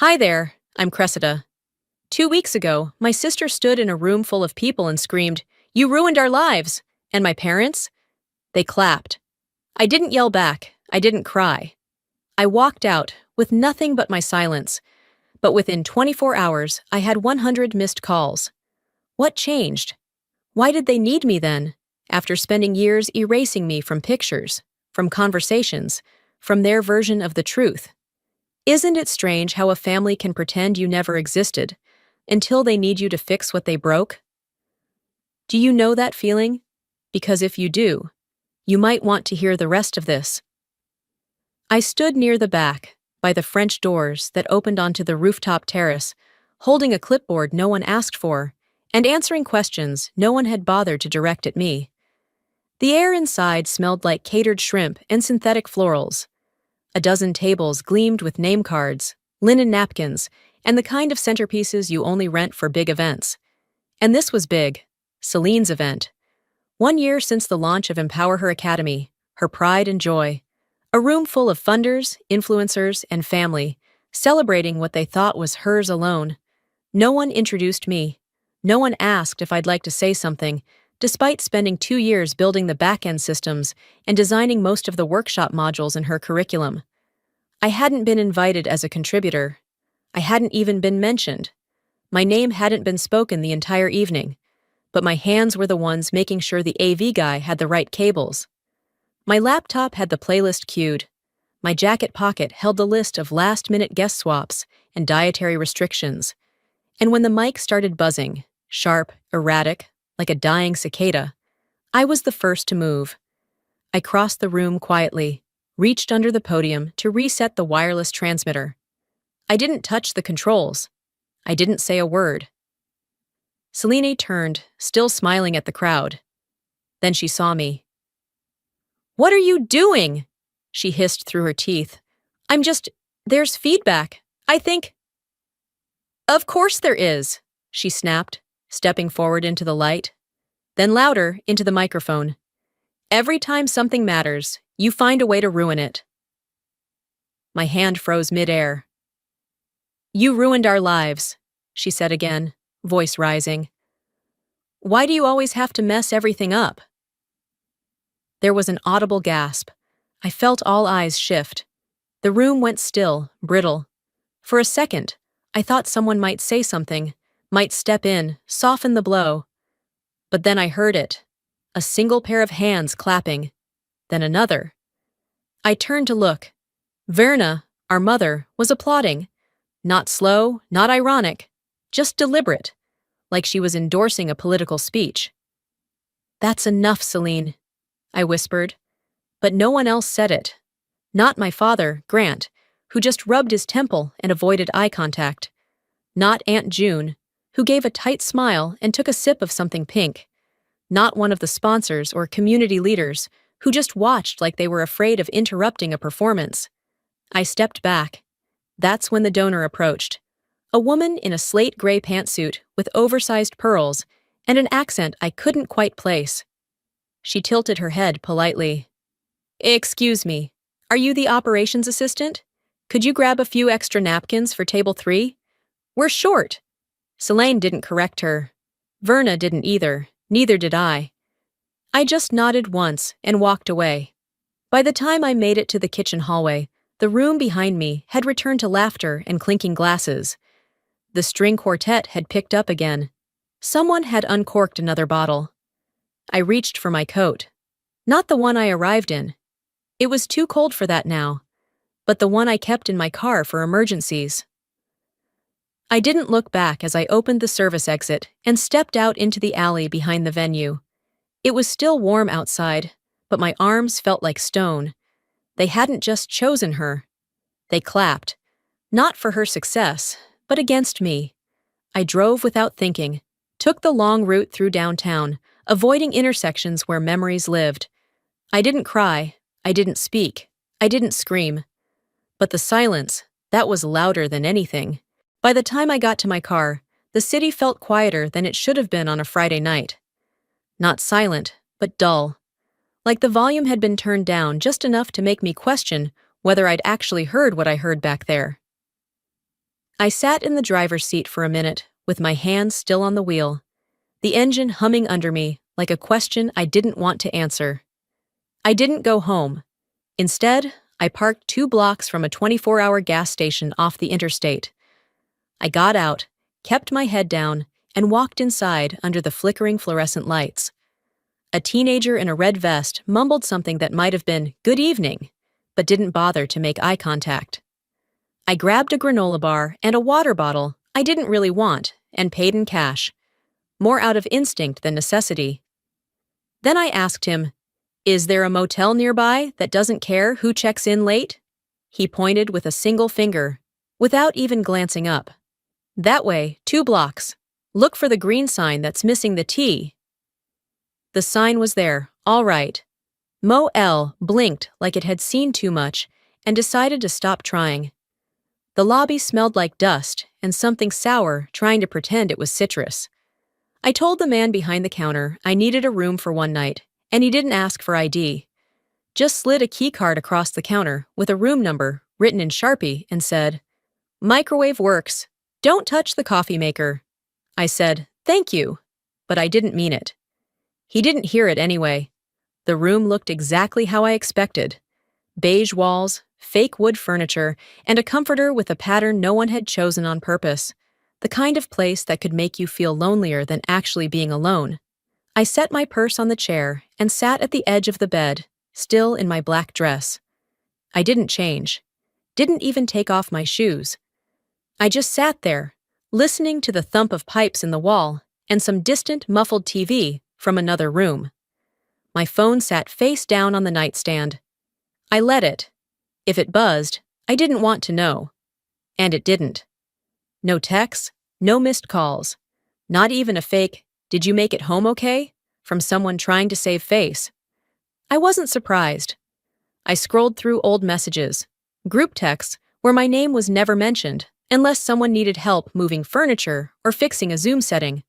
Hi there, I'm Cressida. 2 weeks ago, my sister stood in a room full of people and screamed, "You ruined our lives!" And my parents? They clapped. I didn't yell back. I didn't cry. I walked out, with nothing but my silence. But within 24 hours, I had 100 missed calls. What changed? Why did they need me then, after spending years erasing me from pictures, from conversations, from their version of the truth? Isn't it strange how a family can pretend you never existed until they need you to fix what they broke? Do you know that feeling? Because if you do, you might want to hear the rest of this. I stood near the back, by the French doors that opened onto the rooftop terrace, holding a clipboard no one asked for, and answering questions no one had bothered to direct at me. The air inside smelled like catered shrimp and synthetic florals. A dozen tables gleamed with name cards, linen napkins, and the kind of centerpieces you only rent for big events. And this was big. Celine's event. 1 year since the launch of Empower Her Academy, her pride and joy. A room full of funders, influencers, and family, celebrating what they thought was hers alone. No one introduced me. No one asked if I'd like to say something, despite spending 2 years building the back-end systems and designing most of the workshop modules in her curriculum. I hadn't been invited as a contributor. I hadn't even been mentioned. My name hadn't been spoken the entire evening, but my hands were the ones making sure the AV guy had the right cables. My laptop had the playlist queued. My jacket pocket held the list of last-minute guest swaps and dietary restrictions. And when the mic started buzzing, sharp, erratic, like a dying cicada, I was the first to move. I crossed the room quietly, reached under the podium to reset the wireless transmitter. I didn't touch the controls. I didn't say a word. Celine turned, still smiling at the crowd. Then she saw me. "What are you doing?" she hissed through her teeth. There's feedback. I think." "Of course there is," she snapped, stepping forward into the light. Then louder, into the microphone. "Every time something matters, you find a way to ruin it." My hand froze mid-air. "You ruined our lives," she said again, voice rising. "Why do you always have to mess everything up?" There was an audible gasp. I felt all eyes shift. The room went still, brittle. For a second, I thought someone might say something, might step in, soften the blow. But then I heard it. A single pair of hands clapping. Then another. I turned to look. Verna, our mother, was applauding. Not slow, not ironic, just deliberate, like she was endorsing a political speech. "That's enough, Celine," I whispered. But no one else said it. Not my father, Grant, who just rubbed his temple and avoided eye contact. Not Aunt June, who gave a tight smile and took a sip of something pink. Not one of the sponsors or community leaders, who just watched like they were afraid of interrupting a performance. I stepped back. That's when the donor approached. A woman in a slate gray pantsuit with oversized pearls and an accent I couldn't quite place. She tilted her head politely. "Excuse me, are you the operations assistant? Could you grab a few extra napkins for table 3? We're short." Celine didn't correct her. Verna didn't either, neither did I. I just nodded once and walked away. By the time I made it to the kitchen hallway, the room behind me had returned to laughter and clinking glasses. The string quartet had picked up again. Someone had uncorked another bottle. I reached for my coat. Not the one I arrived in. It was too cold for that now, but the one I kept in my car for emergencies. I didn't look back as I opened the service exit and stepped out into the alley behind the venue. It was still warm outside, but my arms felt like stone. They hadn't just chosen her. They clapped, not for her success, but against me. I drove without thinking, took the long route through downtown, avoiding intersections where memories lived. I didn't cry, I didn't speak, I didn't scream. But the silence, that was louder than anything. By the time I got to my car, the city felt quieter than it should have been on a Friday night. Not silent, but dull. Like the volume had been turned down just enough to make me question whether I'd actually heard what I heard back there. I sat in the driver's seat for a minute, with my hands still on the wheel, the engine humming under me like a question I didn't want to answer. I didn't go home. Instead, I parked 2 blocks from a 24-hour gas station off the interstate. I got out, kept my head down, and walked inside under the flickering fluorescent lights. A teenager in a red vest mumbled something that might have been "good evening," but didn't bother to make eye contact. I grabbed a granola bar and a water bottle I didn't really want and paid in cash, more out of instinct than necessity. Then I asked him, "Is there a motel nearby that doesn't care who checks in late?" He pointed with a single finger, without even glancing up. "That way, 2 blocks. Look for the green sign that's missing the T." The sign was there, all right. Mo L blinked like it had seen too much and decided to stop trying. The lobby smelled like dust and something sour trying to pretend it was citrus. I told the man behind the counter I needed a room for one night, and he didn't ask for ID. Just slid a key card across the counter with a room number written in Sharpie and said, "Microwave works. Don't touch the coffee maker." I said, "Thank you," but I didn't mean it. He didn't hear it anyway. The room looked exactly how I expected. Beige walls, fake wood furniture, and a comforter with a pattern no one had chosen on purpose. The kind of place that could make you feel lonelier than actually being alone. I set my purse on the chair and sat at the edge of the bed, still in my black dress. I didn't change. Didn't even take off my shoes. I just sat there, listening to the thump of pipes in the wall and some distant muffled TV from another room. My phone sat face down on the nightstand. I let it. If it buzzed, I didn't want to know. And it didn't. No texts, no missed calls. Not even a fake, "Did you make it home okay?" from someone trying to save face. I wasn't surprised. I scrolled through old messages, group texts where my name was never mentioned unless someone needed help moving furniture or fixing a Zoom setting.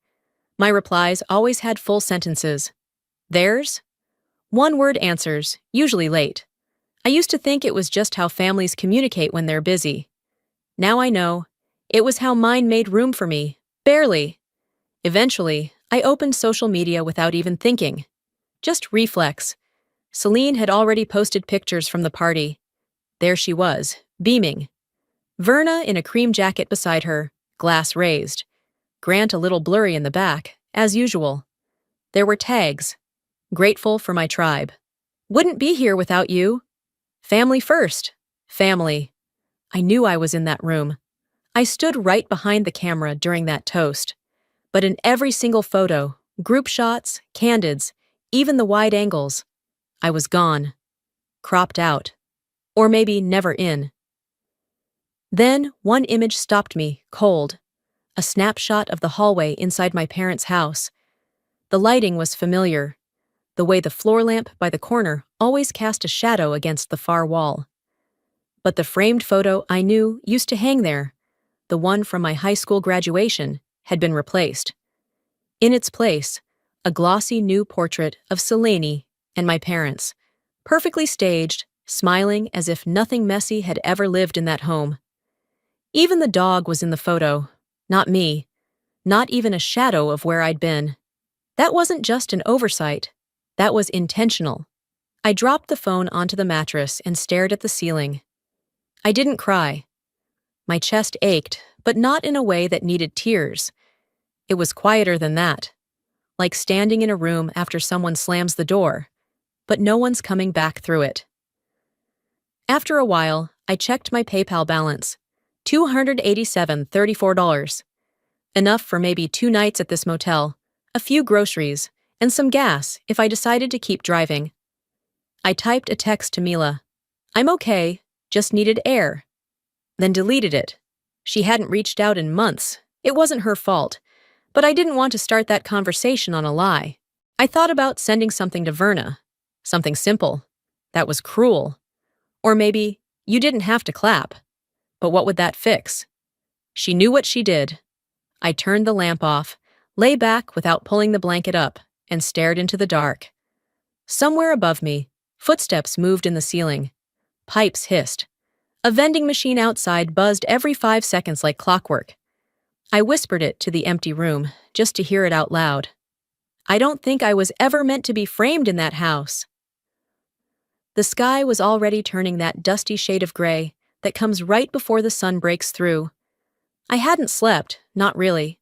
My replies always had full sentences. Theirs? 1-word answers, usually late. I used to think it was just how families communicate when they're busy. Now I know. It was how mine made room for me, barely. Eventually, I opened social media without even thinking. Just reflex. Celine had already posted pictures from the party. There she was, beaming. Verna in a cream jacket beside her, glass raised. Grant a little blurry in the back, as usual. There were tags. Grateful for my tribe. Wouldn't be here without you. Family first. Family. I knew I was in that room. I stood right behind the camera during that toast. But in every single photo, group shots, candids, even the wide angles, I was gone. Cropped out. Or maybe never in. Then one image stopped me, cold. A snapshot of the hallway inside my parents' house. The lighting was familiar, the way the floor lamp by the corner always cast a shadow against the far wall. But the framed photo I knew used to hang there, the one from my high school graduation, had been replaced. In its place, a glossy new portrait of Selene and my parents, perfectly staged, smiling as if nothing messy had ever lived in that home. Even the dog was in the photo, not me, not even a shadow of where I'd been. That wasn't just an oversight. That was intentional. I dropped the phone onto the mattress and stared at the ceiling. I didn't cry. My chest ached, but not in a way that needed tears. It was quieter than that, like standing in a room after someone slams the door, but no one's coming back through it. After a while, I checked my PayPal balance, $287.34. Enough for maybe 2 nights at this motel, a few groceries, and some gas if I decided to keep driving. I typed a text to Mila. "I'm okay, just needed air." Then deleted it. She hadn't reached out in months. It wasn't her fault. But I didn't want to start that conversation on a lie. I thought about sending something to Verna. Something simple. That was cruel. Or maybe, "You didn't have to clap." But what would that fix? She knew what she did. I turned the lamp off, lay back without pulling the blanket up, and stared into the dark. Somewhere above me, footsteps moved in the ceiling. Pipes hissed. A vending machine outside buzzed every 5 seconds like clockwork. I whispered it to the empty room, just to hear it out loud. I don't think I was ever meant to be framed in that house. The sky was already turning that dusty shade of gray that comes right before the sun breaks through. I hadn't slept, not really.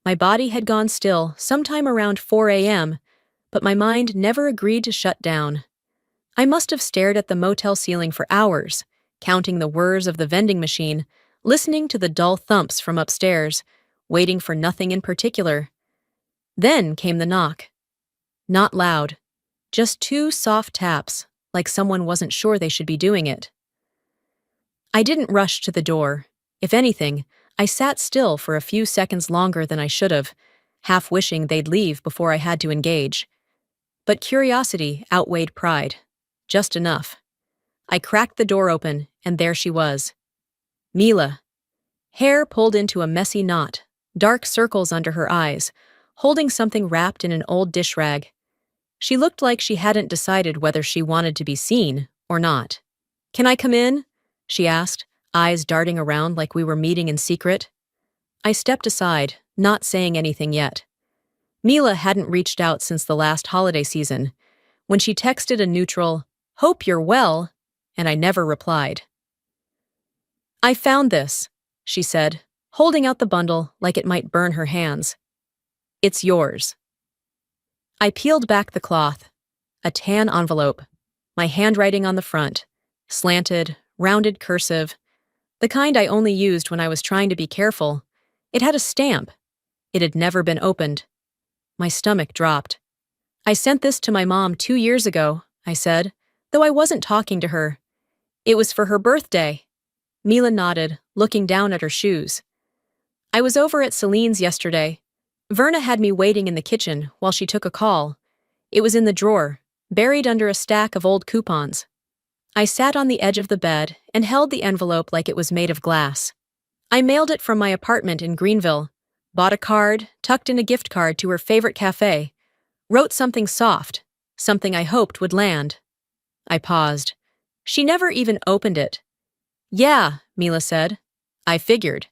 My body had gone still sometime around 4 a.m., but my mind never agreed to shut down. I must have stared at the motel ceiling for hours, counting the whirs of the vending machine, listening to the dull thumps from upstairs, waiting for nothing in particular. Then came the knock. Not loud, just 2 soft taps, like someone wasn't sure they should be doing it. I didn't rush to the door. If anything, I sat still for a few seconds longer than I should have, half wishing they'd leave before I had to engage. But curiosity outweighed pride. Just enough. I cracked the door open, and there she was. Mila. Hair pulled into a messy knot, dark circles under her eyes, holding something wrapped in an old dish rag. She looked like she hadn't decided whether she wanted to be seen or not. "Can I come in?" she asked, eyes darting around like we were meeting in secret. I stepped aside, not saying anything yet. Mila hadn't reached out since the last holiday season, when she texted a neutral, "Hope you're well," and I never replied. "I found this," she said, holding out the bundle like it might burn her hands. "It's yours." I peeled back the cloth. A tan envelope, my handwriting on the front, slanted, rounded cursive, the kind I only used when I was trying to be careful. It had a stamp. It had never been opened. My stomach dropped. "I sent this to my mom 2 years ago," I said, though I wasn't talking to her. "It was for her birthday." Mila nodded, looking down at her shoes. "I was over at Celine's yesterday. Verna had me waiting in the kitchen while she took a call. It was in the drawer, buried under a stack of old coupons." I sat on the edge of the bed and held the envelope like it was made of glass. I mailed it from my apartment in Greenville, bought a card, tucked in a gift card to her favorite cafe, wrote something soft, something I hoped would land. I paused. She never even opened it. "Yeah," Mila said. I figured.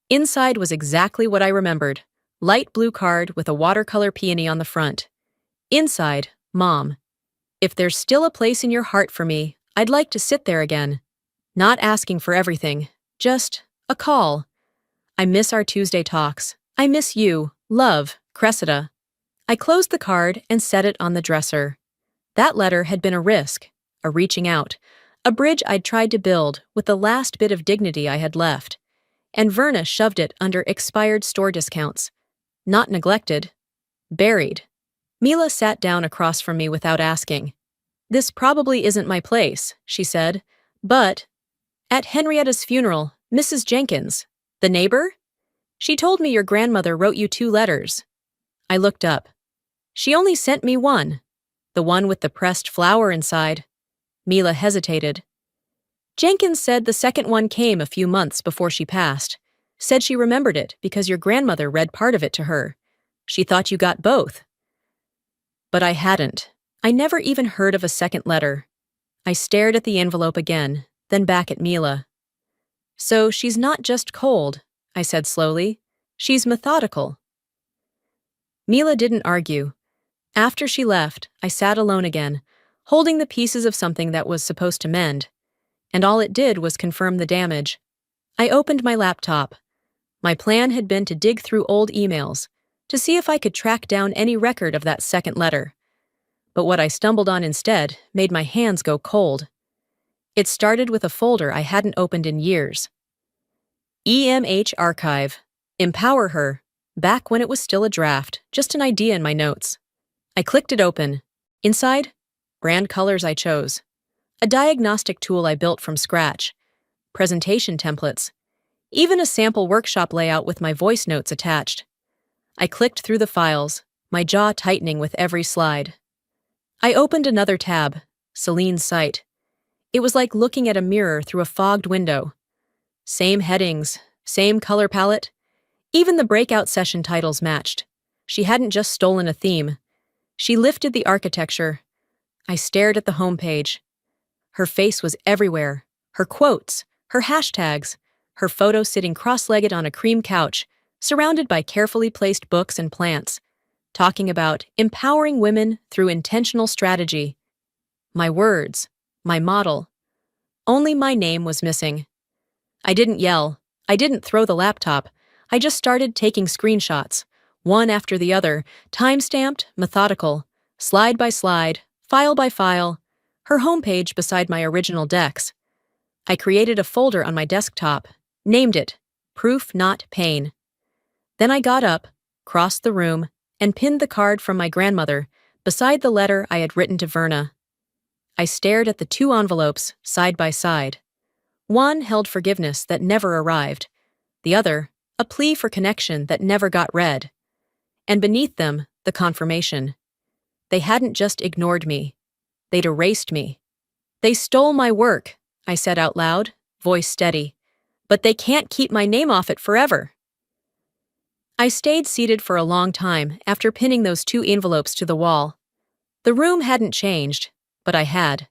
Inside was exactly what I remembered. Light blue card with a watercolor peony on the front. Inside, Mom. "If there's still a place in your heart for me, I'd like to sit there again. Not asking for everything, just a call. I miss our Tuesday talks. I miss you. Love, Cressida." I closed the card and set it on the dresser. That letter had been a risk, a reaching out, a bridge I'd tried to build with the last bit of dignity I had left. And Verna shoved it under expired store discounts. Not neglected. Buried. Mila sat down across from me without asking. "This probably isn't my place," she said, "but—" "At Henrietta's funeral, Mrs. Jenkins, the neighbor? She told me your grandmother wrote you 2 letters. I looked up. "She only sent me one. The one with the pressed flower inside." Mila hesitated. "Jenkins said the second one came a few months before she passed. Said she remembered it because your grandmother read part of it to her. She thought you got both." But I hadn't. I never even heard of a second letter. I stared at the envelope again, then back at Mila. "So she's not just cold," I said slowly. "She's methodical." Mila didn't argue. After she left, I sat alone again, holding the pieces of something that was supposed to mend. And all it did was confirm the damage. I opened my laptop. My plan had been to dig through old emails, to see if I could track down any record of that second letter. But what I stumbled on instead made my hands go cold. It started with a folder I hadn't opened in years. EMH Archive. Empower Her. Back when it was still a draft, just an idea in my notes. I clicked it open. Inside, brand colors I chose. A diagnostic tool I built from scratch. Presentation templates. Even a sample workshop layout with my voice notes attached. I clicked through the files, my jaw tightening with every slide. I opened another tab, Celine's site. It was like looking at a mirror through a fogged window. Same headings, same color palette. Even the breakout session titles matched. She hadn't just stolen a theme. She lifted the architecture. I stared at the homepage. Her face was everywhere, Her quotes, her hashtags, her photo sitting cross-legged on a cream couch, surrounded by carefully placed books and plants, talking about empowering women through intentional strategy. My words, my model. Only my name was missing. I didn't yell. I didn't throw the laptop. I just started taking screenshots, one after the other, time-stamped, methodical, slide by slide, file by file, her homepage beside my original decks. I created a folder on my desktop, named it Proof Not Pain. Then I got up, crossed the room, and pinned the card from my grandmother beside the letter I had written to Verna. I stared at the two envelopes side by side. One held forgiveness that never arrived, the other, a plea for connection that never got read. And beneath them, the confirmation. They hadn't just ignored me. They'd erased me. They stole my work, I said out loud, voice steady. But they can't keep my name off it forever. I stayed seated for a long time after pinning those two envelopes to the wall. The room hadn't changed, but I had.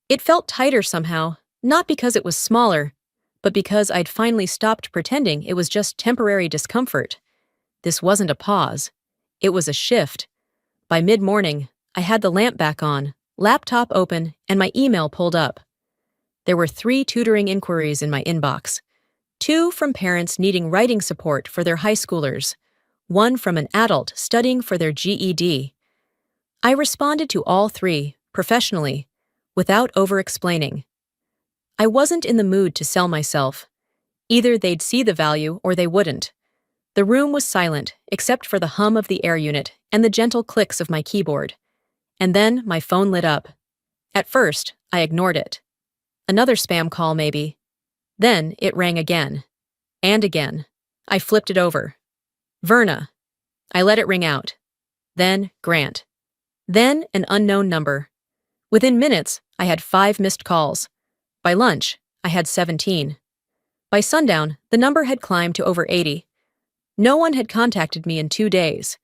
It felt tighter somehow, not because it was smaller, but because I'd finally stopped pretending it was just temporary discomfort. This wasn't a pause. It was a shift. By mid-morning, I had the lamp back on, laptop open, and my email pulled up. There were 3 tutoring inquiries in my inbox. 2 from parents needing writing support for their high schoolers. 1 from an adult studying for their GED. I responded to all 3, professionally, without over-explaining. I wasn't in the mood to sell myself. Either they'd see the value or they wouldn't. The room was silent, except for the hum of the air unit and the gentle clicks of my keyboard. And then my phone lit up. At first, I ignored it. Another spam call, maybe. Then it rang again. And again. I flipped it over. Verna. I let it ring out. Then Grant. Then an unknown number. Within minutes, I had 5 missed calls. By lunch, I had 17. By sundown, the number had climbed to over 80. No one had contacted me in 2 days.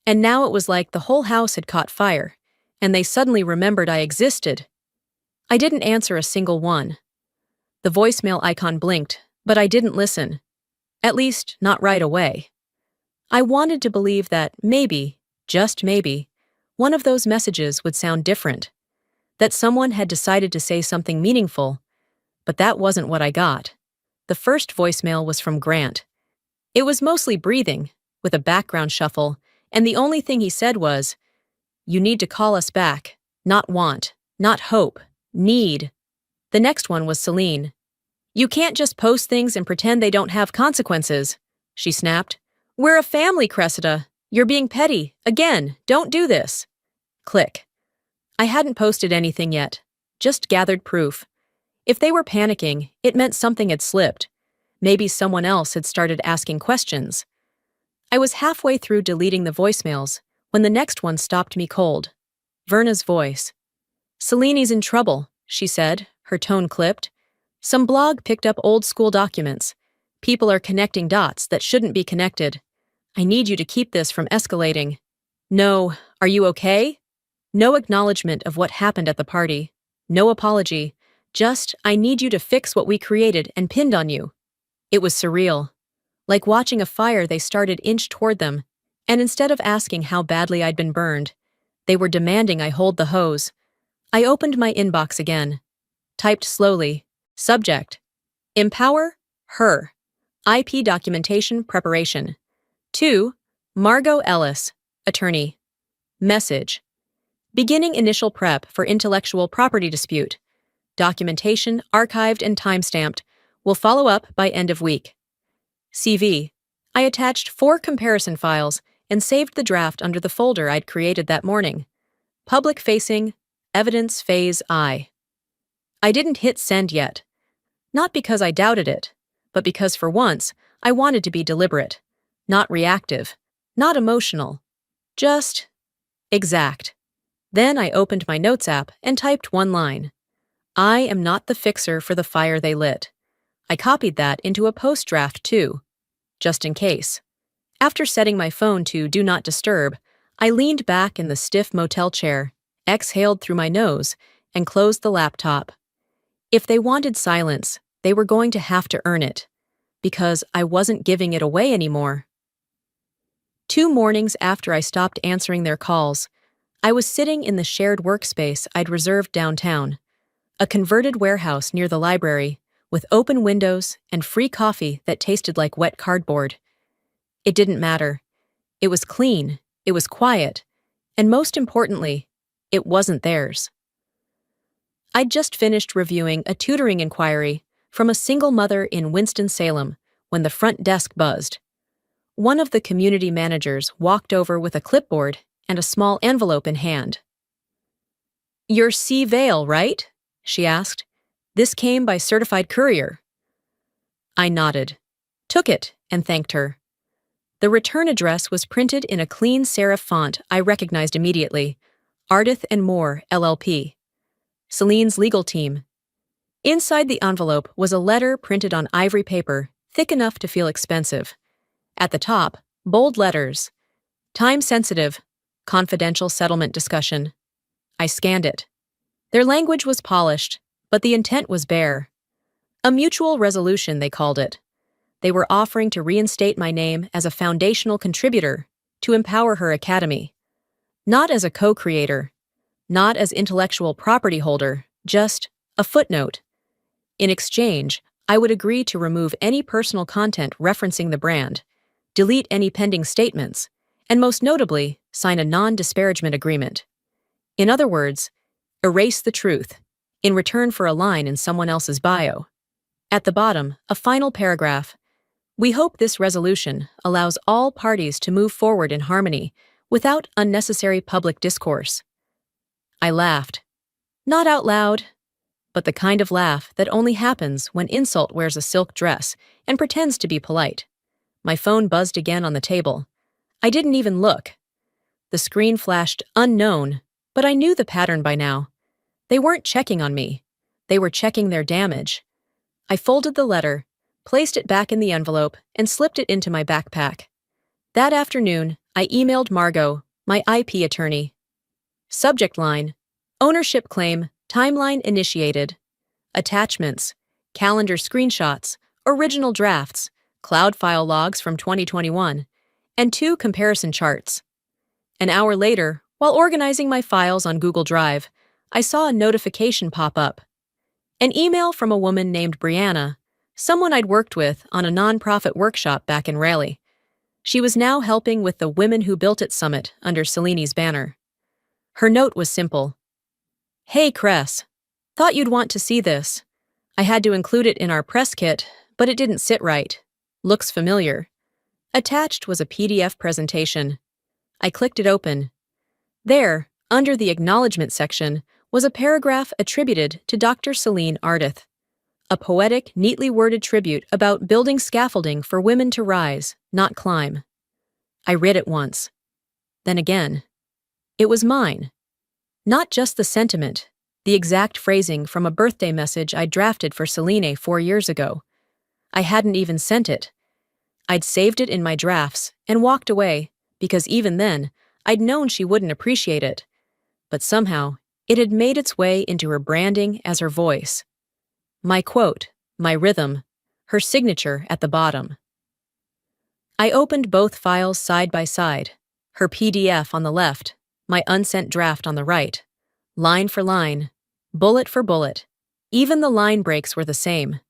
And now it was like the whole house had caught fire, and they suddenly remembered I existed. I didn't answer a single one. The voicemail icon blinked, but I didn't listen. At least, not right away. I wanted to believe that maybe, just maybe, one of those messages would sound different. That someone had decided to say something meaningful. But that wasn't what I got. The first voicemail was from Grant. It was mostly breathing, with a background shuffle, and the only thing he said was, "You need to call us back. Not want, not hope, need." The next one was Celine. "You can't just post things and pretend they don't have consequences," she snapped. "We're a family, Cressida. You're being petty. Again, don't do this." Click. I hadn't posted anything yet, just gathered proof. If they were panicking, it meant something had slipped. Maybe someone else had started asking questions. I was halfway through deleting the voicemails when the next one stopped me cold. Verna's voice. "Celine's in trouble," she said, her tone clipped. "Some blog picked up old school documents. People are connecting dots that shouldn't be connected. I need you to keep this from escalating. No, are you okay?" No acknowledgement of what happened at the party. No apology. Just, "I need you to fix what we created and pinned on you." It was surreal. Like watching a fire, they started inch toward them, and instead of asking how badly I'd been burned, they were demanding I hold the hose. I opened my inbox again. Typed slowly. Subject. Empower her. IP documentation preparation. To Margot Ellis, attorney. Message. Beginning initial prep for intellectual property dispute. Documentation archived and timestamped. Will follow up by end of week. CV. I attached 4 comparison files and saved the draft under the folder I'd created that morning. Public-facing, evidence phase I. I didn't hit send yet. Not because I doubted it, but because for once, I wanted to be deliberate. Not reactive. Not emotional. Just exact. Then I opened my Notes app and typed 1 line. "I am not the fixer for the fire they lit." I copied that into a post draft too, just in case. After setting my phone to Do Not Disturb, I leaned back in the stiff motel chair, exhaled through my nose, and closed the laptop. If they wanted silence, they were going to have to earn it, because I wasn't giving it away anymore. 2 mornings after I stopped answering their calls, I was sitting in the shared workspace I'd reserved downtown, a converted warehouse near the library, with open windows and free coffee that tasted like wet cardboard. It didn't matter. It was clean, it was quiet, and most importantly, it wasn't theirs. I'd just finished reviewing a tutoring inquiry from a single mother in Winston-Salem when the front desk buzzed. One of the community managers walked over with a clipboard and a small envelope in hand. "You're C. Vale, right?" she asked. "This came by certified courier." I nodded, took it, and thanked her. The return address was printed in a clean serif font I recognized immediately: Ardith and Moore, LLP. Celine's legal team. Inside the envelope was a letter printed on ivory paper, thick enough to feel expensive. At the top, bold letters: time-sensitive, confidential settlement discussion. I scanned it. Their language was polished, but the intent was bare. A mutual resolution, they called it. They were offering to reinstate my name as a foundational contributor to empower her academy. Not as a co-creator, not as intellectual property holder, just a footnote. In exchange, I would agree to remove any personal content referencing the brand, delete any pending statements, and most notably, sign a non-disparagement agreement. In other words, erase the truth, in return for a line in someone else's bio. At the bottom, a final paragraph: "We hope this resolution allows all parties to move forward in harmony without unnecessary public discourse." I laughed. Not out loud, but the kind of laugh that only happens when insult wears a silk dress and pretends to be polite. My phone buzzed again on the table. I didn't even look. The screen flashed unknown, but I knew the pattern by now. They weren't checking on me. They were checking their damage. I folded the letter, placed it back in the envelope, and slipped it into my backpack. That afternoon, I emailed Margot, my IP attorney. Subject line: ownership claim, timeline initiated. Attachments: calendar screenshots, original drafts, cloud file logs from 2021, and 2 comparison charts. An hour later, while organizing my files on Google Drive, I saw a notification pop up. An email from a woman named Brianna, someone I'd worked with on a nonprofit workshop back in Raleigh. She was now helping with the Women Who Built It Summit under Celine's banner. Her note was simple. "Hey, Cress. Thought you'd want to see this. I had to include it in our press kit, but it didn't sit right. Looks familiar." Attached was a PDF presentation. I clicked it open. There, under the acknowledgement section, was a paragraph attributed to Dr. Celine Ardith. A poetic, neatly worded tribute about building scaffolding for women to rise, not climb. I read it once. Then again. It was mine. Not just the sentiment, the exact phrasing from a birthday message I drafted for Celine 4 years ago. I hadn't even sent it. I'd saved it in my drafts and walked away, because even then, I'd known she wouldn't appreciate it. But somehow, it had made its way into her branding as her voice. My quote, my rhythm, her signature at the bottom. I opened both files side by side, her PDF on the left, my unsent draft on the right. Line for line, bullet for bullet. Even the line breaks were the same.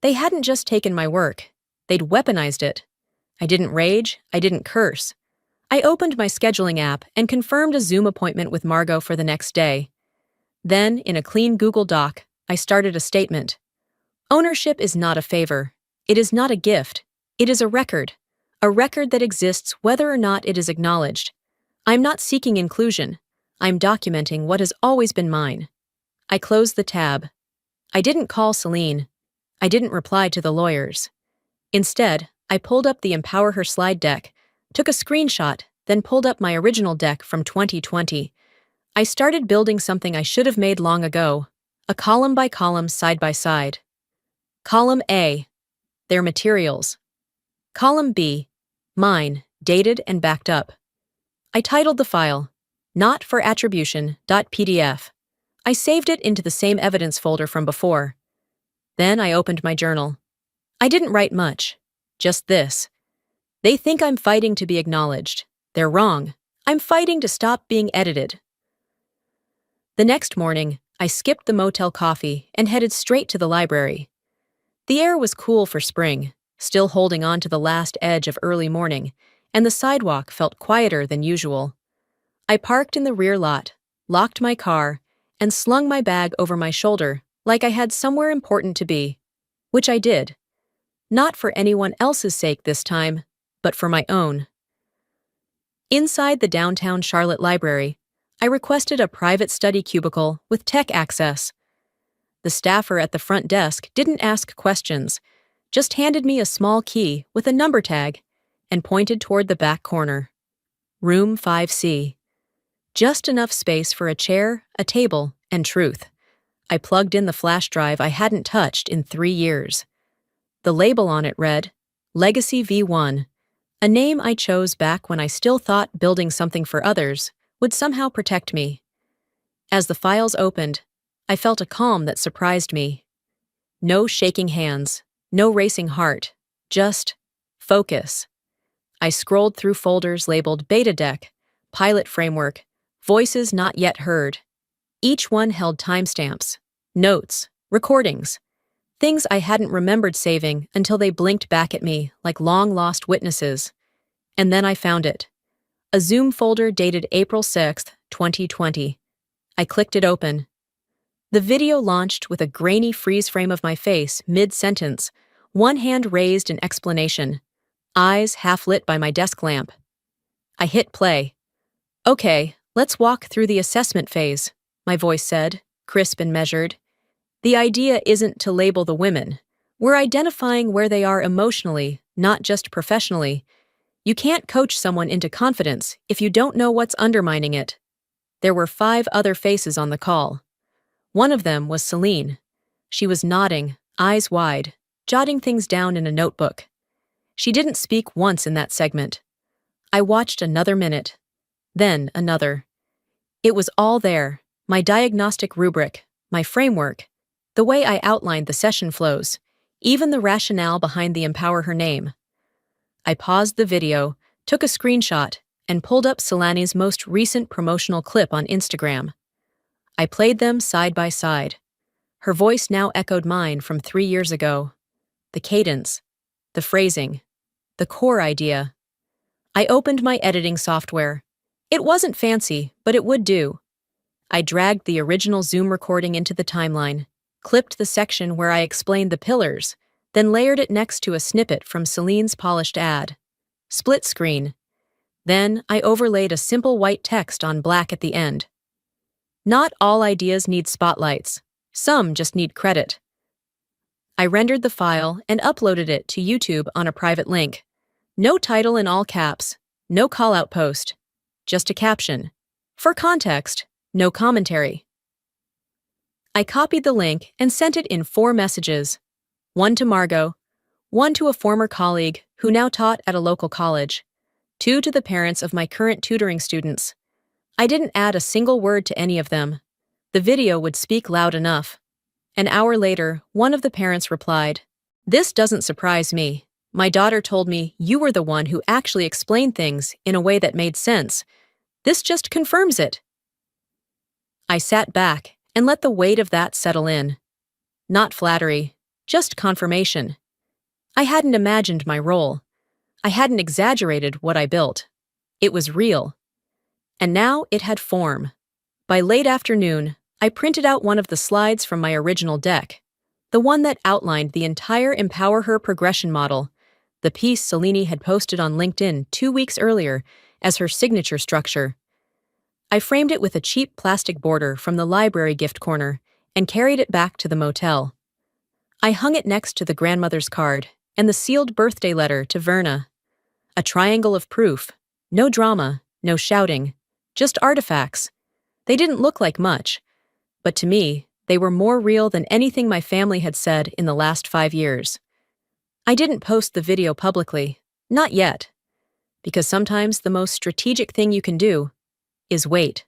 They hadn't just taken my work, they'd weaponized it. I didn't rage, I didn't curse. I opened my scheduling app and confirmed a Zoom appointment with Margot for the next day. Then, in a clean Google Doc, I started a statement. Ownership is not a favor. It is not a gift. It is a record that exists whether or not it is acknowledged. I'm not seeking inclusion. I'm documenting what has always been mine. I closed the tab. I didn't call Celine. I didn't reply to the lawyers. Instead, I pulled up the Empower Her slide deck, took a screenshot, then pulled up my original deck from 2020. I started building something I should have made long ago, a column by column, side by side. Column A, their materials. Column B, mine, dated and backed up. I titled the file, not for attribution.pdf. I saved it into the same evidence folder from before. Then I opened my journal. I didn't write much. Just this. They think I'm fighting to be acknowledged. They're wrong. I'm fighting to stop being edited. The next morning, I skipped the motel coffee and headed straight to the library. The air was cool for spring, still holding on to the last edge of early morning, and the sidewalk felt quieter than usual. I parked in the rear lot, locked my car, and slung my bag over my shoulder like I had somewhere important to be, which I did. Not for anyone else's sake this time, but for my own. Inside the downtown Charlotte library, I requested a private study cubicle with tech access. The staffer at the front desk didn't ask questions, just handed me a small key with a number tag and pointed toward the back corner. Room 5C. Just enough space for a chair, a table, and truth. I plugged in the flash drive I hadn't touched in 3 years. The label on it read, Legacy V1, a name I chose back when I still thought building something for others would somehow protect me. As the files opened, I felt a calm that surprised me. No shaking hands, no racing heart, just focus. I scrolled through folders labeled Beta Deck, Pilot Framework, Voices Not Yet Heard. Each one held timestamps, notes, recordings, things I hadn't remembered saving until they blinked back at me like long-lost witnesses. And then I found it. A Zoom folder dated April 6, 2020. I clicked it open. The video launched with a grainy freeze frame of my face mid-sentence, one hand raised in explanation, eyes half lit by my desk lamp. I hit play. Okay, let's walk through the assessment phase, my voice said, crisp and measured. The idea isn't to label the women. We're identifying where they are emotionally, not just professionally. You can't coach someone into confidence if you don't know what's undermining it. There were 5 other faces on the call. One of them was Celine. She was nodding, eyes wide, jotting things down in a notebook. She didn't speak once in that segment. I watched another minute, then another. It was all there, my diagnostic rubric, my framework, the way I outlined the session flows, even the rationale behind the Empower Her name. I paused the video, took a screenshot, and pulled up Selani's most recent promotional clip on Instagram. I played them side by side. Her voice now echoed mine from 3 years ago. The cadence, the phrasing, the core idea. I opened my editing software. It wasn't fancy, but it would do. I dragged the original Zoom recording into the timeline, clipped the section where I explained the pillars, then layered it next to a snippet from Celine's polished ad. Split screen. Then I overlaid a simple white text on black at the end. Not all ideas need spotlights. Some just need credit. I rendered the file and uploaded it to YouTube on a private link. No title in all caps, no call-out post, just a caption. For context, no commentary. I copied the link and sent it in 4 messages. One to Margot, one to a former colleague who now taught at a local college, 2 to the parents of my current tutoring students. I didn't add a single word to any of them. The video would speak loud enough. An hour later, one of the parents replied, "This doesn't surprise me. My daughter told me you were the one who actually explained things in a way that made sense. This just confirms it." I sat back and let the weight of that settle in. Not flattery, just confirmation. I hadn't imagined my role. I hadn't exaggerated what I built. It was real. And now it had form. By late afternoon, I printed out one of the slides from my original deck, the one that outlined the entire Empower Her progression model, the piece Selene had posted on LinkedIn 2 weeks earlier as her signature structure. I framed it with a cheap plastic border from the library gift corner and carried it back to the motel. I hung it next to the grandmother's card and the sealed birthday letter to Verna. A triangle of proof. No drama, no shouting, just artifacts. They didn't look like much, but to me, they were more real than anything my family had said in the last 5 years. I didn't post the video publicly, not yet, because sometimes the most strategic thing you can do is wait.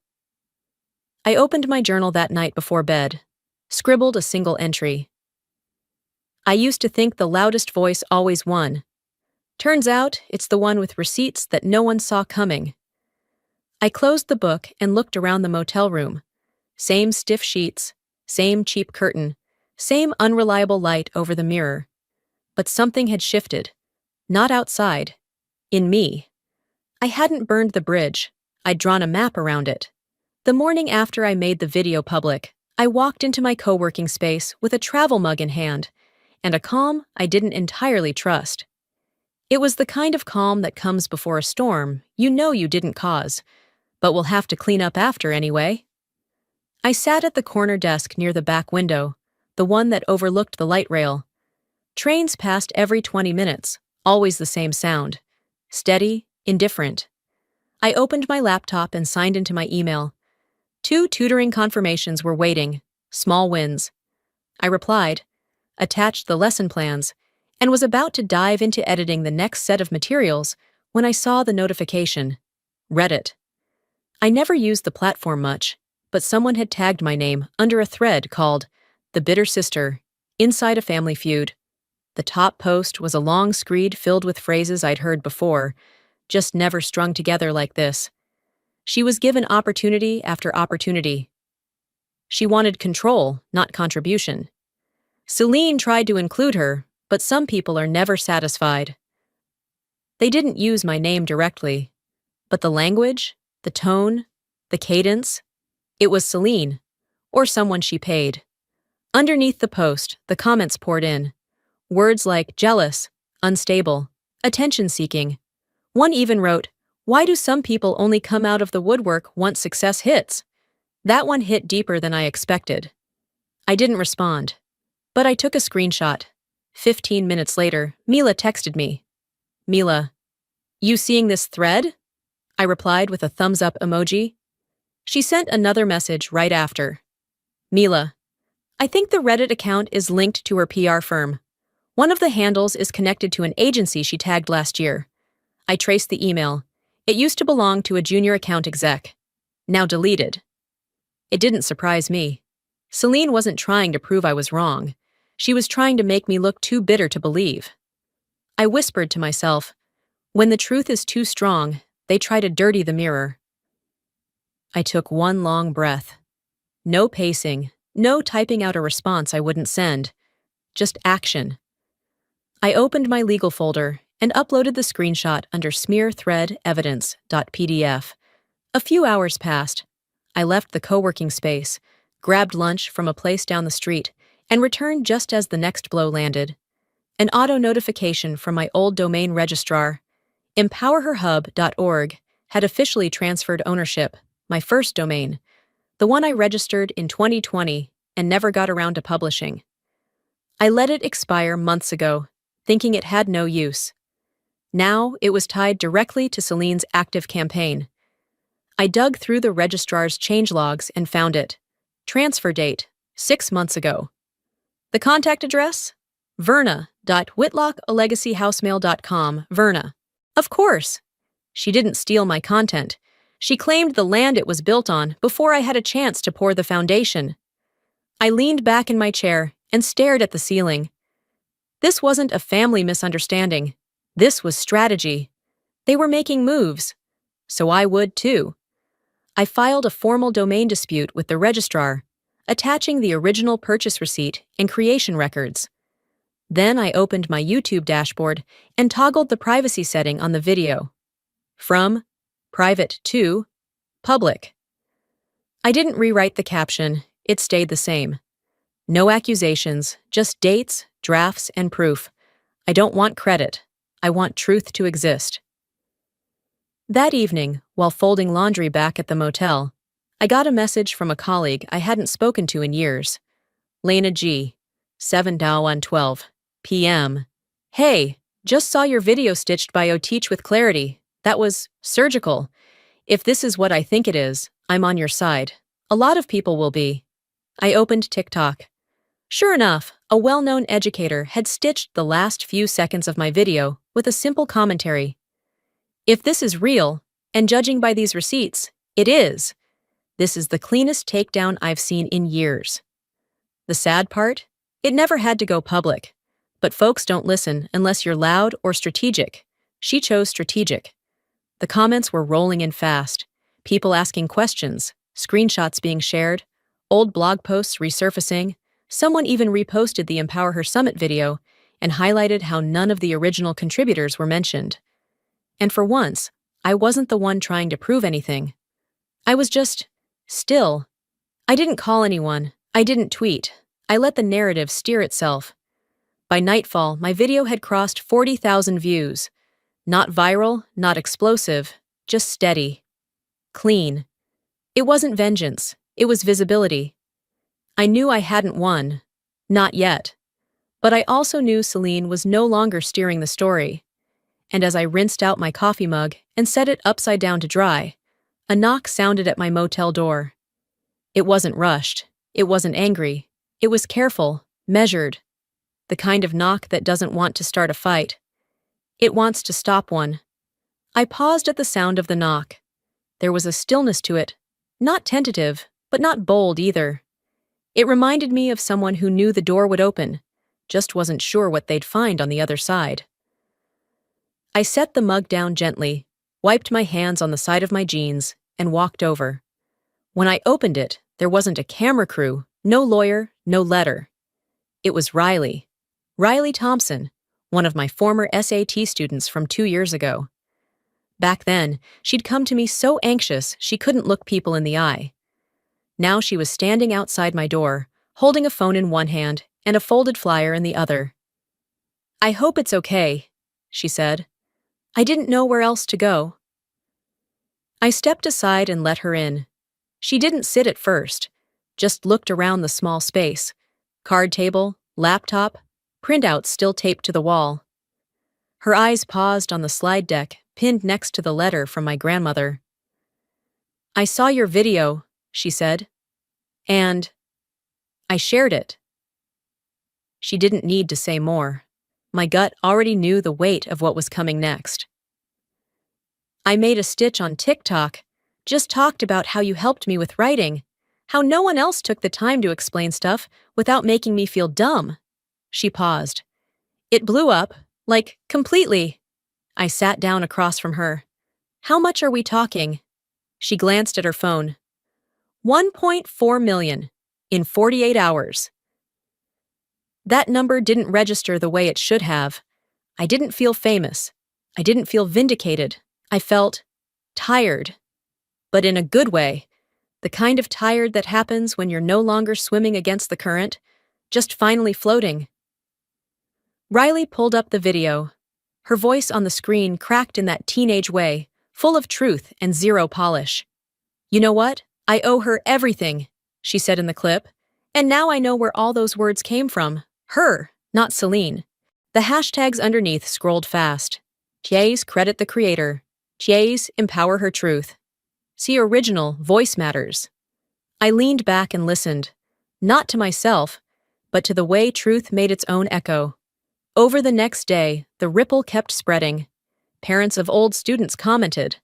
I opened my journal that night before bed, scribbled a single entry. I used to think the loudest voice always won. Turns out it's the one with receipts that no one saw coming. I closed the book and looked around the motel room. Same stiff sheets, same cheap curtain, same unreliable light over the mirror. But something had shifted. Not outside. In me. I hadn't burned the bridge. I'd drawn a map around it. The morning after I made the video public, I walked into my co-working space with a travel mug in hand, and a calm I didn't entirely trust. It was the kind of calm that comes before a storm you know you didn't cause, but will have to clean up after anyway. I sat at the corner desk near the back window, the one that overlooked the light rail. Trains passed every 20 minutes, always the same sound. Steady, indifferent. I opened my laptop and signed into my email. 2 tutoring confirmations were waiting, small wins. I replied, attached the lesson plans, and was about to dive into editing the next set of materials when I saw the notification. Reddit. I never used the platform much, but someone had tagged my name under a thread called The Bitter Sister, Inside a Family Feud. The top post was a long screed filled with phrases I'd heard before, just never strung together like this. She was given opportunity after opportunity. She wanted control, not contribution. Celine tried to include her, but some people are never satisfied. They didn't use my name directly, but the language, the tone, the cadence, it was Celine, or someone she paid. Underneath the post, the comments poured in. Words like jealous, unstable, attention-seeking. One even wrote, "Why do some people only come out of the woodwork once success hits?" That one hit deeper than I expected. I didn't respond, but I took a screenshot. 15 minutes later, Mila texted me. "Mila, you seeing this thread?" I replied with a thumbs-up emoji. She sent another message right after. "Mila, I think the Reddit account is linked to her PR firm. One of the handles is connected to an agency she tagged last year." I traced the email. It used to belong to a junior account exec. Now deleted. It didn't surprise me. Celine wasn't trying to prove I was wrong. She was trying to make me look too bitter to believe. I whispered to myself, when the truth is too strong, they try to dirty the mirror. I took one long breath. No pacing, no typing out a response I wouldn't send. Just action. I opened my legal folder and uploaded the screenshot under smearthreadevidence.pdf. A few hours passed. I left the co-working space, grabbed lunch from a place down the street, and returned just as the next blow landed. An auto notification from my old domain registrar, empowerherhub.org, had officially transferred ownership, my first domain, the one I registered in 2020 and never got around to publishing. I let it expire months ago, thinking it had no use. Now it was tied directly to Celine's active campaign. I dug through the registrar's changelogs and found it. Transfer date, 6 months ago. The contact address? verna.whitlock@legacyhousemail.com, Verna. Of course. She didn't steal my content. She claimed the land it was built on before I had a chance to pour the foundation. I leaned back in my chair and stared at the ceiling. This wasn't a family misunderstanding. This was strategy. They were making moves. So I would too. I filed a formal domain dispute with the registrar, attaching the original purchase receipt and creation records. Then I opened my YouTube dashboard and toggled the privacy setting on the video. From private to public. I didn't rewrite the caption, it stayed the same. No accusations, just dates, drafts, and proof. I don't want credit. I want truth to exist. That evening, while folding laundry back at the motel, I got a message from a colleague I hadn't spoken to in years. Lena G. 7:12 p.m. Hey, just saw your video stitched by O Teach with Clarity. That was surgical. If this is what I think it is, I'm on your side. A lot of people will be. I opened TikTok. Sure enough, a well-known educator had stitched the last few seconds of my video with a simple commentary. If this is real, and judging by these receipts, it is. This is the cleanest takedown I've seen in years. The sad part? It never had to go public. But folks don't listen unless you're loud or strategic. She chose strategic. The comments were rolling in fast. People asking questions, screenshots being shared, old blog posts resurfacing. Someone even reposted the Empower Her Summit video and highlighted how none of the original contributors were mentioned. And for once, I wasn't the one trying to prove anything. I was just still. I didn't call anyone. I didn't tweet. I let the narrative steer itself. By nightfall, my video had crossed 40,000 views. Not viral, not explosive, just steady. Clean. It wasn't vengeance. It was visibility. I knew I hadn't won. Not yet. But I also knew Celine was no longer steering the story. And as I rinsed out my coffee mug and set it upside down to dry, a knock sounded at my motel door. It wasn't rushed. It wasn't angry. It was careful, measured. The kind of knock that doesn't want to start a fight. It wants to stop one. I paused at the sound of the knock. There was a stillness to it, not tentative, but not bold either. It reminded me of someone who knew the door would open, just wasn't sure what they'd find on the other side. I set the mug down gently, wiped my hands on the side of my jeans, and walked over. When I opened it, there wasn't a camera crew, no lawyer, no letter. It was Riley. Riley Thompson, one of my former SAT students from 2 years ago. Back then, she'd come to me so anxious she couldn't look people in the eye. Now she was standing outside my door, holding a phone in one hand and a folded flyer in the other. "I hope it's okay," she said. "I didn't know where else to go." I stepped aside and let her in. She didn't sit at first, just looked around the small space. Card table, laptop, printouts still taped to the wall. Her eyes paused on the slide deck pinned next to the letter from my grandmother. "I saw your video," she said, "and I shared it." She didn't need to say more. My gut already knew the weight of what was coming next. "I made a stitch on TikTok, just talked about how you helped me with writing, how no one else took the time to explain stuff without making me feel dumb." She paused. "It blew up, like, completely." I sat down across from her. "How much are we talking?" She glanced at her phone. 1.4 million in 48 hours. That number didn't register the way it should have. I didn't feel famous. I didn't feel vindicated. I felt tired. But in a good way. The kind of tired that happens when you're no longer swimming against the current, just finally floating. Riley pulled up the video. Her voice on the screen cracked in that teenage way, full of truth and zero polish. "You know what? I owe her everything," she said in the clip. "And now I know where all those words came from. Her, not Celine." The hashtags underneath scrolled fast. Chase credit the creator. Chase empower her truth. See original, voice matters. I leaned back and listened, not to myself, but to the way truth made its own echo. Over the next day, the ripple kept spreading. Parents of old students commented.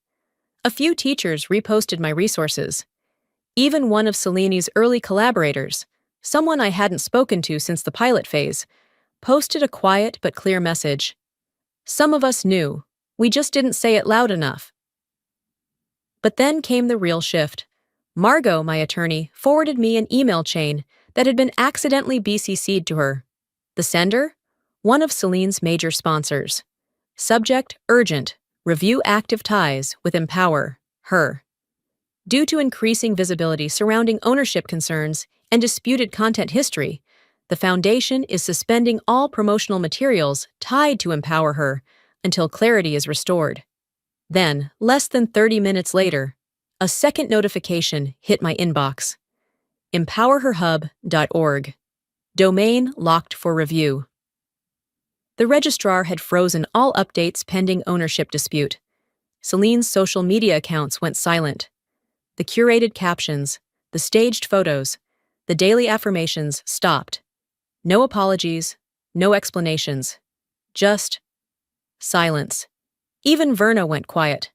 A few teachers reposted my resources. Even one of Celine's early collaborators, someone I hadn't spoken to since the pilot phase, posted a quiet but clear message. Some of us knew, we just didn't say it loud enough. But then came the real shift. Margot, my attorney, forwarded me an email chain that had been accidentally BCC'd to her. The sender? One of Celine's major sponsors. Subject, urgent, review active ties with Empower, her. Due to increasing visibility surrounding ownership concerns and disputed content history, the Foundation is suspending all promotional materials tied to Empower Her until clarity is restored. Then, less than 30 minutes later, a second notification hit my inbox. empowerherhub.org. Domain locked for review. The registrar had frozen all updates pending ownership dispute. Celine's social media accounts went silent. The curated captions, the staged photos, the daily affirmations stopped. No apologies, no explanations. Just silence. Even Verna went quiet.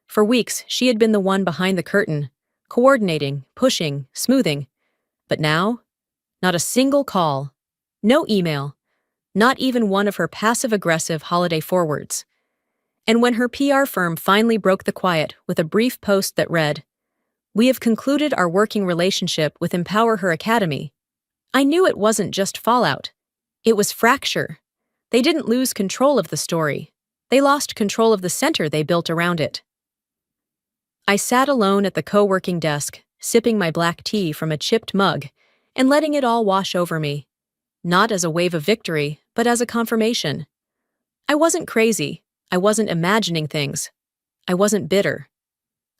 For weeks, she had been the one behind the curtain, coordinating, pushing, smoothing. But now, not a single call, no email, Not even one of her passive-aggressive holiday forwards. And when her PR firm finally broke the quiet with a brief post that read, "We have concluded our working relationship with Empower Her Academy," I knew it wasn't just fallout. It was fracture. They didn't lose control of the story. They lost control of the center they built around it. I sat alone at the co-working desk, sipping my black tea from a chipped mug and letting it all wash over me. Not as a wave of victory, but as a confirmation. I wasn't crazy. I wasn't imagining things. I wasn't bitter.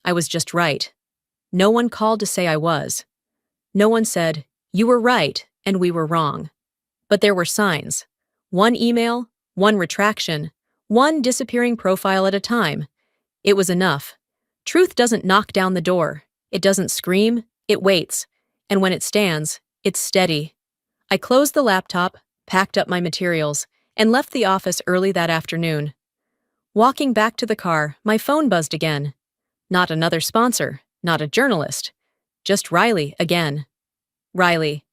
I was just right. No one called to say I was. No one said, "You were right and we were wrong." But there were signs. One email, one retraction, one disappearing profile at a time. It was enough. Truth doesn't knock down the door. It doesn't scream. It waits. And when it stands, it's steady. I closed the laptop, packed up my materials, and left the office early that afternoon. Walking back to the car, my phone buzzed again. Not another sponsor, not a journalist. Just Riley again. Riley.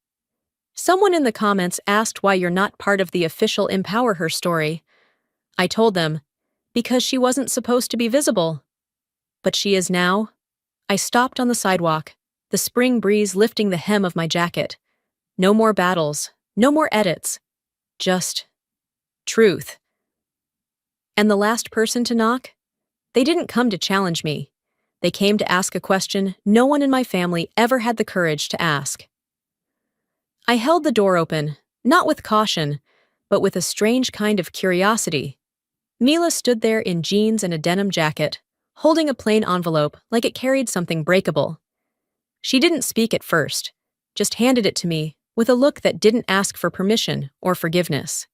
Someone in the comments asked why you're not part of the official Empower Her story. I told them, because she wasn't supposed to be visible. But she is now. I stopped on the sidewalk, the spring breeze lifting the hem of my jacket. No more battles, no more edits. Just truth. And the last person to knock? They didn't come to challenge me. They came to ask a question no one in my family ever had the courage to ask. I held the door open, not with caution, but with a strange kind of curiosity. Mila stood there in jeans and a denim jacket, holding a plain envelope like it carried something breakable. She didn't speak at first, just handed it to me with a look that didn't ask for permission or forgiveness.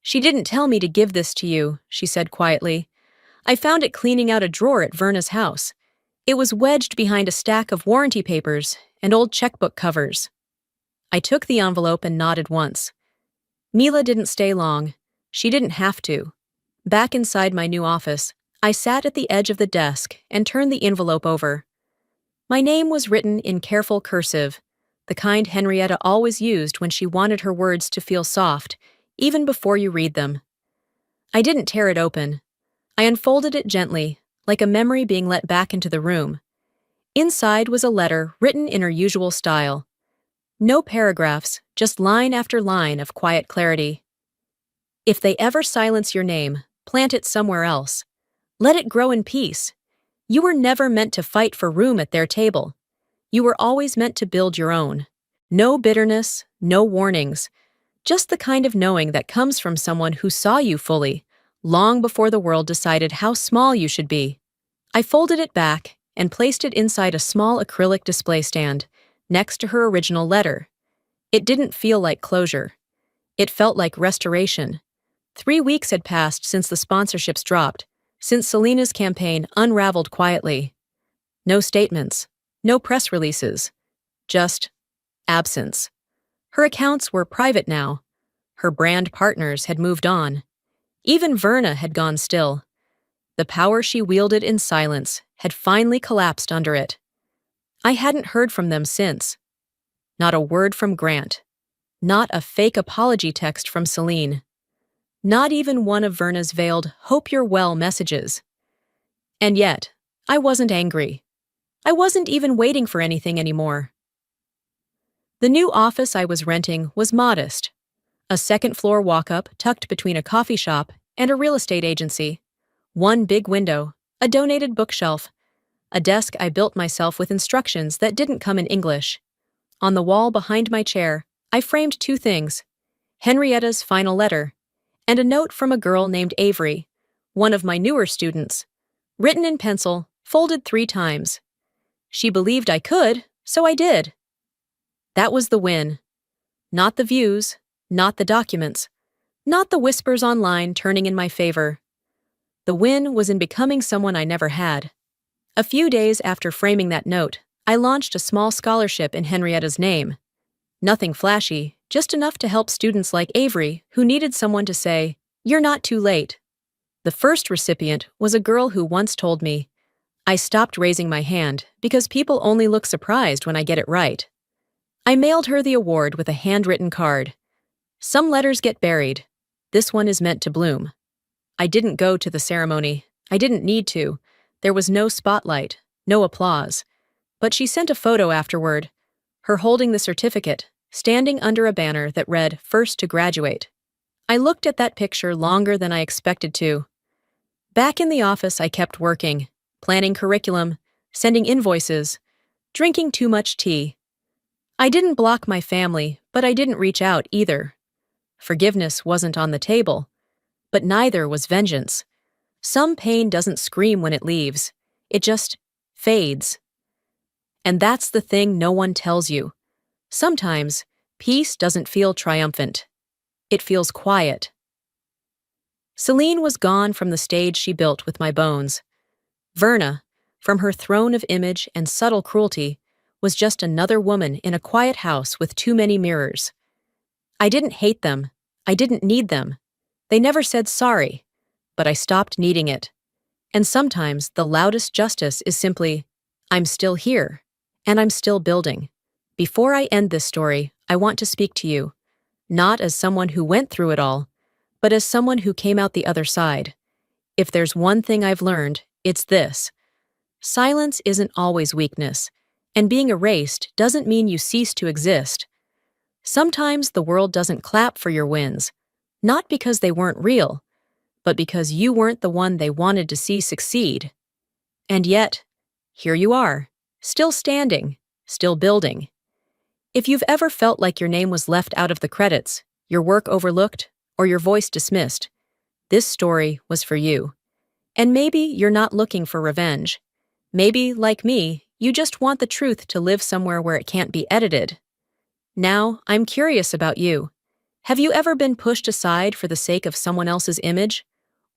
"She didn't tell me to give this to you," she said quietly. "I found it cleaning out a drawer at Verna's house. It was wedged behind a stack of warranty papers and old checkbook covers." I took the envelope and nodded once. Mila didn't stay long. She didn't have to. Back inside my new office, I sat at the edge of the desk and turned the envelope over. My name was written in careful cursive, the kind Henrietta always used when she wanted her words to feel soft, even before you read them. I didn't tear it open. I unfolded it gently, like a memory being let back into the room. Inside was a letter written in her usual style. No paragraphs, just line after line of quiet clarity. "If they ever silence your name, plant it somewhere else. Let it grow in peace. You were never meant to fight for room at their table. You were always meant to build your own. No bitterness, no warnings. Just the kind of knowing that comes from someone who saw you fully, long before the world decided how small you should be." I folded it back and placed it inside a small acrylic display stand, next to her original letter. It didn't feel like closure. It felt like restoration. 3 weeks had passed since the sponsorships dropped, since Selena's campaign unraveled quietly. No statements, no press releases, just absence. Her accounts were private now. Her brand partners had moved on. Even Verna had gone still. The power she wielded in silence had finally collapsed under it. I hadn't heard from them since. Not a word from Grant. Not a fake apology text from Celine. Not even one of Verna's veiled "hope you're well" messages. And yet, I wasn't angry. I wasn't even waiting for anything anymore. The new office I was renting was modest. A second-floor walk-up tucked between a coffee shop and a real estate agency. One big window, a donated bookshelf, a desk I built myself with instructions that didn't come in English. On the wall behind my chair, I framed 2 things: Henrietta's final letter, and a note from a girl named Avery, one of my newer students, written in pencil, folded 3 times. She believed I could, so I did. That was the win. Not the views, not the documents, not the whispers online turning in my favor. The win was in becoming someone I never had. A few days after framing that note, I launched a small scholarship in Henrietta's name. Nothing flashy, just enough to help students like Avery who needed someone to say, "You're not too late." The first recipient was a girl who once told me, "I stopped raising my hand because people only look surprised when I get it right." I mailed her the award with a handwritten card. Some letters get buried, This one is meant to bloom. I didn't go to the ceremony. I didn't need to. There was no spotlight, no applause. But she sent a photo afterward, her holding the certificate, standing under a banner that read, "First to graduate." I looked at that picture longer than I expected to. Back in the office, I kept working, planning curriculum, sending invoices, drinking too much tea. I didn't block my family, but I didn't reach out either. Forgiveness wasn't on the table, but neither was vengeance. Some pain doesn't scream when it leaves. It just fades. And that's the thing no one tells you. Sometimes, peace doesn't feel triumphant. It feels quiet. Celine was gone from the stage she built with my bones. Verna, from her throne of image and subtle cruelty, was just another woman in a quiet house with too many mirrors. I didn't hate them. I didn't need them. They never said sorry, but I stopped needing it. And sometimes the loudest justice is simply, I'm still here, and I'm still building. Before I end this story, I want to speak to you, not as someone who went through it all, but as someone who came out the other side. If there's one thing I've learned, it's this. Silence isn't always weakness, and being erased doesn't mean you cease to exist. Sometimes the world doesn't clap for your wins, not because they weren't real, but because you weren't the one they wanted to see succeed. And yet, here you are, still standing, still building. If you've ever felt like your name was left out of the credits, your work overlooked, or your voice dismissed, this story was for you. And maybe you're not looking for revenge. Maybe, like me, you just want the truth to live somewhere where it can't be edited. Now, I'm curious about you. Have you ever been pushed aside for the sake of someone else's image?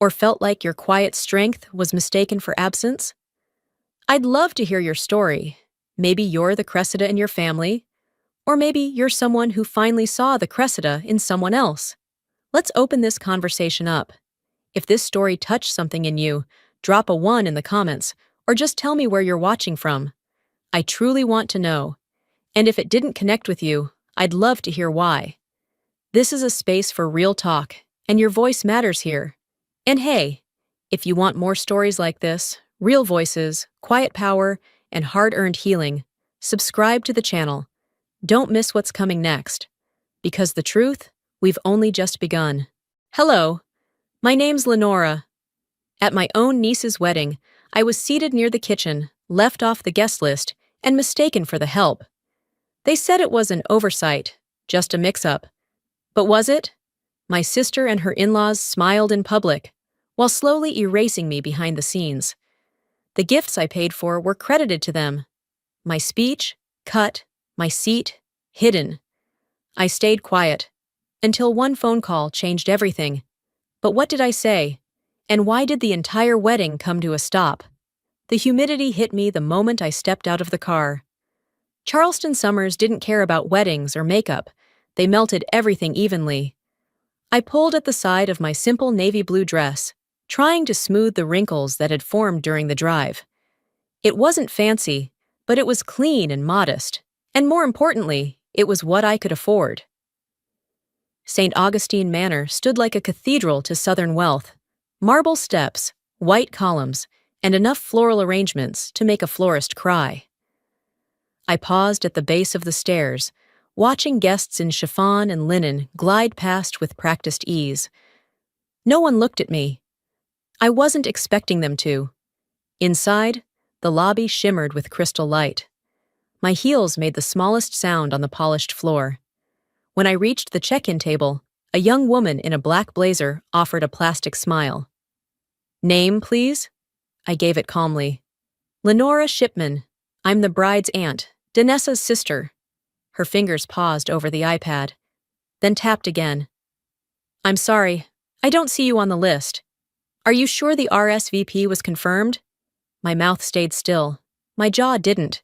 Or felt like your quiet strength was mistaken for absence? I'd love to hear your story. Maybe you're the Cressida in your family, or maybe you're someone who finally saw the Cressida in someone else. Let's open this conversation up. If this story touched something in you, drop a 1 in the comments, or just tell me where you're watching from. I truly want to know. And if it didn't connect with you, I'd love to hear why. This is a space for real talk, and your voice matters here. And hey, if you want more stories like this, real voices, quiet power, and hard-earned healing, subscribe to the channel. Don't miss what's coming next. Because the truth, we've only just begun. Hello, my name's Lenora. At my own niece's wedding, I was seated near the kitchen, left off the guest list, and mistaken for the help. They said it was an oversight, just a mix-up. But was it? My sister and her in-laws smiled in public, while slowly erasing me behind the scenes. The gifts I paid for were credited to them. My speech, cut, my seat, hidden. I stayed quiet, until one phone call changed everything. But what did I say? And why did the entire wedding come to a stop? The humidity hit me the moment I stepped out of the car. Charleston summers didn't care about weddings or makeup. They melted everything evenly. I pulled at the side of my simple navy blue dress, trying to smooth the wrinkles that had formed during the drive. It wasn't fancy, but it was clean and modest, and more importantly, it was what I could afford. St. Augustine Manor stood like a cathedral to Southern wealth. Marble steps, white columns, and enough floral arrangements to make a florist cry. I paused at the base of the stairs, watching guests in chiffon and linen glide past with practiced ease. No one looked at me. I wasn't expecting them to. Inside, the lobby shimmered with crystal light. My heels made the smallest sound on the polished floor. When I reached the check-in table, a young woman in a black blazer offered a plastic smile. "Name, please?" I gave it calmly. "Lenora Shipman. I'm the bride's aunt, Danessa's sister." Her fingers paused over the iPad, then tapped again. "I'm sorry, I don't see you on the list. Are you sure the RSVP was confirmed?" My mouth stayed still. My jaw didn't.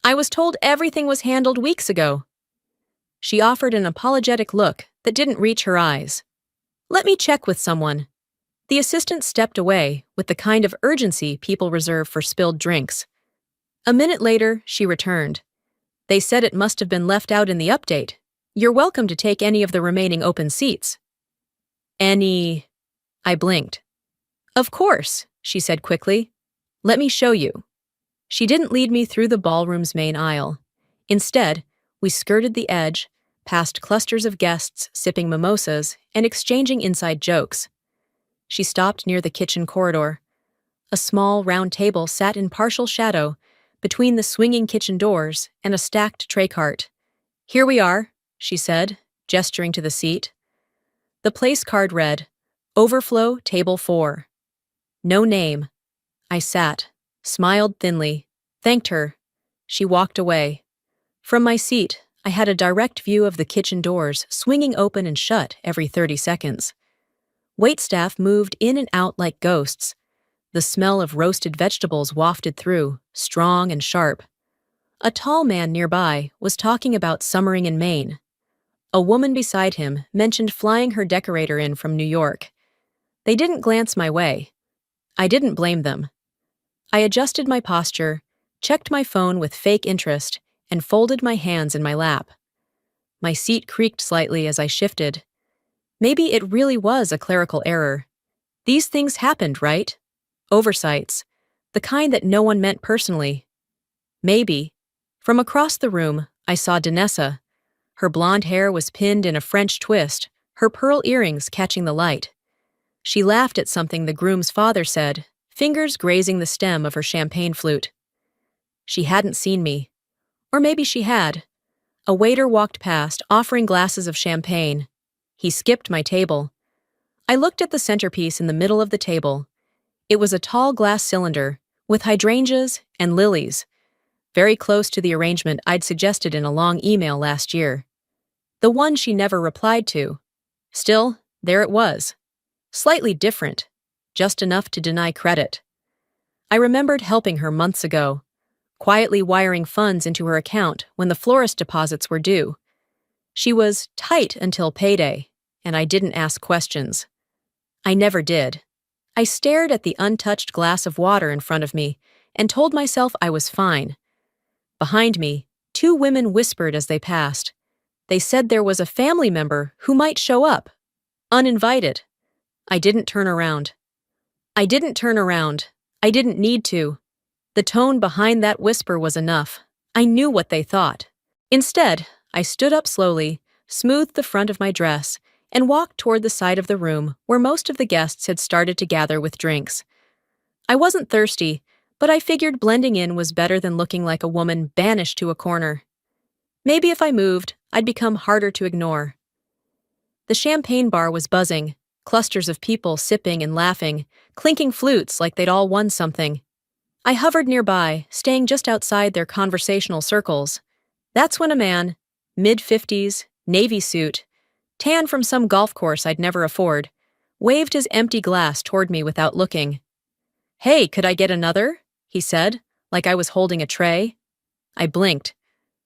"I was told everything was handled weeks ago." She offered an apologetic look that didn't reach her eyes. "Let me check with someone." The assistant stepped away with the kind of urgency people reserve for spilled drinks. A minute later, she returned. "They said it must have been left out in the update. You're welcome to take any of the remaining open seats." Any... I blinked. Of course, she said quickly. Let me show you. She didn't lead me through the ballroom's main aisle. Instead, we skirted the edge, past clusters of guests sipping mimosas and exchanging inside jokes. She stopped near the kitchen corridor. A small, round table sat in partial shadow between the swinging kitchen doors and a stacked tray cart. Here we are, she said, gesturing to the seat. The place card read, Overflow Table 4. No name. I sat, smiled thinly, thanked her. She walked away. From my seat, I had a direct view of the kitchen doors swinging open and shut every 30 seconds. Waitstaff moved in and out like ghosts. The smell of roasted vegetables wafted through, strong and sharp. A tall man nearby was talking about summering in Maine. A woman beside him mentioned flying her decorator in from New York. They didn't glance my way. I didn't blame them. I adjusted my posture, checked my phone with fake interest, and folded my hands in my lap. My seat creaked slightly as I shifted. Maybe it really was a clerical error. These things happened, right? Oversights. The kind that no one meant personally. Maybe. From across the room, I saw Danessa. Her blonde hair was pinned in a French twist, her pearl earrings catching the light. She laughed at something the groom's father said, fingers grazing the stem of her champagne flute. She hadn't seen me. Or maybe she had. A waiter walked past, offering glasses of champagne. He skipped my table. I looked at the centerpiece in the middle of the table. It was a tall glass cylinder, with hydrangeas and lilies, very close to the arrangement I'd suggested in a long email last year. The one she never replied to. Still, there it was. Slightly different, just enough to deny credit. I remembered helping her months ago, quietly wiring funds into her account when the florist deposits were due. She was tight until payday, and I didn't ask questions. I never did. I stared at the untouched glass of water in front of me and told myself I was fine. Behind me, two women whispered as they passed. They said there was a family member who might show up. Uninvited. I didn't turn around. I didn't need to. The tone behind that whisper was enough. I knew what they thought. Instead, I stood up slowly, smoothed the front of my dress, and walked toward the side of the room where most of the guests had started to gather with drinks. I wasn't thirsty, but I figured blending in was better than looking like a woman banished to a corner. Maybe if I moved, I'd become harder to ignore. The champagne bar was buzzing, clusters of people sipping and laughing, clinking flutes like they'd all won something. I hovered nearby, staying just outside their conversational circles. That's when a man, mid-50s, navy suit, tan from some golf course I'd never afford, waved his empty glass toward me without looking. "Hey, could I get another?" he said, like I was holding a tray. I blinked.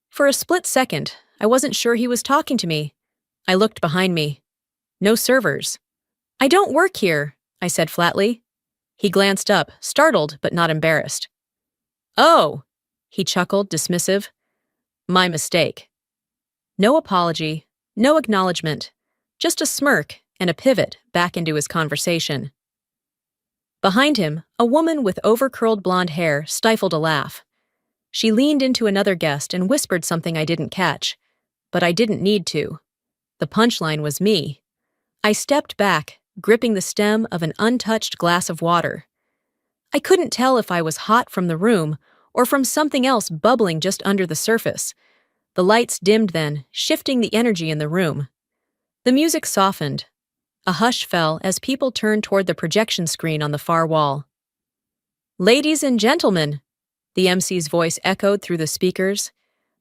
For a split second, I wasn't sure he was talking to me. I looked behind me. No servers. "I don't work here," I said flatly. He glanced up, startled but not embarrassed. "Oh," he chuckled, dismissive. "My mistake." No apology, no acknowledgement, just a smirk and a pivot back into his conversation. Behind him, a woman with over-curled blonde hair stifled a laugh. She leaned into another guest and whispered something I didn't catch, but I didn't need to. The punchline was me. I stepped back, gripping the stem of an untouched glass of water. I couldn't tell if I was hot from the room or from something else bubbling just under the surface. The lights dimmed then, shifting the energy in the room. The music softened. A hush fell as people turned toward the projection screen on the far wall. "Ladies and gentlemen," the MC's voice echoed through the speakers,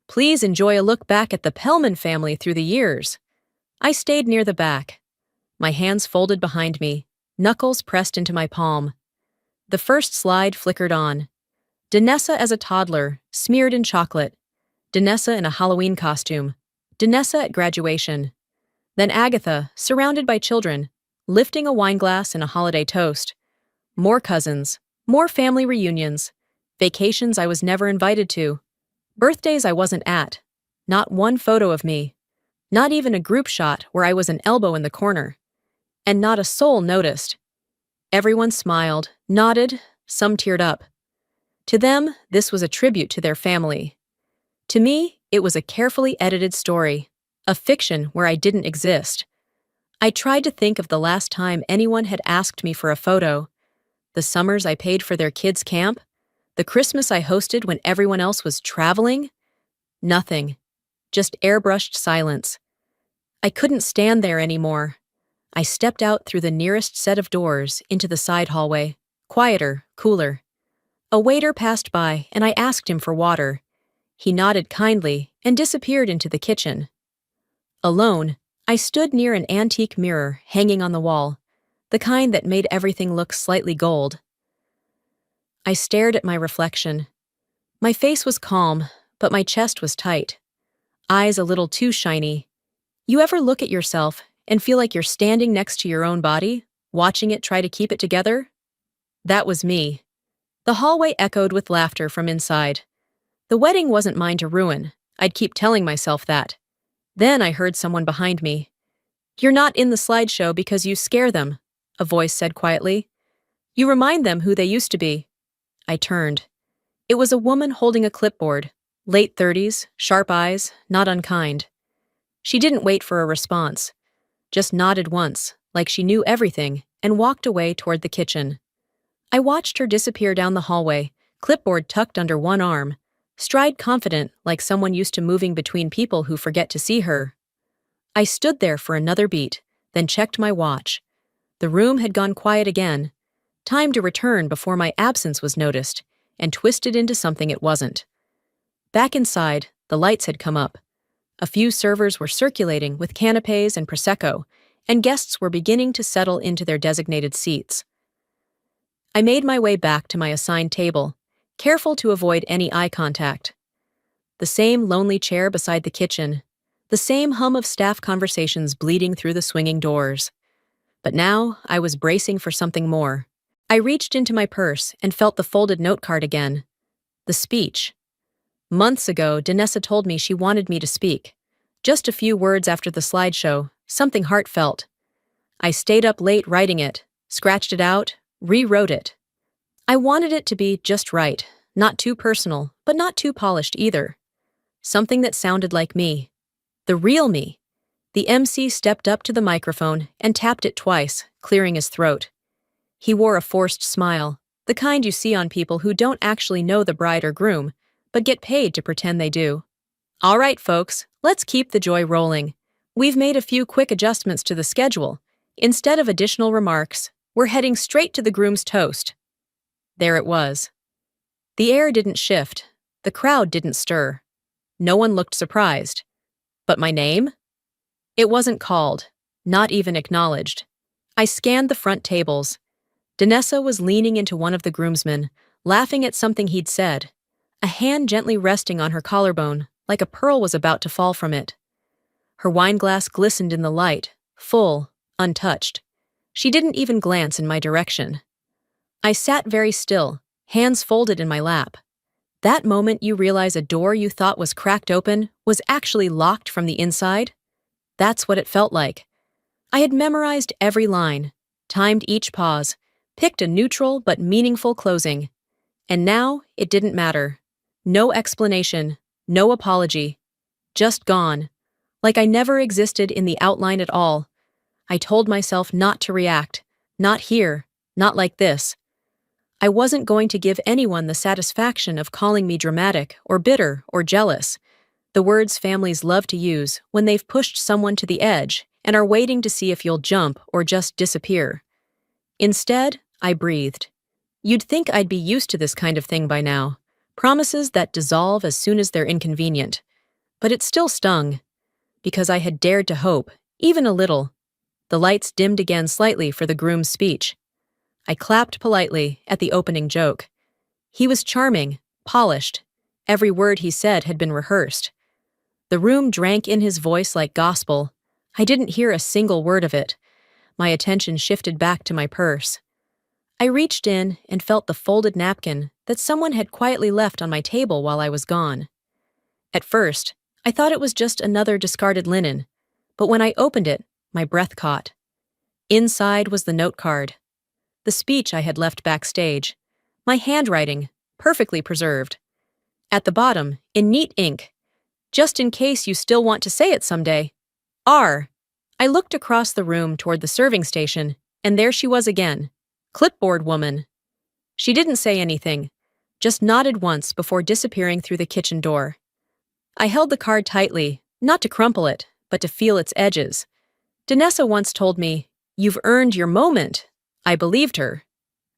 "please enjoy a look back at the Pellman family through the years." I stayed near the back, my hands folded behind me, knuckles pressed into my palm. The first slide flickered on. Danessa as a toddler, smeared in chocolate. Danessa in a Halloween costume. Danessa at graduation. Then Agatha, surrounded by children, lifting a wineglass in a holiday toast. More cousins, more family reunions, vacations I was never invited to, birthdays I wasn't at, not one photo of me, not even a group shot where I was an elbow in the corner. and not a soul noticed. Everyone smiled, nodded, some teared up. To them, this was a tribute to their family. To me, it was a carefully edited story, a fiction where I didn't exist. I tried to think of the last time anyone had asked me for a photo. The summers I paid for their kids' camp? The Christmas I hosted when everyone else was traveling? Nothing. Just airbrushed silence. I couldn't stand there anymore. I stepped out through the nearest set of doors into the side hallway, quieter, cooler. A waiter passed by and I asked him for water. He nodded kindly and disappeared into the kitchen. Alone, I stood near an antique mirror hanging on the wall, the kind that made everything look slightly gold. I stared at my reflection. My face was calm, but my chest was tight. Eyes a little too shiny. You ever look at yourself and feel like you're standing next to your own body, watching it try to keep it together? That was me. The hallway echoed with laughter from inside. The wedding wasn't mine to ruin. I'd keep telling myself that. Then I heard someone behind me. "You're not in the slideshow because you scare them," a voice said quietly. "You remind them who they used to be." I turned. It was a woman holding a clipboard, late 30s, sharp eyes, not unkind. She didn't wait for a response, just nodded once, like she knew everything, and walked away toward the kitchen. I watched her disappear down the hallway, clipboard tucked under one arm, stride confident like someone used to moving between people who forget to see her. I stood there for another beat, then checked my watch. The room had gone quiet again. Time to return before my absence was noticed, and twisted into something it wasn't. Back inside, the lights had come up. A few servers were circulating with canapes and prosecco, and guests were beginning to settle into their designated seats. I made my way back to my assigned table, careful to avoid any eye contact. The same lonely chair beside the kitchen, the same hum of staff conversations bleeding through the swinging doors. But now I was bracing for something more. I reached into my purse and felt the folded note card again. The speech. Months ago, Danessa told me she wanted me to speak. Just a few words after the slideshow, something heartfelt. I stayed up late writing it, scratched it out, rewrote it. I wanted it to be just right, not too personal, but not too polished either. Something that sounded like me. The real me. The MC stepped up to the microphone and tapped it twice, clearing his throat. He wore a forced smile, the kind you see on people who don't actually know the bride or groom, but get paid to pretend they do. "All right, folks, let's keep the joy rolling. We've made a few quick adjustments to the schedule. Instead of additional remarks, we're heading straight to the groom's toast." There it was. The air didn't shift. The crowd didn't stir. No one looked surprised. But my name? It wasn't called, not even acknowledged. I scanned the front tables. Danessa was leaning into one of the groomsmen, laughing at something he'd said, a hand gently resting on her collarbone, like a pearl was about to fall from it. Her wineglass glistened in the light, full, untouched. She didn't even glance in my direction. I sat very still, hands folded in my lap. That moment you realize a door you thought was cracked open was actually locked from the inside? That's what it felt like. I had memorized every line, timed each pause, picked a neutral but meaningful closing. And now it didn't matter. No explanation, no apology. Just gone. Like I never existed in the outline at all. I told myself not to react, not here, not like this. I wasn't going to give anyone the satisfaction of calling me dramatic or bitter or jealous, the words families love to use when they've pushed someone to the edge and are waiting to see if you'll jump or just disappear. Instead, I breathed. You'd think I'd be used to this kind of thing by now, promises that dissolve as soon as they're inconvenient. But it still stung, because I had dared to hope, even a little. The lights dimmed again slightly for the groom's speech. I clapped politely at the opening joke. He was charming, polished. Every word he said had been rehearsed. The room drank in his voice like gospel. I didn't hear a single word of it. My attention shifted back to my purse. I reached in and felt the folded napkin that someone had quietly left on my table while I was gone. At first, I thought it was just another discarded linen, but when I opened it, my breath caught. Inside was the note card, the speech I had left backstage, my handwriting, perfectly preserved. At the bottom, in neat ink, just in case you still want to say it someday. R. I looked across the room toward the serving station, and there she was again. Clipboard woman. She didn't say anything, just nodded once before disappearing through the kitchen door. I held the card tightly, not to crumple it, but to feel its edges. Danessa once told me, "You've earned your moment." I believed her.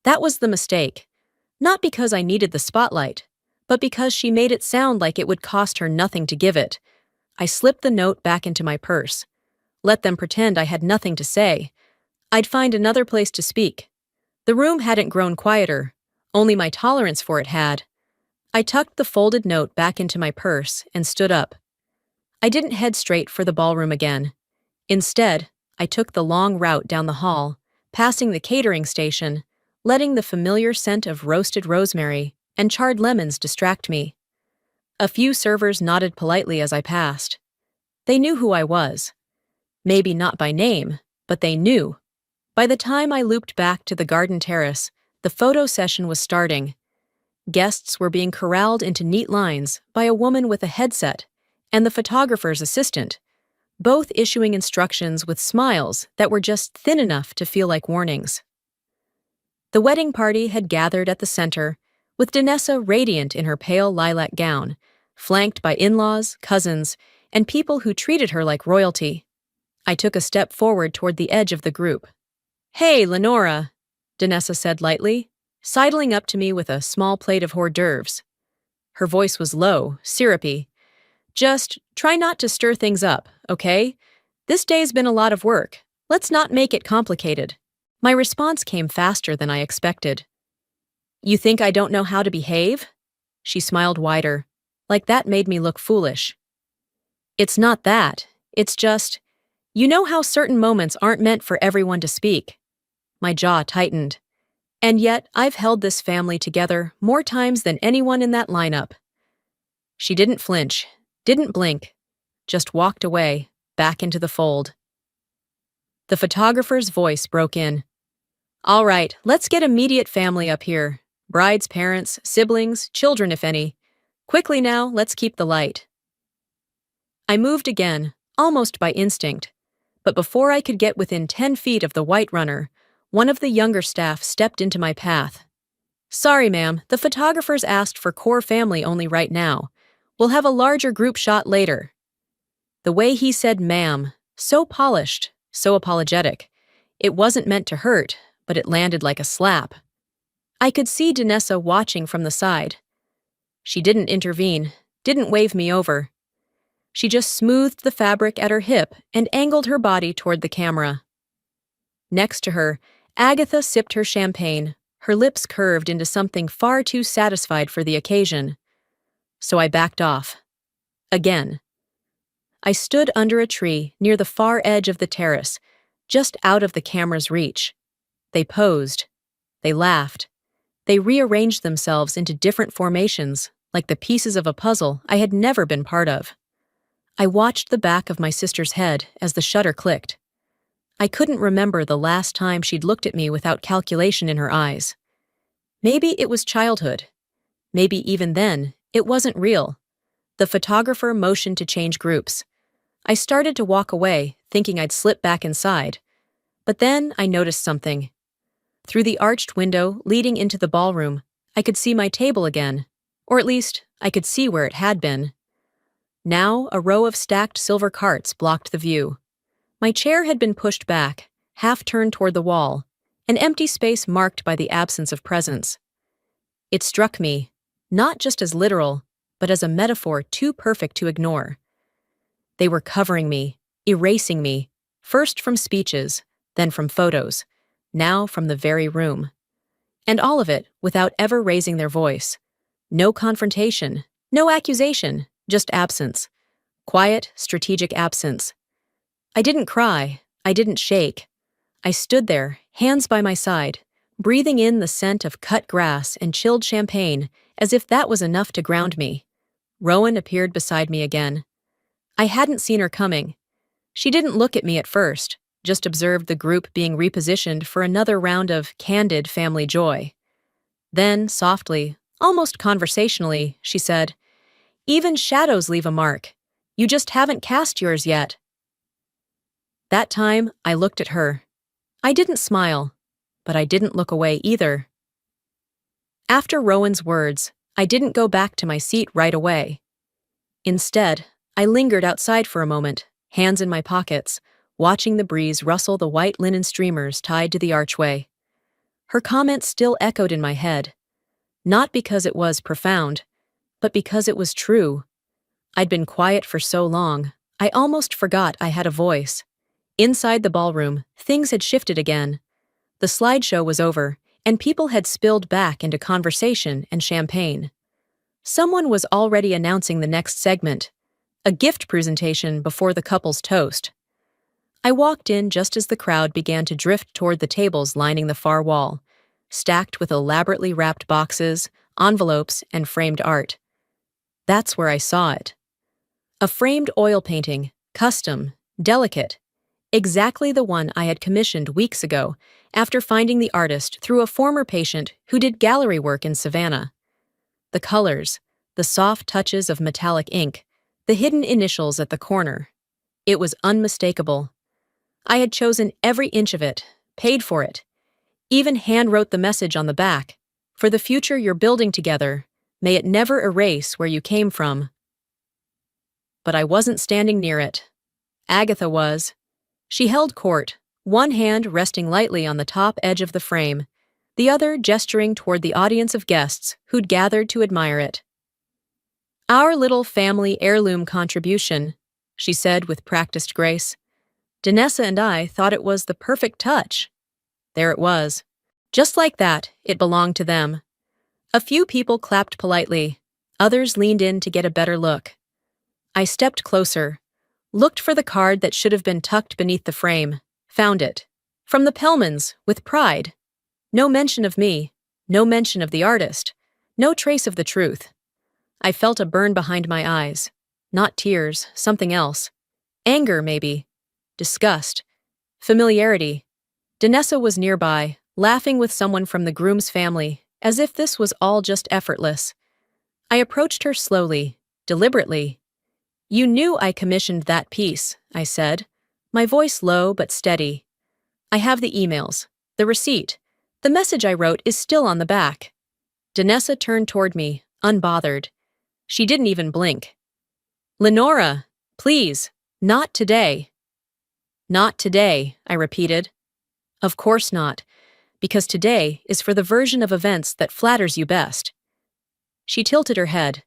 That was the mistake. Not because I needed the spotlight, but because she made it sound like it would cost her nothing to give it. I slipped the note back into my purse. Let them pretend I had nothing to say. I'd find another place to speak. The room hadn't grown quieter, only my tolerance for it had. I tucked the folded note back into my purse and stood up. I didn't head straight for the ballroom again. Instead, I took the long route down the hall, passing the catering station, letting the familiar scent of roasted rosemary and charred lemons distract me. A few servers nodded politely as I passed. They knew who I was. Maybe not by name, but they knew. By the time I looped back to the garden terrace, the photo session was starting. Guests were being corralled into neat lines by a woman with a headset and the photographer's assistant, both issuing instructions with smiles that were just thin enough to feel like warnings. The wedding party had gathered at the center, with Danessa radiant in her pale lilac gown, flanked by in-laws, cousins, and people who treated her like royalty. I took a step forward toward the edge of the group. "Hey, Lenora," Danessa said lightly, sidling up to me with a small plate of hors d'oeuvres. Her voice was low, syrupy. "Just try not to stir things up, okay? This day's been a lot of work. Let's not make it complicated." My response came faster than I expected. "You think I don't know how to behave?" She smiled wider, like that made me look foolish. "It's not that. It's just, you know how certain moments aren't meant for everyone to speak." My jaw tightened. And yet, I've held this family together more times than anyone in that lineup. She didn't flinch, didn't blink, just walked away, back into the fold. The photographer's voice broke in. "All right, let's get immediate family up here. Bride's parents, siblings, children if any. Quickly now, let's keep the light." I moved again, almost by instinct. But before I could get within 10 feet of the white runner, one of the younger staff stepped into my path. "Sorry, ma'am, the photographers asked for core family only right now. We'll have a larger group shot later." The way he said ma'am, so polished, so apologetic. It wasn't meant to hurt, but it landed like a slap. I could see Danessa watching from the side. She didn't intervene, didn't wave me over. She just smoothed the fabric at her hip and angled her body toward the camera. Next to her, Agatha sipped her champagne, her lips curved into something far too satisfied for the occasion. So I backed off. Again. I stood under a tree near the far edge of the terrace, just out of the camera's reach. They posed. They laughed. They rearranged themselves into different formations, like the pieces of a puzzle I had never been part of. I watched the back of my sister's head as the shutter clicked. I couldn't remember the last time she'd looked at me without calculation in her eyes. Maybe it was childhood. Maybe even then, it wasn't real. The photographer motioned to change groups. I started to walk away, thinking I'd slip back inside. But then I noticed something. Through the arched window leading into the ballroom, I could see my table again. Or at least, I could see where it had been. Now, a row of stacked silver carts blocked the view. My chair had been pushed back, half turned toward the wall, an empty space marked by the absence of presence. It struck me, not just as literal, but as a metaphor too perfect to ignore. They were covering me, erasing me, first from speeches, then from photos, now from the very room. And all of it without ever raising their voice. No confrontation, no accusation, just absence. Quiet, strategic absence. I didn't cry. I didn't shake. I stood there, hands by my side, breathing in the scent of cut grass and chilled champagne as if that was enough to ground me. Rowan appeared beside me again. I hadn't seen her coming. She didn't look at me at first, just observed the group being repositioned for another round of candid family joy. Then, softly, almost conversationally, she said, "Even shadows leave a mark. You just haven't cast yours yet." That time, I looked at her. I didn't smile, but I didn't look away either. After Rowan's words, I didn't go back to my seat right away. Instead, I lingered outside for a moment, hands in my pockets, watching the breeze rustle the white linen streamers tied to the archway. Her comment still echoed in my head, not because it was profound, but because it was true. I'd been quiet for so long, I almost forgot I had a voice. Inside the ballroom, things had shifted again. The slideshow was over, and people had spilled back into conversation and champagne. Someone was already announcing the next segment, a gift presentation before the couple's toast. I walked in just as the crowd began to drift toward the tables lining the far wall, stacked with elaborately wrapped boxes, envelopes, and framed art. That's where I saw it. A framed oil painting, custom, delicate, exactly the one I had commissioned weeks ago after finding the artist through a former patient who did gallery work in Savannah. The colors, the soft touches of metallic ink, the hidden initials at the corner. It was unmistakable. I had chosen every inch of it, paid for it, even hand-wrote the message on the back, "For the future you're building together, may it never erase where you came from." But I wasn't standing near it. Agatha was. She held court, one hand resting lightly on the top edge of the frame, the other gesturing toward the audience of guests who'd gathered to admire it. "Our little family heirloom contribution," she said with practiced grace. Danessa and I thought it was the perfect touch. There it was. Just like that, it belonged to them. A few people clapped politely, others leaned in to get a better look. I stepped closer, looked for the card that should have been tucked beneath the frame, found it. From the Pellmans, with pride. No mention of me, no mention of the artist, no trace of the truth. I felt a burn behind my eyes. Not tears, something else. Anger, maybe. Disgust. Familiarity. Danessa was nearby, laughing with someone from the groom's family, as if this was all just effortless. I approached her slowly, deliberately. "You knew I commissioned that piece," I said, my voice low but steady. "I have the emails, the receipt. The message I wrote is still on the back." Danessa turned toward me, unbothered. She didn't even blink. "Lenora, please, not today." "Not today," I repeated. "Of course not, because today is for the version of events that flatters you best." She tilted her head.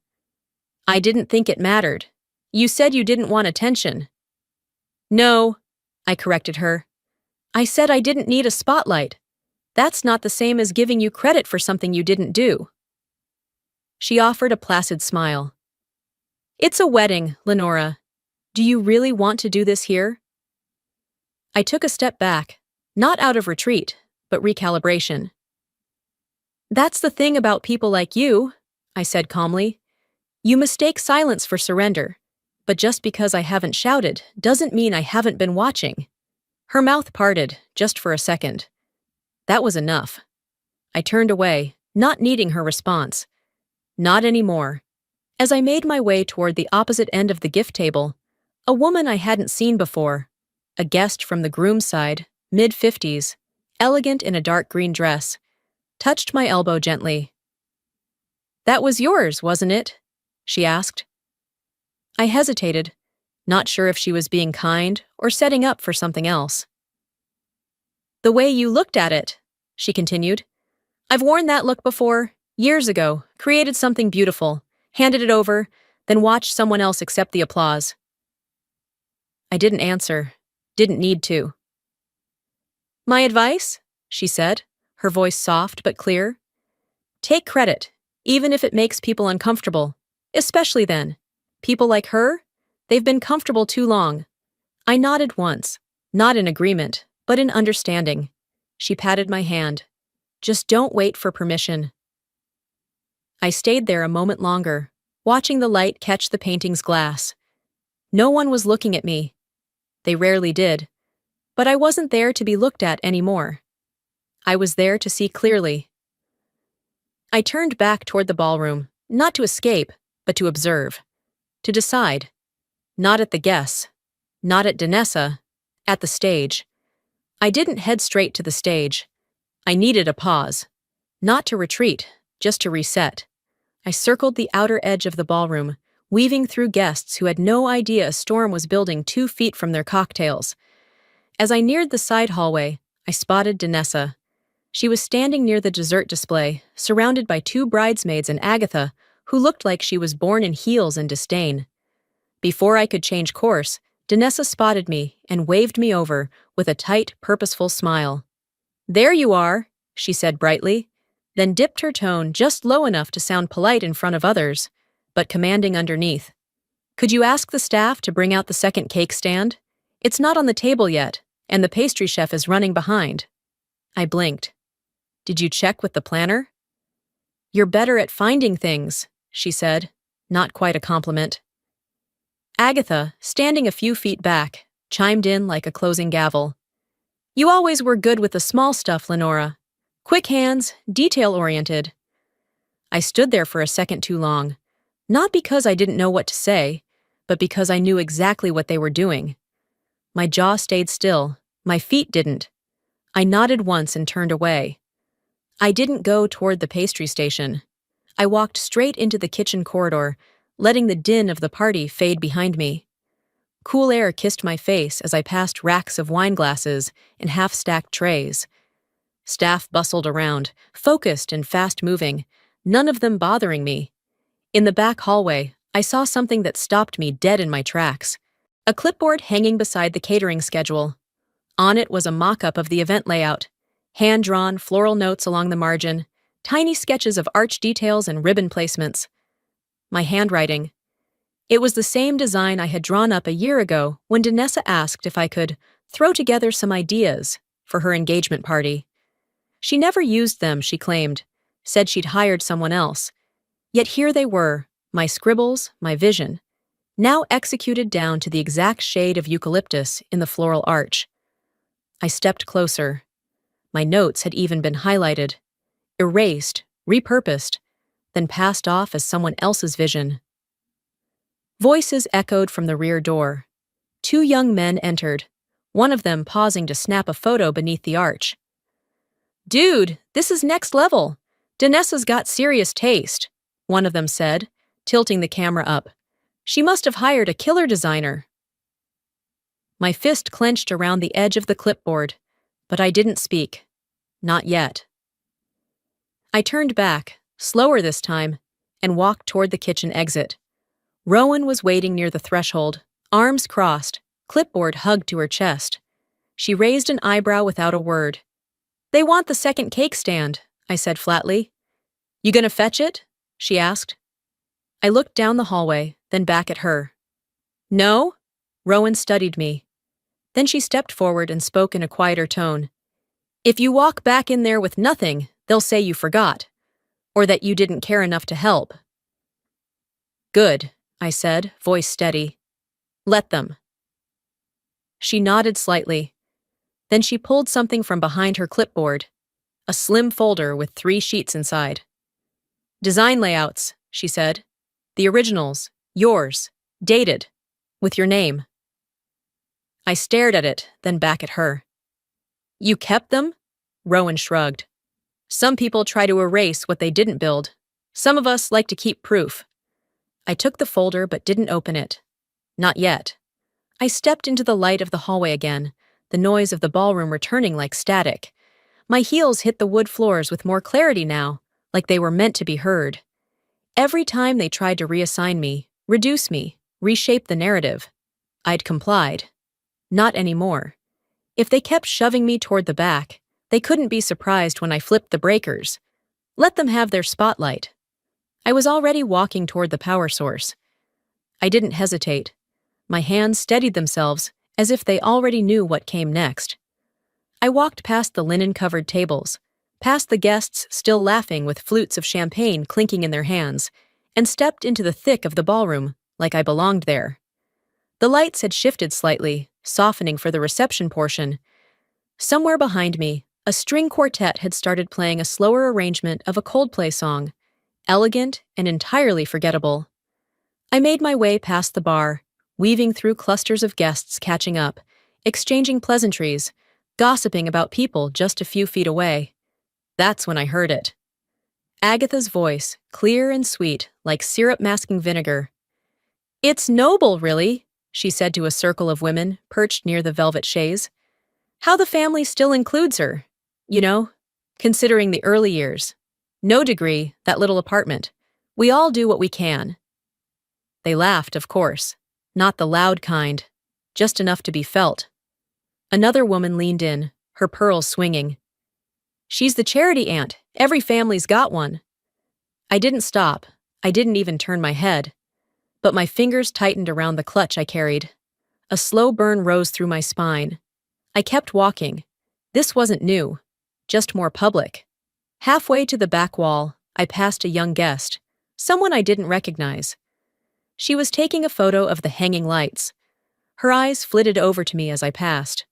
"I didn't think it mattered. You said you didn't want attention." "No," I corrected her. "I said I didn't need a spotlight. That's not the same as giving you credit for something you didn't do." She offered a placid smile. "It's a wedding, Lenora. Do you really want to do this here?" I took a step back, not out of retreat, but recalibration. "That's the thing about people like you," I said calmly. "You mistake silence for surrender. But just because I haven't shouted doesn't mean I haven't been watching." Her mouth parted, just for a second. That was enough. I turned away, not needing her response. Not anymore. As I made my way toward the opposite end of the gift table, a woman I hadn't seen before, a guest from the groom's side, mid-50s, elegant in a dark green dress, touched my elbow gently. "That was yours, wasn't it?" she asked. I hesitated, not sure if she was being kind or setting up for something else. "The way you looked at it," she continued. "I've worn that look before, years ago, created something beautiful, handed it over, then watched someone else accept the applause." I didn't answer, didn't need to. "My advice?" she said, her voice soft but clear. "Take credit, even if it makes people uncomfortable, especially then. People like her, they've been comfortable too long." I nodded once, not in agreement, but in understanding. She patted my hand. "Just don't wait for permission." I stayed there a moment longer, watching the light catch the painting's glass. No one was looking at me. They rarely did. But I wasn't there to be looked at anymore. I was there to see clearly. I turned back toward the ballroom, not to escape, but to observe. To decide. Not at the guests. Not at Danessa. At the stage. I didn't head straight to the stage. I needed a pause. Not to retreat, just to reset. I circled the outer edge of the ballroom, weaving through guests who had no idea a storm was building 2 feet from their cocktails. As I neared the side hallway, I spotted Danessa. She was standing near the dessert display, surrounded by 2 bridesmaids and Agatha, who looked like she was born in heels and disdain. Before I could change course, Danessa spotted me and waved me over with a tight, purposeful smile. "There you are," she said brightly, then dipped her tone just low enough to sound polite in front of others, but commanding underneath. "Could you ask the staff to bring out the second cake stand? It's not on the table yet, and the pastry chef is running behind." I blinked. "Did you check with the planner?" "You're better at finding things," she said, not quite a compliment. Agatha, standing a few feet back, chimed in like a closing gavel. "You always were good with the small stuff, Lenora. Quick hands, detail-oriented." I stood there for a second too long, not because I didn't know what to say, but because I knew exactly what they were doing. My jaw stayed still, my feet didn't. I nodded once and turned away. I didn't go toward the pastry station. I walked straight into the kitchen corridor, letting the din of the party fade behind me. Cool air kissed my face as I passed racks of wine glasses and half-stacked trays. Staff bustled around, focused and fast-moving, none of them bothering me. In the back hallway, I saw something that stopped me dead in my tracks. A clipboard hanging beside the catering schedule. On it was a mock-up of the event layout, hand-drawn floral notes along the margin, tiny sketches of arch details and ribbon placements. My handwriting. It was the same design I had drawn up a year ago when Danessa asked if I could throw together some ideas for her engagement party. She never used them, she claimed, said she'd hired someone else. Yet here they were, my scribbles, my vision, now executed down to the exact shade of eucalyptus in the floral arch. I stepped closer. My notes had even been highlighted, erased, repurposed, then passed off as someone else's vision. Voices echoed from the rear door. 2 young men entered, one of them pausing to snap a photo beneath the arch. "Dude, this is next level. Danessa's got serious taste," one of them said, tilting the camera up. "She must have hired a killer designer." My fist clenched around the edge of the clipboard, but I didn't speak. Not yet. I turned back, slower this time, and walked toward the kitchen exit. Rowan was waiting near the threshold, arms crossed, clipboard hugged to her chest. She raised an eyebrow without a word. "They want the second cake stand," I said flatly. "You gonna fetch it?" she asked. I looked down the hallway, then back at her. "No?" Rowan studied me. Then she stepped forward and spoke in a quieter tone. "If you walk back in there with nothing, they'll say you forgot, or that you didn't care enough to help." "Good," I said, voice steady. "Let them." She nodded slightly. Then she pulled something from behind her clipboard, a slim folder with 3 sheets inside. "Design layouts," she said. "The originals, yours, dated, with your name." I stared at it, then back at her. "You kept them?" Rowan shrugged. "Some people try to erase what they didn't build. Some of us like to keep proof." I took the folder but didn't open it. Not yet. I stepped into the light of the hallway again, the noise of the ballroom returning like static. My heels hit the wood floors with more clarity now, like they were meant to be heard. Every time they tried to reassign me, reduce me, reshape the narrative, I'd complied. Not anymore. If they kept shoving me toward the back, they couldn't be surprised when I flipped the breakers. Let them have their spotlight. I was already walking toward the power source. I didn't hesitate. My hands steadied themselves as if they already knew what came next. I walked past the linen-covered tables, past the guests still laughing with flutes of champagne clinking in their hands, and stepped into the thick of the ballroom like I belonged there. The lights had shifted slightly, softening for the reception portion. Somewhere behind me, a string quartet had started playing a slower arrangement of a Coldplay song, elegant and entirely forgettable. I made my way past the bar, weaving through clusters of guests catching up, exchanging pleasantries, gossiping about people just a few feet away. That's when I heard it. Agatha's voice, clear and sweet, like syrup masking vinegar. "It's noble, really," she said to a circle of women perched near the velvet chaise. "How the family still includes her. You know, considering the early years. No degree, that little apartment. We all do what we can." They laughed, of course. Not the loud kind. Just enough to be felt. Another woman leaned in, her pearls swinging. "She's the charity aunt. Every family's got one." I didn't stop. I didn't even turn my head. But my fingers tightened around the clutch I carried. A slow burn rose through my spine. I kept walking. This wasn't new. Just more public. Halfway to the back wall, I passed a young guest. Someone I didn't recognize. She was taking a photo of the hanging lights. Her eyes flitted over to me as I passed.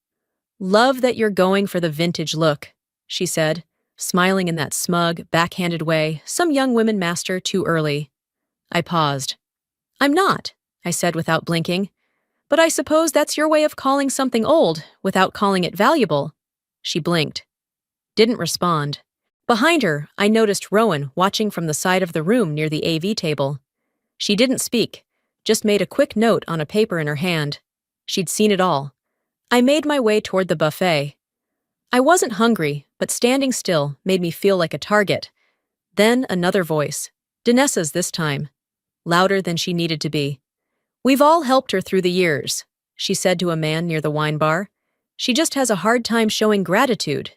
"Love that you're going for the vintage look," she said, smiling in that smug, backhanded way some young women master too early. I paused. "I'm not," I said without blinking. "But I suppose that's your way of calling something old without calling it valuable." She blinked. Didn't respond. Behind her, I noticed Rowan watching from the side of the room near the AV table. She didn't speak, just made a quick note on a paper in her hand. She'd seen it all. I made my way toward the buffet. I wasn't hungry, but standing still made me feel like a target. Then another voice, Danessa's this time, louder than she needed to be. "We've all helped her through the years," she said to a man near the wine bar. "She just has a hard time showing gratitude."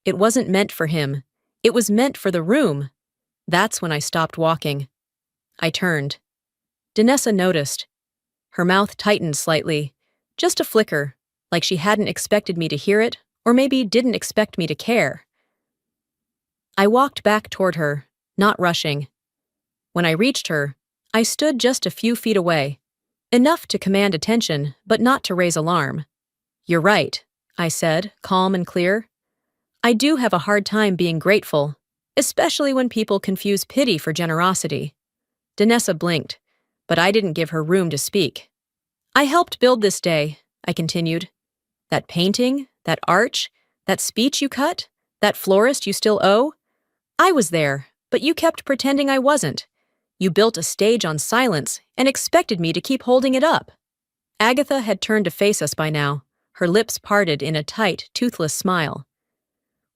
It wasn't meant for him. It was meant for the room. That's when I stopped walking. I turned. Danessa noticed. Her mouth tightened slightly. Just a flicker, like she hadn't expected me to hear it, or maybe didn't expect me to care. I walked back toward her, not rushing. When I reached her, I stood just a few feet away. Enough to command attention, but not to raise alarm. "You're right," I said, calm and clear. "I do have a hard time being grateful, especially when people confuse pity for generosity." Danessa blinked, but I didn't give her room to speak. "I helped build this day," I continued. "That painting, that arch, that speech you cut, that florist you still owe. I was there, but you kept pretending I wasn't. You built a stage on silence and expected me to keep holding it up." Agatha had turned to face us by now, her lips parted in a tight, toothless smile.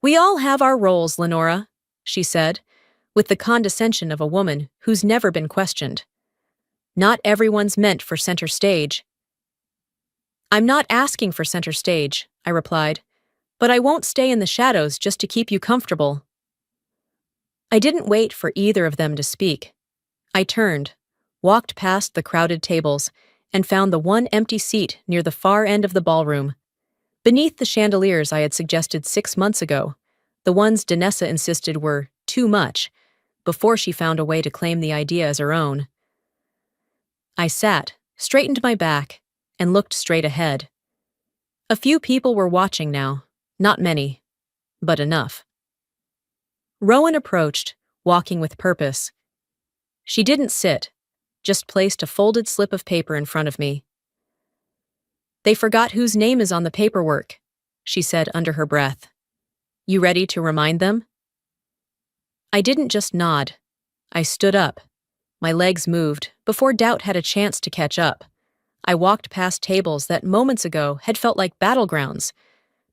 "We all have our roles, Lenora," she said, with the condescension of a woman who's never been questioned. "Not everyone's meant for center stage." "I'm not asking for center stage," I replied, "but I won't stay in the shadows just to keep you comfortable." I didn't wait for either of them to speak. I turned, walked past the crowded tables, and found the one empty seat near the far end of the ballroom. Beneath the chandeliers I had suggested 6 months ago, the ones Danessa insisted were too much, before she found a way to claim the idea as her own. I sat, straightened my back, and looked straight ahead. A few people were watching now, not many, but enough. Rowan approached, walking with purpose. She didn't sit, just placed a folded slip of paper in front of me. "They forgot whose name is on the paperwork," she said under her breath. "You ready to remind them?" I didn't just nod. I stood up. My legs moved before doubt had a chance to catch up. I walked past tables that moments ago had felt like battlegrounds,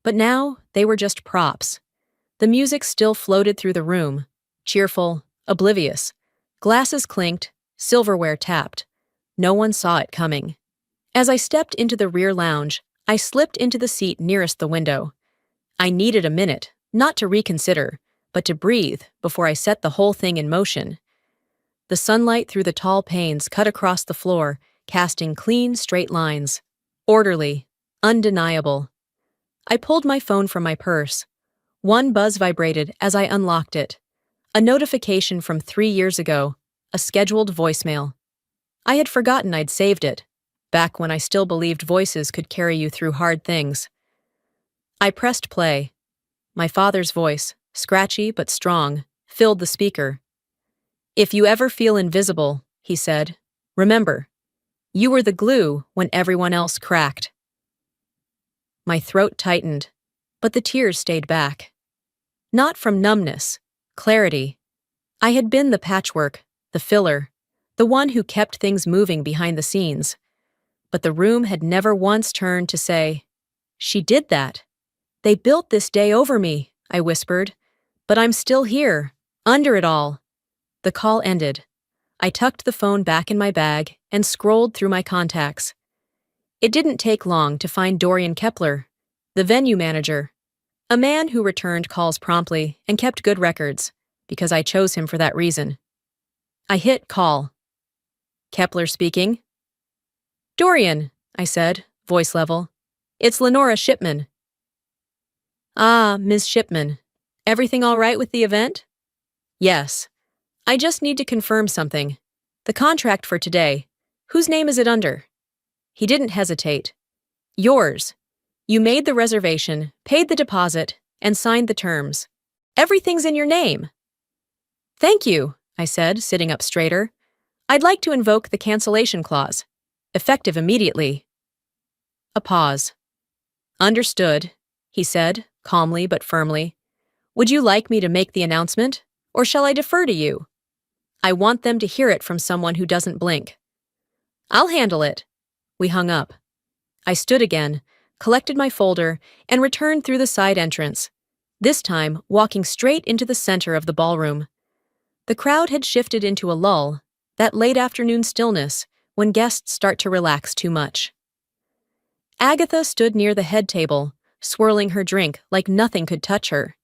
but now they were just props. The music still floated through the room, cheerful, oblivious. Glasses clinked, silverware tapped. No one saw it coming. As I stepped into the rear lounge, I slipped into the seat nearest the window. I needed a minute, not to reconsider, but to breathe before I set the whole thing in motion. The sunlight through the tall panes cut across the floor, casting clean, straight lines. Orderly, undeniable. I pulled my phone from my purse. One buzz vibrated as I unlocked it. A notification from 3 years ago, a scheduled voicemail. I had forgotten I'd saved it. back when I still believed voices could carry you through hard things. I pressed play. My father's voice, scratchy but strong, filled the speaker. "If you ever feel invisible," he said, "remember, you were the glue when everyone else cracked." My throat tightened, but the tears stayed back. Not from numbness, clarity. I had been the patchwork, the filler, the one who kept things moving behind the scenes. But the room had never once turned to say, "She did that. They built this day over me," I whispered. "But I'm still here, under it all." The call ended. I tucked the phone back in my bag and scrolled through my contacts. It didn't take long to find Dorian Kepler, the venue manager, a man who returned calls promptly and kept good records, because I chose him for that reason. I hit call. "Kepler speaking." "Dorian," I said, voice level. "It's Lenora Shipman." "Ah, Ms. Shipman. Everything all right with the event?" "Yes. I just need to confirm something. The contract for today. Whose name is it under?" He didn't hesitate. "Yours. You made the reservation, paid the deposit, and signed the terms. Everything's in your name." "Thank you," I said, sitting up straighter. "I'd like to invoke the cancellation clause. Effective immediately." A pause. "Understood," he said, calmly but firmly. "Would you like me to make the announcement, or shall I defer to you? I want them to hear it from someone who doesn't blink." "I'll handle it." We hung up. I stood again, collected my folder, and returned through the side entrance, this time walking straight into the center of the ballroom. The crowd had shifted into a lull, that late afternoon stillness when guests start to relax too much. Agatha stood near the head table, swirling her drink like nothing could touch her.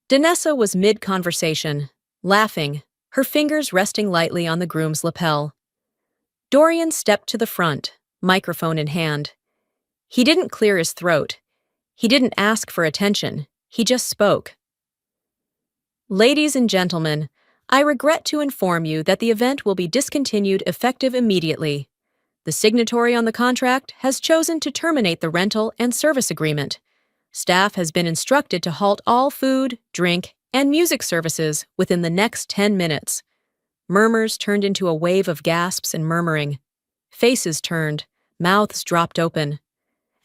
Danessa was mid-conversation, laughing, her fingers resting lightly on the groom's lapel. Dorian stepped to the front, microphone in hand. He didn't clear his throat. He didn't ask for attention. He just spoke. "Ladies and gentlemen, I regret to inform you that the event will be discontinued effective immediately. The signatory on the contract has chosen to terminate the rental and service agreement. Staff has been instructed to halt all food, drink, and music services within the next 10 minutes. Murmurs turned into a wave of gasps and murmuring. Faces turned, mouths dropped open.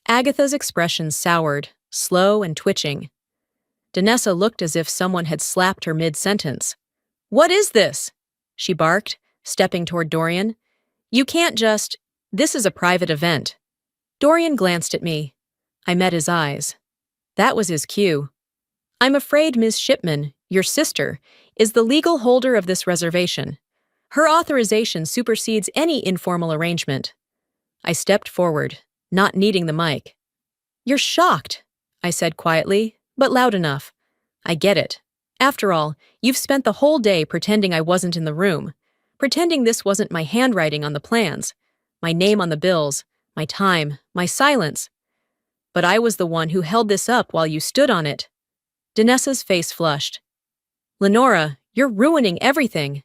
Agatha's expression soured, slow and twitching. Danessa looked as if someone had slapped her mid-sentence. "What is this?" she barked, stepping toward Dorian. "You can't just— This is a private event." Dorian glanced at me. I met his eyes. That was his cue. "I'm afraid Ms. Shipman, your sister, is the legal holder of this reservation. Her authorization supersedes any informal arrangement." I stepped forward, not needing the mic. "You're shocked," I said quietly, but loud enough. "I get it. After all, you've spent the whole day pretending I wasn't in the room, pretending this wasn't my handwriting on the plans, my name on the bills, my time, my silence. But I was the one who held this up while you stood on it." Danessa's face flushed. "Lenora, you're ruining everything."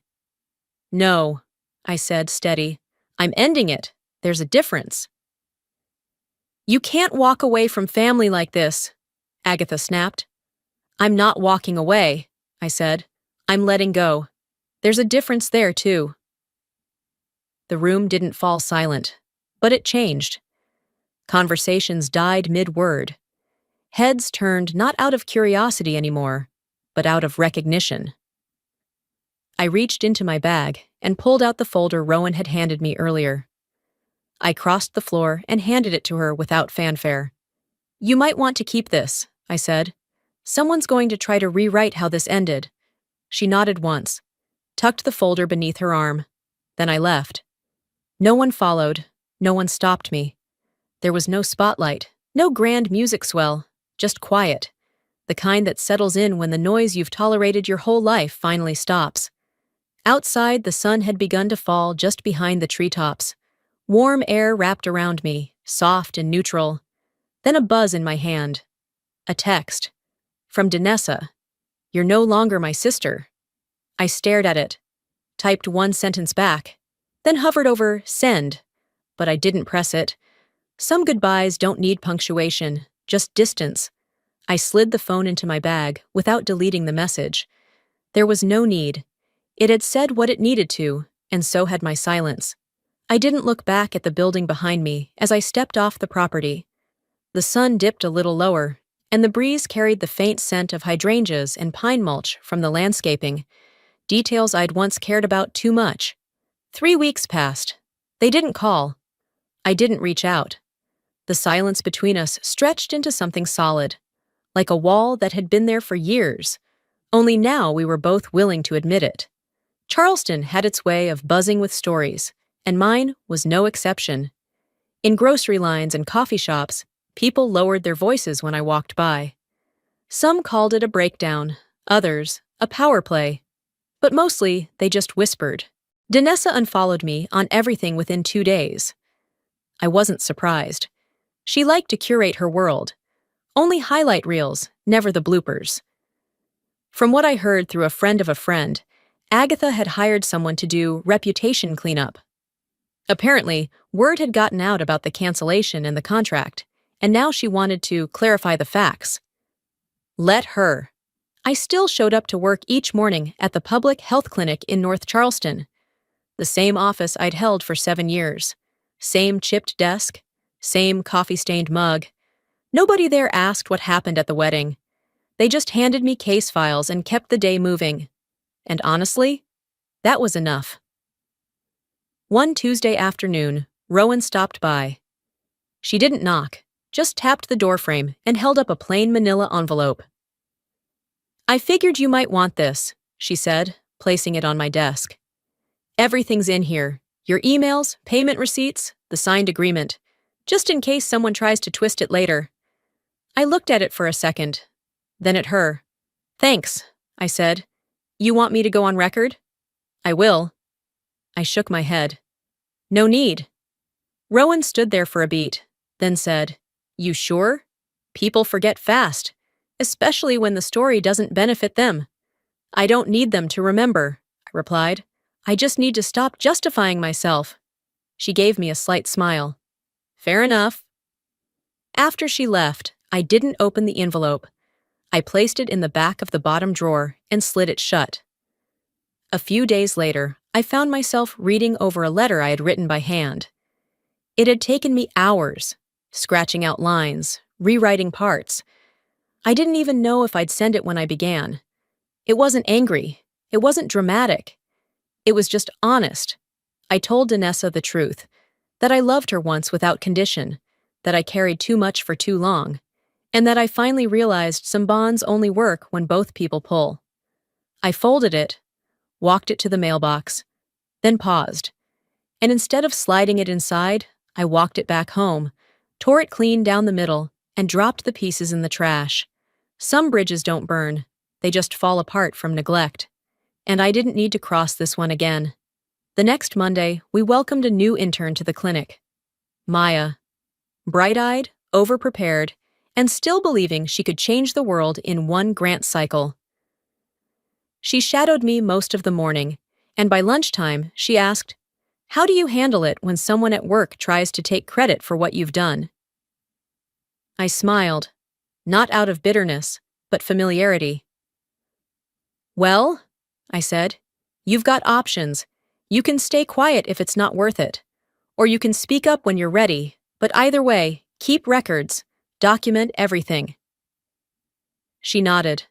"No," I said, steady. "I'm ending it. There's a difference." "You can't walk away from family like this," Agatha snapped. "I'm not walking away," I said. "I'm letting go. There's a difference there, too." The room didn't fall silent, but it changed. Conversations died mid-word. Heads turned not out of curiosity anymore, but out of recognition. I reached into my bag and pulled out the folder Rowan had handed me earlier. I crossed the floor and handed it to her without fanfare. "You might want to keep this," I said. "Someone's going to try to rewrite how this ended." She nodded once, tucked the folder beneath her arm. Then I left. No one followed. No one stopped me. There was no spotlight, no grand music swell, just quiet, the kind that settles in when the noise you've tolerated your whole life finally stops. Outside, the sun had begun to fall just behind the treetops. Warm air wrapped around me, soft and neutral. Then a buzz in my hand. A text. From Danessa. "You're no longer my sister." I stared at it, typed one sentence back, then hovered over send, but I didn't press it. Some goodbyes don't need punctuation, just distance. I slid the phone into my bag without deleting the message. There was no need. It had said what it needed to, and so had my silence. I didn't look back at the building behind me as I stepped off the property. The sun dipped a little lower, and the breeze carried the faint scent of hydrangeas and pine mulch from the landscaping, details I'd once cared about too much. 3 weeks passed. They didn't call. I didn't reach out. The silence between us stretched into something solid, like a wall that had been there for years, only now we were both willing to admit it. Charleston had its way of buzzing with stories, and mine was no exception. In grocery lines and coffee shops, people lowered their voices when I walked by. Some called it a breakdown, others, a power play. But mostly, they just whispered. Danessa unfollowed me on everything within 2 days. I wasn't surprised. She liked to curate her world. Only highlight reels, never the bloopers. From what I heard through a friend of a friend, Agatha had hired someone to do reputation cleanup. Apparently, word had gotten out about the cancellation and the contract, and now she wanted to clarify the facts. Let her. I still showed up to work each morning at the public health clinic in North Charleston. The same office I'd held for 7 years. Same chipped desk. Same coffee-stained mug. Nobody there asked what happened at the wedding. They just handed me case files and kept the day moving. And honestly, that was enough. One Tuesday afternoon, Rowan stopped by. She didn't knock, just tapped the doorframe and held up a plain manila envelope. I figured you might want this, she said, placing it on my desk. Everything's in here. Your emails, payment receipts, the signed agreement. Just in case someone tries to twist it later. I looked at it for a second, then at her. Thanks, I said. You want me to go on record? I will. I shook my head. No need. Rowan stood there for a beat, then said, You sure? People forget fast, especially when the story doesn't benefit them. I don't need them to remember, I replied. I just need to stop justifying myself. She gave me a slight smile. Fair enough. After she left, I didn't open the envelope. I placed it in the back of the bottom drawer and slid it shut. A few days later, I found myself reading over a letter I had written by hand. It had taken me hours, scratching out lines, rewriting parts. I didn't even know if I'd send it when I began. It wasn't angry. It wasn't dramatic. It was just honest. I told Danessa the truth, that I loved her once without condition, that I carried too much for too long, and that I finally realized some bonds only work when both people pull. I folded it, walked it to the mailbox, then paused, and instead of sliding it inside, I walked it back home, tore it clean down the middle, and dropped the pieces in the trash. Some bridges don't burn, they just fall apart from neglect. And I didn't need to cross this one again. The next Monday, we welcomed a new intern to the clinic. Maya. Bright-eyed, over-prepared, and still believing she could change the world in one grant cycle. She shadowed me most of the morning, and by lunchtime, she asked, How do you handle it when someone at work tries to take credit for what you've done? I smiled, not out of bitterness, but familiarity. Well, I said, you've got options. You can stay quiet if it's not worth it. Or you can speak up when you're ready, but either way, keep records, document everything. She nodded.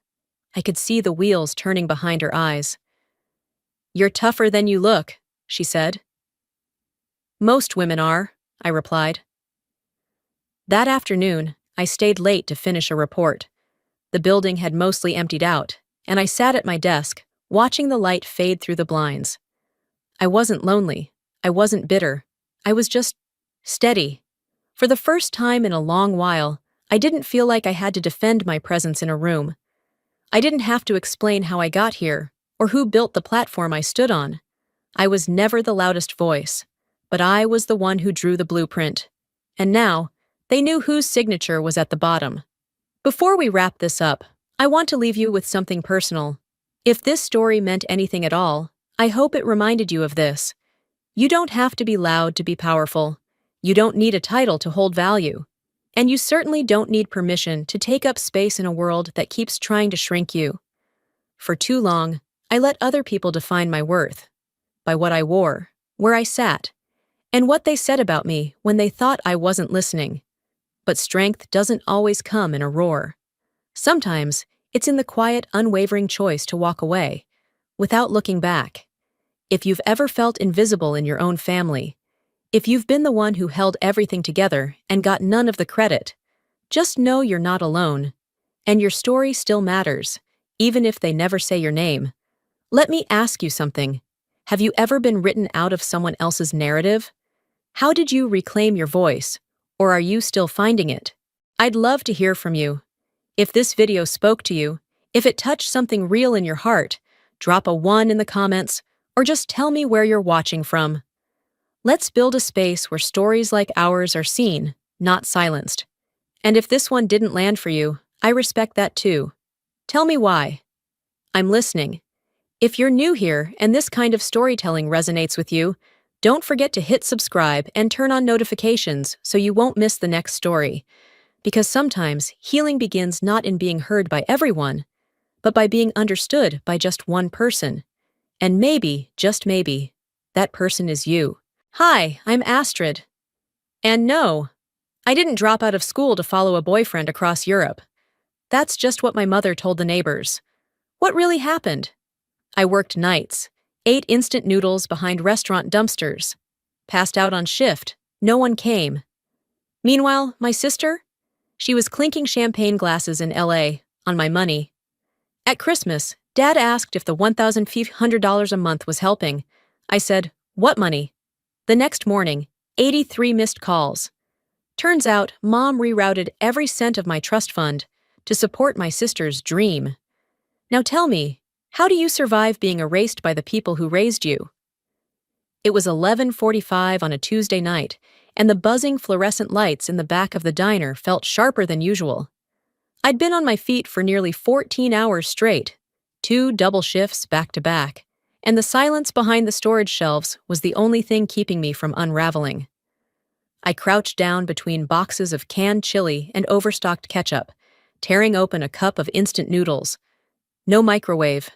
I could see the wheels turning behind her eyes. You're tougher than you look, she said. Most women are, I replied. That afternoon, I stayed late to finish a report. The building had mostly emptied out, and I sat at my desk, watching the light fade through the blinds. I wasn't lonely. I wasn't bitter. I was just steady. For the first time in a long while, I didn't feel like I had to defend my presence in a room. I didn't have to explain how I got here, or who built the platform I stood on. I was never the loudest voice, but I was the one who drew the blueprint. And now, they knew whose signature was at the bottom. Before we wrap this up, I want to leave you with something personal. If this story meant anything at all, I hope it reminded you of this. You don't have to be loud to be powerful. You don't need a title to hold value. And you certainly don't need permission to take up space in a world that keeps trying to shrink you. For too long, I let other people define my worth by what I wore, where I sat, and what they said about me when they thought I wasn't listening. But strength doesn't always come in a roar. Sometimes, it's in the quiet, unwavering choice to walk away, without looking back. If you've ever felt invisible in your own family, if you've been the one who held everything together and got none of the credit, just know you're not alone. And your story still matters, even if they never say your name. Let me ask you something. Have you ever been written out of someone else's narrative? How did you reclaim your voice? Or are you still finding it? I'd love to hear from you. If this video spoke to you, if it touched something real in your heart, drop a 1 in the comments, or just tell me where you're watching from. Let's build a space where stories like ours are seen, not silenced. And if this one didn't land for you, I respect that too. Tell me why. I'm listening. If you're new here and this kind of storytelling resonates with you, don't forget to hit subscribe and turn on notifications so you won't miss the next story. Because sometimes healing begins not in being heard by everyone, but by being understood by just one person. And maybe, just maybe, that person is you. Hi, I'm Astrid. And no, I didn't drop out of school to follow a boyfriend across Europe. That's just what my mother told the neighbors. What really happened? I worked nights, ate instant noodles behind restaurant dumpsters, passed out on shift, no one came. Meanwhile, my sister? She was clinking champagne glasses in LA, on my money. At Christmas, Dad asked if the $1,500 a month was helping. I said, "What money?" The next morning, 83 missed calls. Turns out, Mom rerouted every cent of my trust fund to support my sister's dream. Now tell me, how do you survive being erased by the people who raised you? It was 11:45 on a Tuesday night, and the buzzing fluorescent lights in the back of the diner felt sharper than usual. I'd been on my feet for nearly 14 hours straight, 2 double shifts back to back, and the silence behind the storage shelves was the only thing keeping me from unraveling. I crouched down between boxes of canned chili and overstocked ketchup, tearing open a cup of instant noodles. No microwave.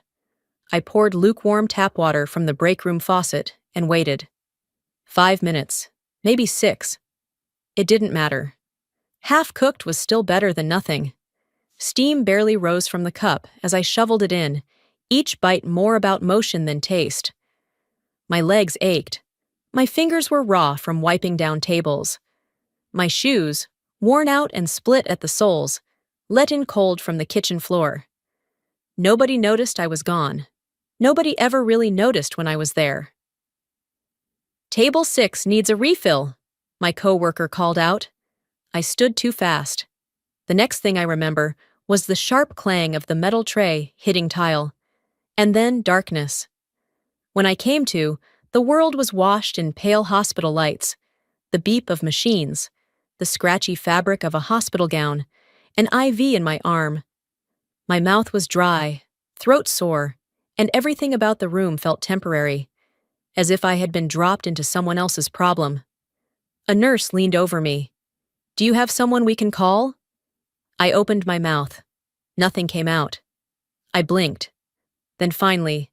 I poured lukewarm tap water from the break room faucet and waited. 5 minutes, maybe 6. It didn't matter. Half-cooked was still better than nothing. Steam barely rose from the cup as I shoveled it in, each bite more about motion than taste. My legs ached. My fingers were raw from wiping down tables. My shoes, worn out and split at the soles, let in cold from the kitchen floor. Nobody noticed I was gone. Nobody ever really noticed when I was there. "Table 6 needs a refill," my coworker called out. I stood too fast. The next thing I remember was the sharp clang of the metal tray hitting tile, and then darkness. When I came to, the world was washed in pale hospital lights, the beep of machines, the scratchy fabric of a hospital gown, an IV in my arm. My mouth was dry, throat sore, and everything about the room felt temporary, as if I had been dropped into someone else's problem. A nurse leaned over me. "Do you have someone we can call?" I opened my mouth. Nothing came out. I blinked. Then finally,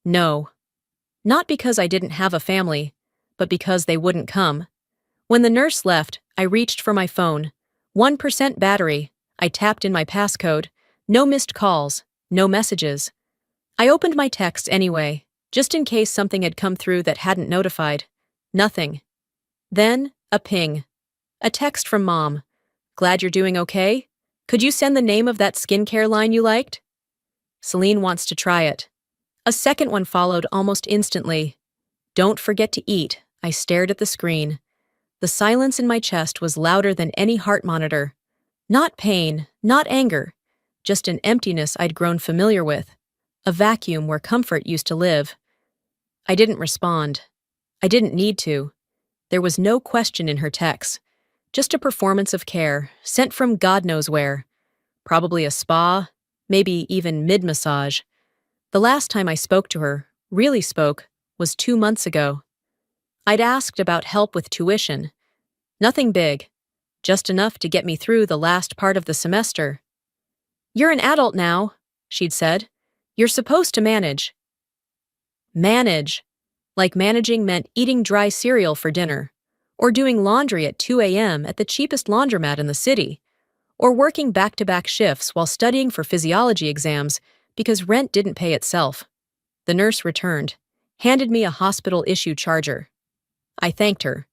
no. Not because I didn't have a family, but because they wouldn't come. When the nurse left, I reached for my phone. 1% battery. I tapped in my passcode. No missed calls. No messages. I opened my text anyway, just in case something had come through that hadn't notified. Nothing. Then, a ping. A text from Mom. "Glad you're doing okay? Could you send the name of that skincare line you liked? Celine wants to try it." A second one followed almost instantly. "Don't forget to eat." I stared at the screen. The silence in my chest was louder than any heart monitor. Not pain, not anger, just an emptiness I'd grown familiar with. A vacuum where comfort used to live. I didn't respond. I didn't need to. There was no question in her text. Just a performance of care, sent from God knows where. Probably a spa, maybe even mid-massage. The last time I spoke to her, really spoke, was 2 months ago. I'd asked about help with tuition. Nothing big, just enough to get me through the last part of the semester. You're an adult now, she'd said. You're supposed to manage. Manage. Like managing meant eating dry cereal for dinner, or doing laundry at 2 a.m. at the cheapest laundromat in the city, or working back-to-back shifts while studying for physiology exams because rent didn't pay itself. The nurse returned, handed me a hospital-issue charger. I thanked her,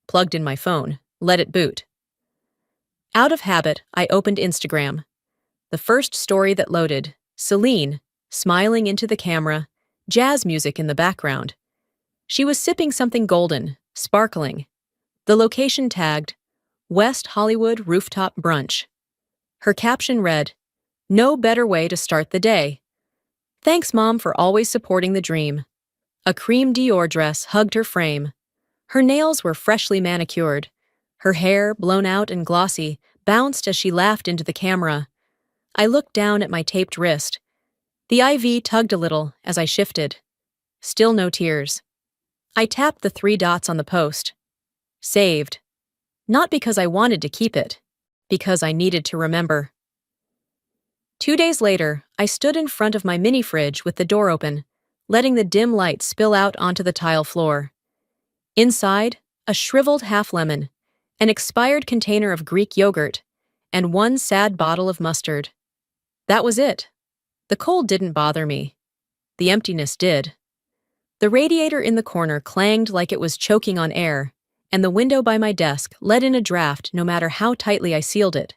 plugged in my phone, let it boot. Out of habit, I opened Instagram. The first story that loaded, Celine, smiling into the camera, jazz music in the background. She was sipping something golden, sparkling. The location tagged, West Hollywood Rooftop Brunch. Her caption read, "No better way to start the day. Thanks, Mom, for always supporting the dream." A cream Dior dress hugged her frame. Her nails were freshly manicured. Her hair, blown out and glossy, bounced as she laughed into the camera. I looked down at my taped wrist. The IV tugged a little as I shifted. Still no tears. I tapped the 3 dots on the post. Saved. Not because I wanted to keep it, because I needed to remember. 2 days later, I stood in front of my mini fridge with the door open, letting the dim light spill out onto the tile floor. Inside, a shriveled half-lemon, an expired container of Greek yogurt, and 1 sad bottle of mustard. That was it. The cold didn't bother me. The emptiness did. The radiator in the corner clanged like it was choking on air, and the window by my desk let in a draft no matter how tightly I sealed it.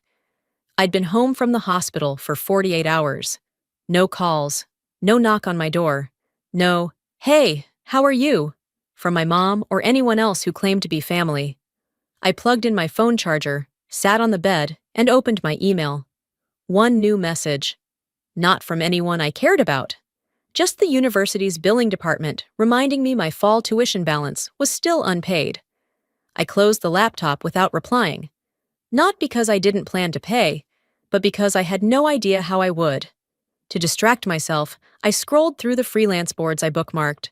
I'd been home from the hospital for 48 hours. No calls, no knock on my door, no, "Hey, how are you?" from my mom or anyone else who claimed to be family. I plugged in my phone charger, sat on the bed, and opened my email. 1 new message. Not from anyone I cared about. Just the university's billing department reminding me my fall tuition balance was still unpaid. I closed the laptop without replying. Not because I didn't plan to pay, but because I had no idea how I would. To distract myself, I scrolled through the freelance boards I bookmarked.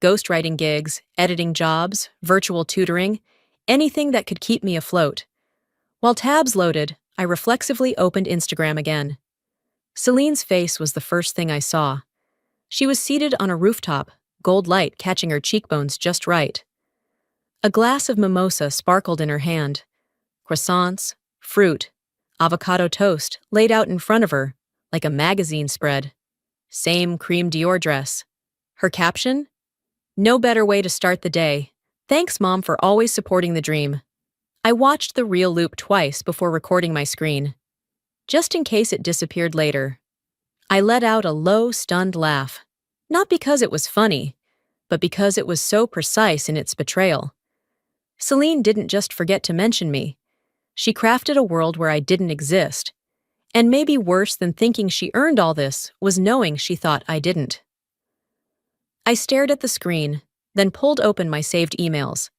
Ghostwriting gigs, editing jobs, virtual tutoring, anything that could keep me afloat. While tabs loaded, I reflexively opened Instagram again. Celine's face was the first thing I saw. She was seated on a rooftop, gold light catching her cheekbones just right. A glass of mimosa sparkled in her hand. Croissants, fruit, avocado toast laid out in front of her, like a magazine spread. Same cream Dior dress. Her caption? "No better way to start the day. Thanks, Mom, for always supporting the dream." I watched the reel loop twice before recording my screen, just in case it disappeared later. I let out a low, stunned laugh, not because it was funny, but because it was so precise in its betrayal. Celine didn't just forget to mention me. She crafted a world where I didn't exist. And maybe worse than thinking she earned all this was knowing she thought I didn't. I stared at the screen, then pulled open my saved emails.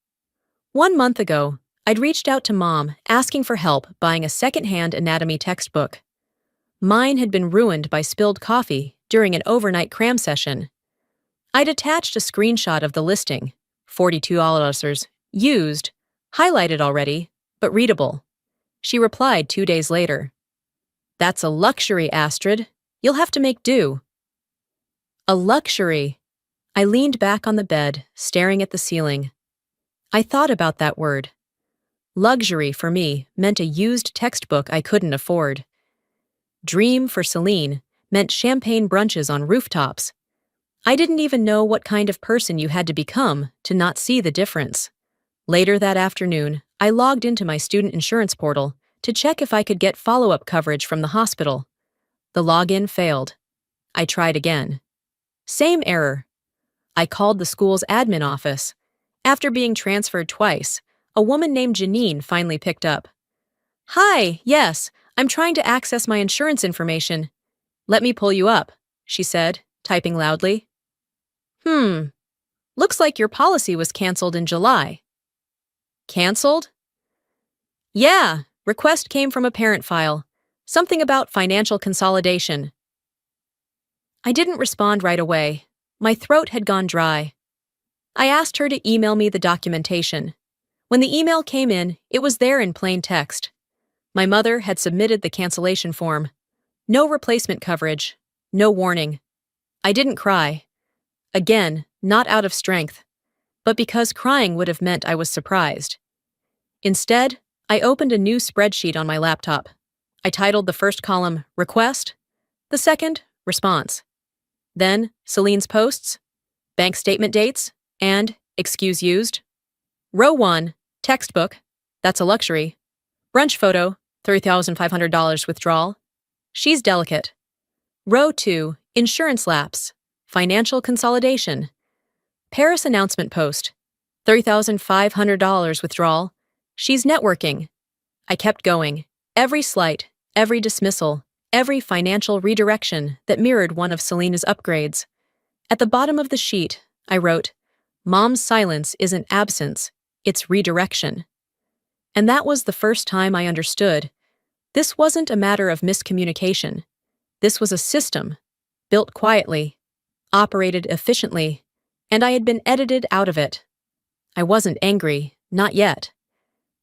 1 month ago, I'd reached out to Mom asking for help buying a second-hand anatomy textbook. Mine had been ruined by spilled coffee during an overnight cram session. I'd attached a screenshot of the listing, $42, used, highlighted already, but readable. She replied 2 days later. "That's a luxury, Astrid. You'll have to make do." A luxury. I leaned back on the bed, staring at the ceiling. I thought about that word. Luxury, for me, meant a used textbook I couldn't afford. Dream, for Celine, meant champagne brunches on rooftops. I didn't even know what kind of person you had to become to not see the difference. Later that afternoon, I logged into my student insurance portal to check if I could get follow-up coverage from the hospital. The login failed. I tried again. Same error. I called the school's admin office. After being transferred twice, a woman named Janine finally picked up. "Hi, yes, I'm trying to access my insurance information." "Let me pull you up," she said, typing loudly. Looks like your policy was canceled in July." Canceled? "Yeah, request came from a parent file. Something about financial consolidation." I didn't respond right away. My throat had gone dry. I asked her to email me the documentation. When the email came in, it was there in plain text. My mother had submitted the cancellation form. No replacement coverage. No warning. I didn't cry. Again, not out of strength, but because crying would have meant I was surprised. Instead, I opened a new spreadsheet on my laptop. I titled the first column Request, the second Response. Then Celine's posts, bank statement dates, and excuse used. Row 1, textbook, that's a luxury. Brunch photo, $3,500 withdrawal. She's delicate. Row 2, insurance lapse, financial consolidation. Paris announcement post, $3,500 withdrawal. She's networking. I kept going. Every slight, every dismissal, every financial redirection that mirrored one of Selena's upgrades. At the bottom of the sheet, I wrote, Mom's silence isn't absence, it's redirection. And that was the first time I understood. This wasn't a matter of miscommunication. This was a system, built quietly, operated efficiently, and I had been edited out of it. I wasn't angry, not yet.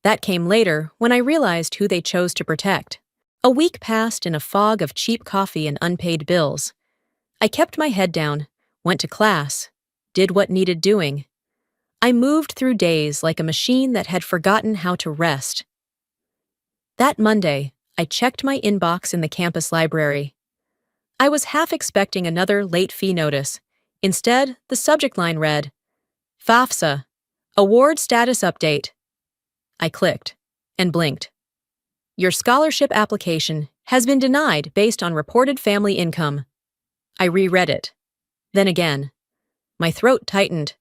That came later when I realized who they chose to protect. A week passed in a fog of cheap coffee and unpaid bills. I kept my head down, went to class, did what needed doing. I moved through days like a machine that had forgotten how to rest. That Monday, I checked my inbox in the campus library. I was half expecting another late fee notice. Instead, the subject line read, FAFSA, Award Status Update. I clicked and blinked. Your scholarship application has been denied based on reported family income. I reread it. Then again. My throat tightened.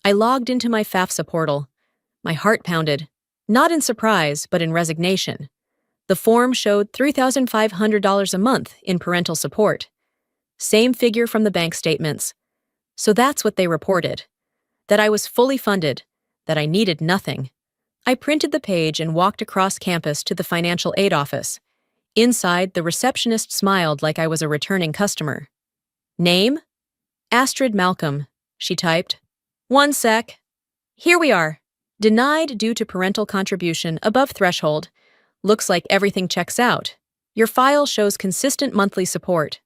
I logged into my FAFSA portal. My heart pounded, not in surprise, but in resignation. The form showed $3,500 a month in parental support. Same figure from the bank statements. So that's what they reported. That I was fully funded, that I needed nothing. I printed the page and walked across campus to the financial aid office. Inside, the receptionist smiled like I was a returning customer. Name? Astrid Malcolm, she typed. One sec. Here we are. Denied due to parental contribution above threshold. Looks like everything checks out. Your file shows consistent monthly support.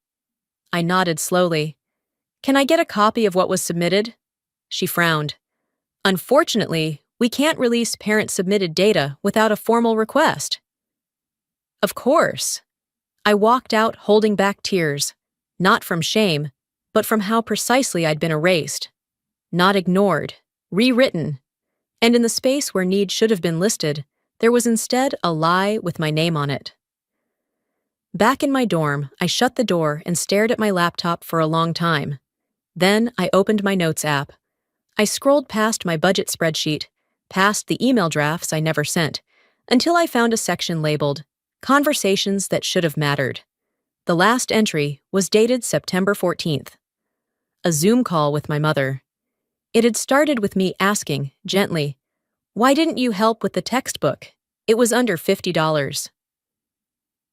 I nodded slowly. Can I get a copy of what was submitted? She frowned. Unfortunately, we can't release parent-submitted data without a formal request. Of course. I walked out holding back tears, not from shame, but from how precisely I'd been erased. Not ignored, rewritten. And in the space where need should have been listed, there was instead a lie with my name on it. Back in my dorm, I shut the door and stared at my laptop for a long time. Then I opened my notes app. I scrolled past my budget spreadsheet, past the email drafts I never sent, until I found a section labeled Conversations That Should Have Mattered. The last entry was dated September 14th. A Zoom call with my mother. It had started with me asking, gently, why didn't you help with the textbook? It was under $50.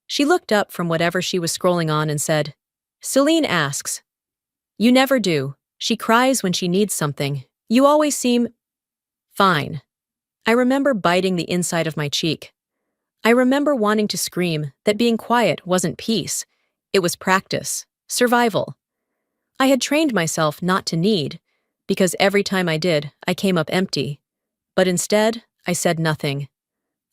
She looked up from whatever she was scrolling on and said, Celine asks. You never do. She cries when she needs something. You always seem... Fine. I remember biting the inside of my cheek. I remember wanting to scream that being quiet wasn't peace. It was practice, survival. I had trained myself not to need, because every time I did, I came up empty. But instead, I said nothing.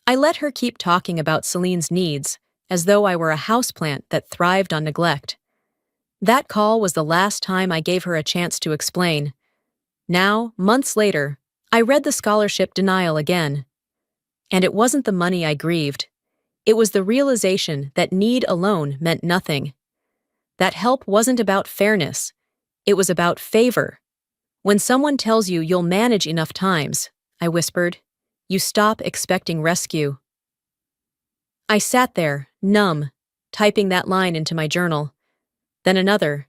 I let her keep talking about Celine's needs, as though I were a houseplant that thrived on neglect. That call was the last time I gave her a chance to explain. Now, months later, I read the scholarship denial again. And it wasn't the money I grieved. It was the realization that need alone meant nothing. That help wasn't about fairness. It was about favor. When someone tells you you'll manage enough times, I whispered, you stop expecting rescue. I sat there, numb, typing that line into my journal. Then another.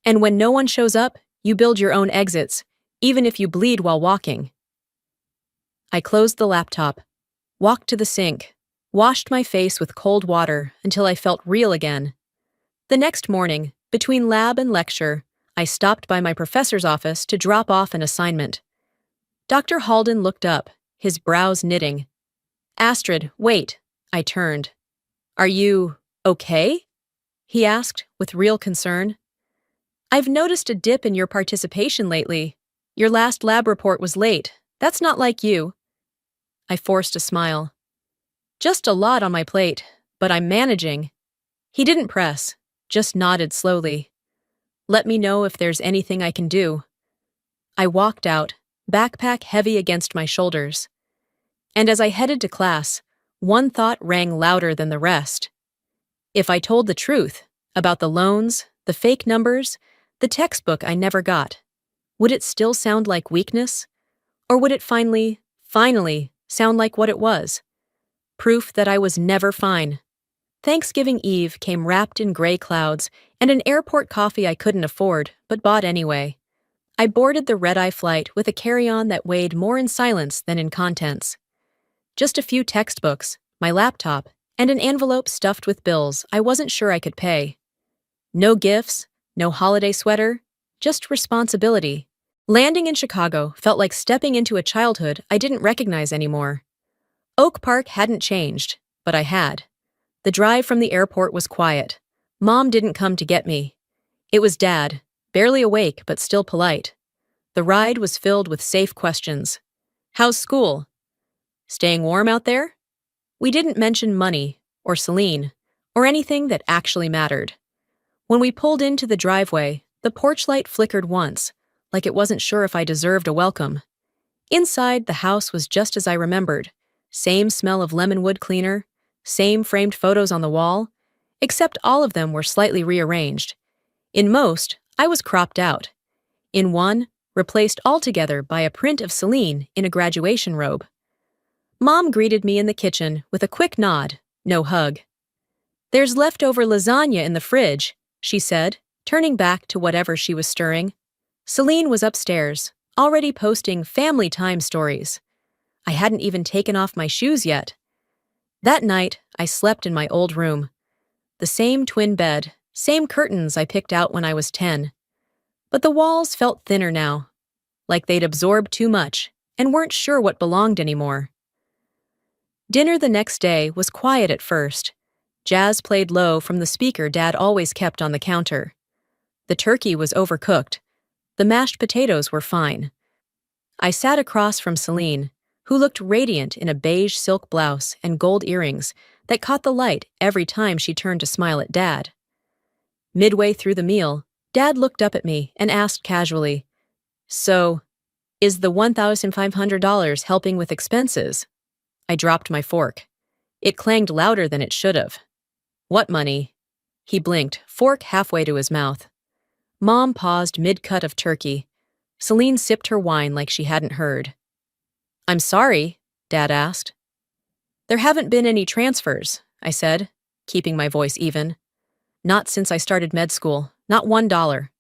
And when no one shows up, you build your own exits, even if you bleed while walking. I closed the laptop, walked to the sink, washed my face with cold water until I felt real again. The next morning, between lab and lecture, I stopped by my professor's office to drop off an assignment. Dr. Halden looked up, his brows knitting. Astrid, wait. I turned. Are you okay? He asked, with real concern. I've noticed a dip in your participation lately. Your last lab report was late. That's not like you. I forced a smile. Just a lot on my plate, but I'm managing. He didn't press, just nodded slowly. Let me know if there's anything I can do. I walked out, backpack heavy against my shoulders. And as I headed to class, one thought rang louder than the rest. If I told the truth about the loans, the fake numbers, the textbook I never got, would it still sound like weakness? Or would it finally sound like what it was? Proof that I was never fine. Thanksgiving Eve came wrapped in gray clouds and an airport coffee I couldn't afford, but bought anyway. I boarded the red-eye flight with a carry-on that weighed more in silence than in contents. Just a few textbooks, my laptop, and an envelope stuffed with bills I wasn't sure I could pay. No gifts, no holiday sweater, just responsibility. Landing in Chicago felt like stepping into a childhood I didn't recognize anymore. Oak Park hadn't changed, but I had. The drive from the airport was quiet. Mom didn't come to get me. It was Dad, barely awake but still polite. The ride was filled with safe questions. How's school? Staying warm out there? We didn't mention money, or Celine, or anything that actually mattered. When we pulled into the driveway, the porch light flickered once, like it wasn't sure if I deserved a welcome. Inside, the house was just as I remembered. Same smell of lemon wood cleaner, same framed photos on the wall, except all of them were slightly rearranged. In most, I was cropped out. In one, replaced altogether by a print of Celine in a graduation robe. Mom greeted me in the kitchen with a quick nod, no hug. There's leftover lasagna in the fridge, she said, turning back to whatever she was stirring. Celine was upstairs, already posting family time stories. I hadn't even taken off my shoes yet. That night, I slept in my old room. The same twin bed, same curtains I picked out when I was 10. But the walls felt thinner now, like they'd absorbed too much and weren't sure what belonged anymore. Dinner the next day was quiet at first. Jazz played low from the speaker Dad always kept on the counter. The turkey was overcooked. The mashed potatoes were fine. I sat across from Celine, who looked radiant in a beige silk blouse and gold earrings that caught the light every time she turned to smile at Dad. Midway through the meal, Dad looked up at me and asked casually, "So, is the $1,500 helping with expenses?" I dropped my fork. It clanged louder than it should have. "What money?" He blinked, fork halfway to his mouth. Mom paused mid-cut of turkey. Celine sipped her wine like she hadn't heard. "I'm sorry," Dad asked. "There haven't been any transfers," I said, keeping my voice even. "Not since I started med school, not $1.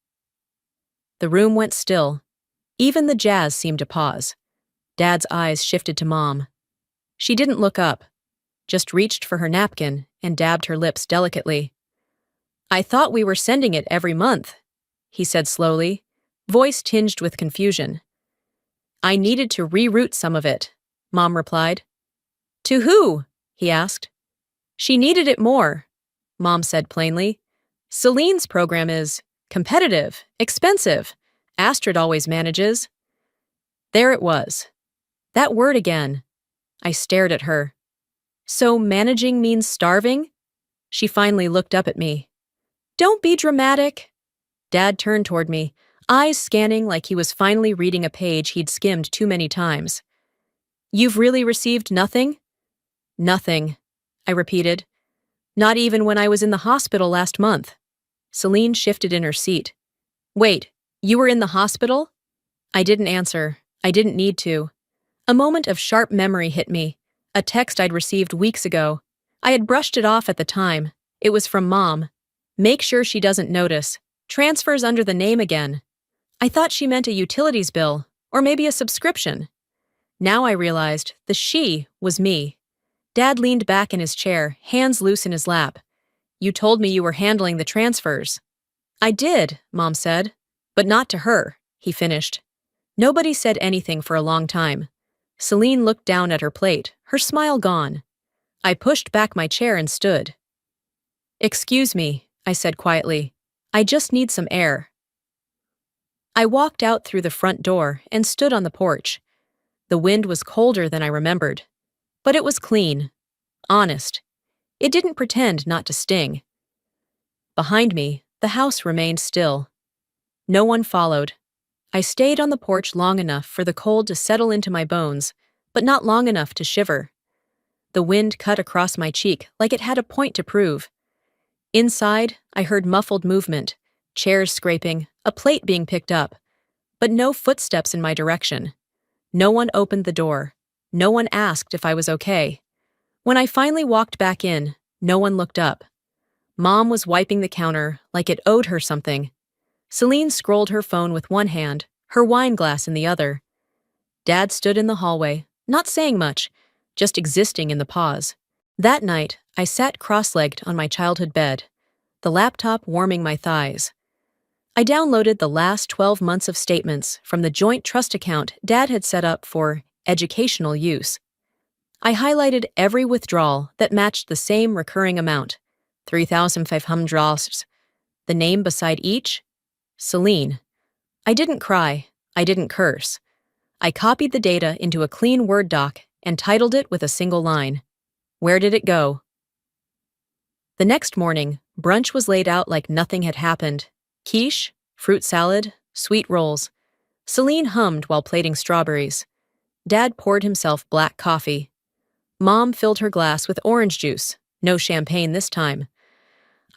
The room went still. Even the jazz seemed to pause. Dad's eyes shifted to Mom. She didn't look up, just reached for her napkin and dabbed her lips delicately. "I thought we were sending it every month," he said slowly, voice tinged with confusion. "I needed to reroute some of it," Mom replied. "To who?" he asked. "She needed it more," Mom said plainly. "Celine's program is competitive, expensive. Astrid always manages." There it was. That word again. I stared at her. "So managing means starving?" She finally looked up at me. "Don't be dramatic." Dad turned toward me, eyes scanning like he was finally reading a page he'd skimmed too many times. "You've really received nothing?" "Nothing," I repeated. "Not even when I was in the hospital last month." Celine shifted in her seat. "Wait, you were in the hospital?" I didn't answer. I didn't need to. A moment of sharp memory hit me, a text I'd received weeks ago. I had brushed it off at the time. It was from Mom. "Make sure she doesn't notice. Transfers under the name again." I thought she meant a utilities bill, or maybe a subscription. Now I realized the she was me. Dad leaned back in his chair, hands loose in his lap. "You told me you were handling the transfers." "I did," Mom said. "But not to her," he finished. Nobody said anything for a long time. Celine looked down at her plate, her smile gone. I pushed back my chair and stood. "Excuse me," I said quietly. "I just need some air." I walked out through the front door and stood on the porch. The wind was colder than I remembered. But it was clean. Honest. It didn't pretend not to sting. Behind me, the house remained still. No one followed. I stayed on the porch long enough for the cold to settle into my bones, but not long enough to shiver. The wind cut across my cheek like it had a point to prove. Inside, I heard muffled movement, chairs scraping, a plate being picked up, but no footsteps in my direction. No one opened the door. No one asked if I was okay. When I finally walked back in, no one looked up. Mom was wiping the counter like it owed her something. Celine scrolled her phone with one hand, her wine glass in the other. Dad stood in the hallway, not saying much, just existing in the pause. That night, I sat cross-legged on my childhood bed, the laptop warming my thighs. I downloaded the last 12 months of statements from the joint trust account Dad had set up for educational use. I highlighted every withdrawal that matched the same recurring amount, $3,500. The name beside each? Celine. I didn't cry. I didn't curse. I copied the data into a clean Word doc and titled it with a single line. Where did it go? The next morning, brunch was laid out like nothing had happened. Quiche, fruit salad, sweet rolls. Celine hummed while plating strawberries. Dad poured himself black coffee. Mom filled her glass with orange juice, no champagne this time.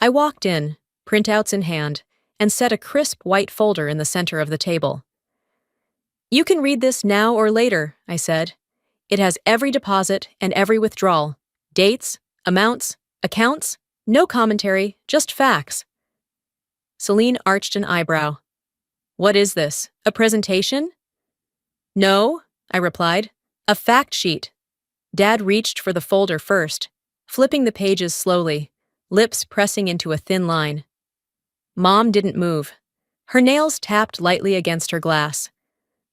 I walked in, printouts in hand, and set a crisp white folder in the center of the table. "You can read this now or later," I said. "It has every deposit and every withdrawal. Dates, amounts, accounts, no commentary, just facts." Celine arched an eyebrow. "What is this, a presentation?" "No," I replied. "A fact sheet." Dad reached for the folder first, flipping the pages slowly, lips pressing into a thin line. Mom didn't move. Her nails tapped lightly against her glass.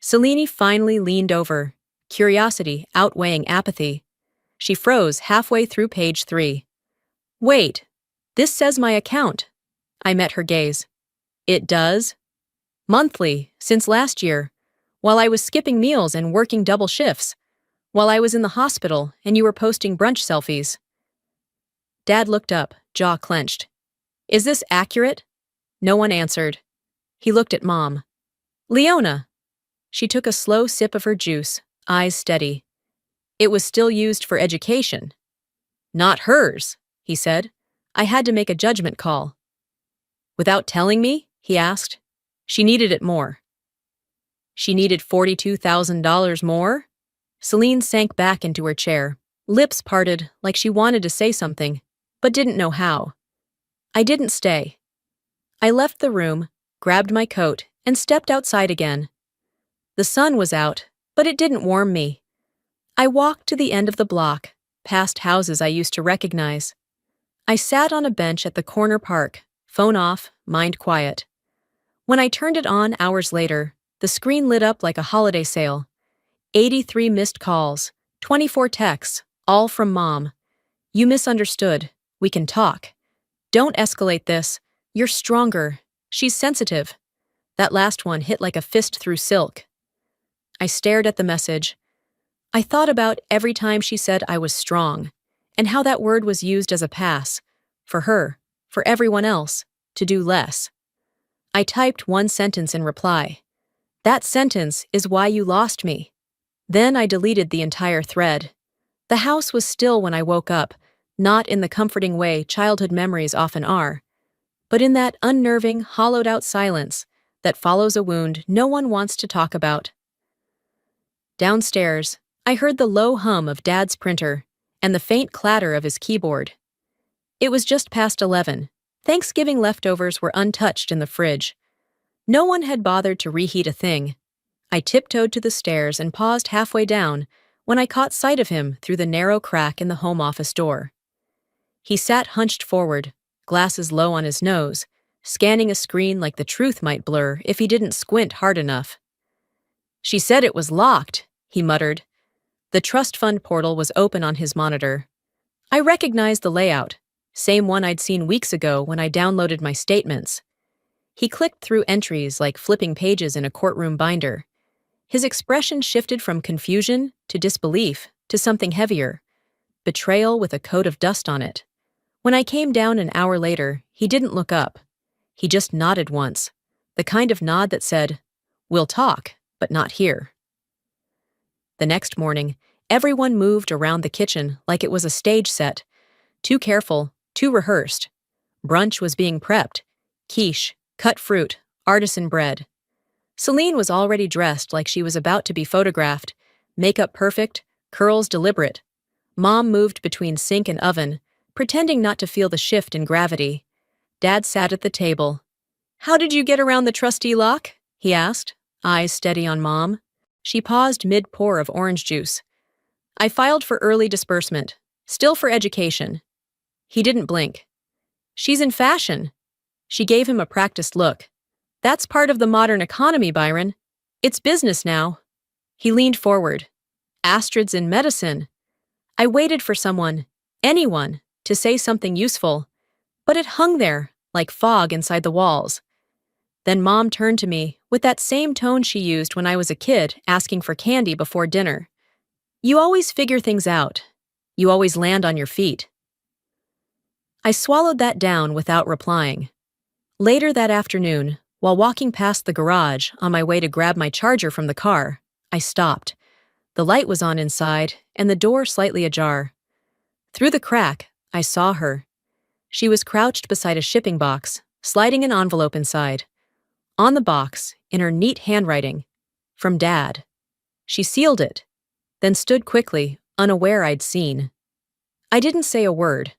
Celine finally leaned over, curiosity outweighing apathy. She froze halfway through page 3. "Wait, this says my account." I met her gaze. "It does?" "Monthly, since last year, while I was skipping meals and working double shifts, while I was in the hospital and you were posting brunch selfies." Dad looked up, jaw clenched. "Is this accurate?" No one answered. He looked at Mom. "Leona." She took a slow sip of her juice, eyes steady. "It was still used for education." "Not hers," he said. I had to make a judgment call. "Without telling me?" he asked. "She needed it more." "She needed $42,000 more?" Celine sank back into her chair, lips parted like she wanted to say something, but didn't know how. I didn't stay. I left the room, grabbed my coat, and stepped outside again. The sun was out, but it didn't warm me. I walked to the end of the block, past houses I used to recognize. I sat on a bench at the corner park, phone off, mind quiet. When I turned it on hours later, the screen lit up like a holiday sale. 83 missed calls, 24 texts, all from Mom. "You misunderstood. We can talk. Don't escalate this. You're stronger. She's sensitive." That last one hit like a fist through silk. I stared at the message. I thought about every time she said I was strong, and how that word was used as a pass, for her, for everyone else, to do less. I typed one sentence in reply. "That sentence is why you lost me." Then I deleted the entire thread. The house was still when I woke up, not in the comforting way childhood memories often are, but in that unnerving, hollowed-out silence that follows a wound no one wants to talk about. Downstairs, I heard the low hum of Dad's printer and the faint clatter of his keyboard. It was just past 11. Thanksgiving leftovers were untouched in the fridge. No one had bothered to reheat a thing. I tiptoed to the stairs and paused halfway down when I caught sight of him through the narrow crack in the home office door. He sat hunched forward, glasses low on his nose, scanning a screen like the truth might blur if he didn't squint hard enough. "She said it was locked," he muttered. The trust fund portal was open on his monitor. I recognized the layout, same one I'd seen weeks ago when I downloaded my statements. He clicked through entries like flipping pages in a courtroom binder. His expression shifted from confusion to disbelief to something heavier, betrayal with a coat of dust on it. When I came down an hour later, he didn't look up. He just nodded once, the kind of nod that said, "We'll talk, but not here." The next morning, everyone moved around the kitchen like it was a stage set. Too careful, too rehearsed. Brunch was being prepped. Quiche, cut fruit, artisan bread. Celine was already dressed like she was about to be photographed, makeup perfect, curls deliberate. Mom moved between sink and oven, pretending not to feel the shift in gravity. Dad sat at the table. "How did you get around the trustee lock?" he asked, eyes steady on Mom. She paused mid-pour of orange juice. "I filed for early disbursement, still for education." He didn't blink. "She's in fashion." She gave him a practiced look. "That's part of the modern economy, Byron. It's business now." He leaned forward. "Astrid's in medicine." I waited for someone, anyone, to say something useful, but it hung there, like fog inside the walls. Then Mom turned to me with that same tone she used when I was a kid asking for candy before dinner. "You always figure things out. You always land on your feet." I swallowed that down without replying. Later that afternoon, while walking past the garage on my way to grab my charger from the car, I stopped. The light was on inside, and the door slightly ajar. Through the crack, I saw her. She was crouched beside a shipping box, sliding an envelope inside. On the box, in her neat handwriting, "From Dad." She sealed it, then stood quickly, unaware I'd seen. I didn't say a word.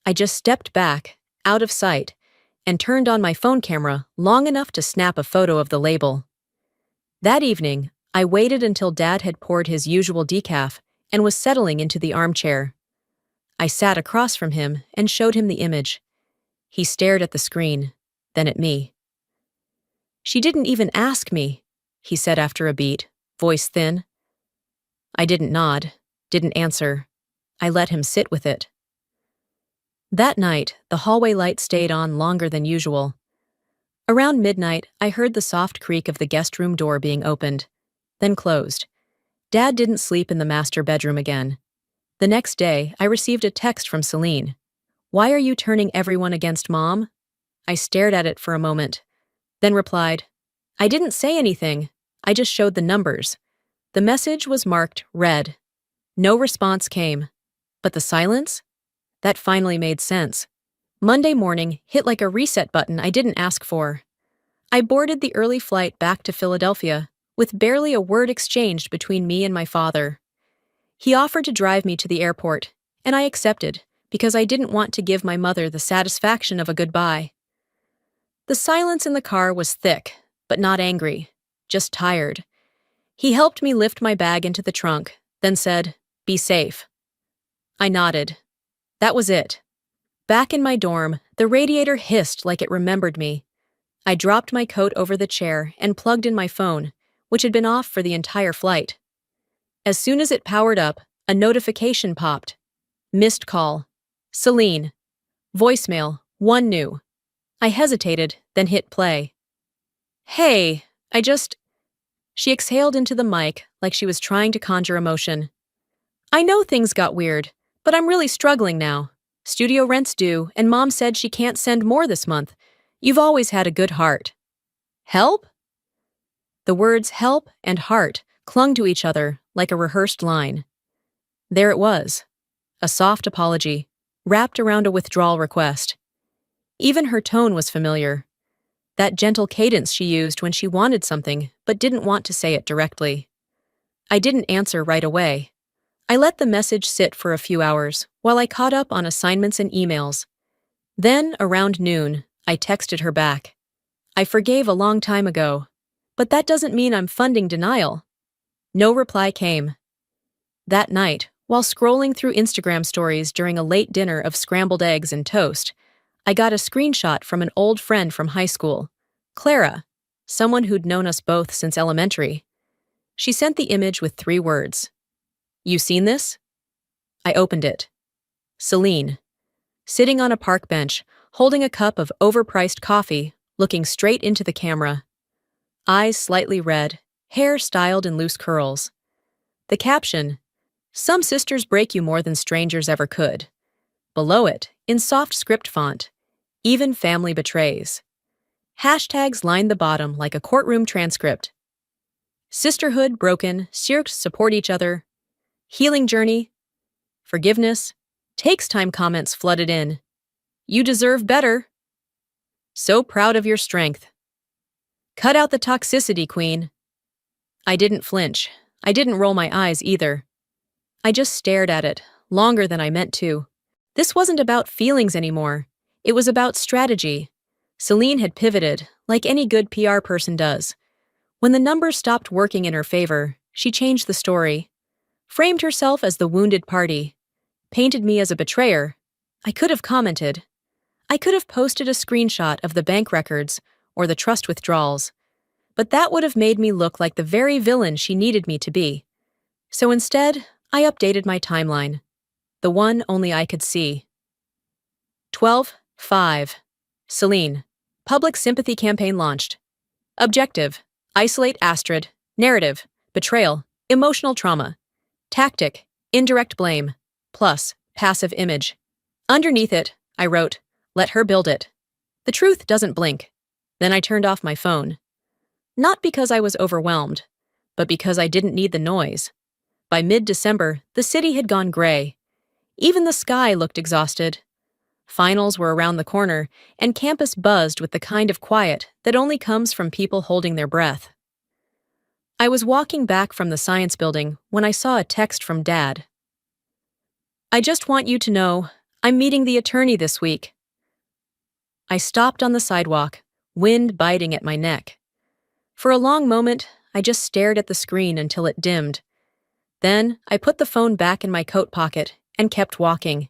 I just stepped back, out of sight, and turned on my phone camera long enough to snap a photo of the label. That evening, I waited until Dad had poured his usual decaf and was settling into the armchair. I sat across from him and showed him the image. He stared at the screen, then at me. "She didn't even ask me," he said after a beat, voice thin. I didn't nod, didn't answer. I let him sit with it. That night, the hallway light stayed on longer than usual. Around midnight, I heard the soft creak of the guest room door being opened, then closed. Dad didn't sleep in the master bedroom again. The next day, I received a text from Celine. "Why are you turning everyone against Mom?" I stared at it for a moment, then replied, "I didn't say anything. I just showed the numbers." The message was marked read. No response came. But the silence? That finally made sense. Monday morning hit like a reset button I didn't ask for. I boarded the early flight back to Philadelphia, with barely a word exchanged between me and my father. He offered to drive me to the airport, and I accepted, because I didn't want to give my mother the satisfaction of a goodbye. The silence in the car was thick, but not angry, just tired. He helped me lift my bag into the trunk, then said, "Be safe." I nodded. That was it. Back in my dorm, the radiator hissed like it remembered me. I dropped my coat over the chair and plugged in my phone, which had been off for the entire flight. As soon as it powered up, a notification popped. Missed call. Celine. Voicemail, one new. I hesitated, then hit play. "Hey, She exhaled into the mic like she was trying to conjure emotion. "I know things got weird, but I'm really struggling now. Studio rent's due, and Mom said she can't send more this month. You've always had a good heart." "Help?" The words help and heart clung to each other like a rehearsed line. There it was. A soft apology, wrapped around a withdrawal request. Even her tone was familiar. That gentle cadence she used when she wanted something but didn't want to say it directly. I didn't answer right away. I let the message sit for a few hours while I caught up on assignments and emails. Then, around noon, I texted her back. "I forgave a long time ago, but that doesn't mean I'm funding denial." No reply came. That night, while scrolling through Instagram stories during a late dinner of scrambled eggs and toast, I got a screenshot from an old friend from high school, Clara, someone who'd known us both since elementary. She sent the image with 3 words. You seen this? I opened it. Celine, sitting on a park bench, holding a cup of overpriced coffee, looking straight into the camera. Eyes slightly red, hair styled in loose curls. The caption, "Some sisters break you more than strangers ever could." Below it, in soft script font, "Even family betrays." Hashtags lined the bottom like a courtroom transcript. Sisterhood broken, cirques support each other. Healing journey, forgiveness, takes time comments flooded in. You deserve better. So proud of your strength. Cut out the toxicity, queen. I didn't flinch. I didn't roll my eyes either. I just stared at it, longer than I meant to. This wasn't about feelings anymore. It was about strategy. Celine had pivoted, like any good PR person does. When the numbers stopped working in her favor, she changed the story. Framed herself as the wounded party. Painted me as a betrayer. I could have commented. I could have posted a screenshot of the bank records or the trust withdrawals. But that would have made me look like the very villain she needed me to be. So instead, I updated my timeline. The one only I could see. 12/5. Celine. Public sympathy campaign launched. Objective. Isolate Astrid. Narrative. Betrayal. Emotional trauma. Tactic. Indirect blame. Plus. Passive image. Underneath it, I wrote, "Let her build it." The truth doesn't blink. Then I turned off my phone. Not because I was overwhelmed, but because I didn't need the noise. By mid-December, the city had gone gray. Even the sky looked exhausted. Finals were around the corner, and campus buzzed with the kind of quiet that only comes from people holding their breath. I was walking back from the science building when I saw a text from Dad. "I just want you to know, I'm meeting the attorney this week." I stopped on the sidewalk, wind biting at my neck. For a long moment, I just stared at the screen until it dimmed. Then, I put the phone back in my coat pocket and kept walking.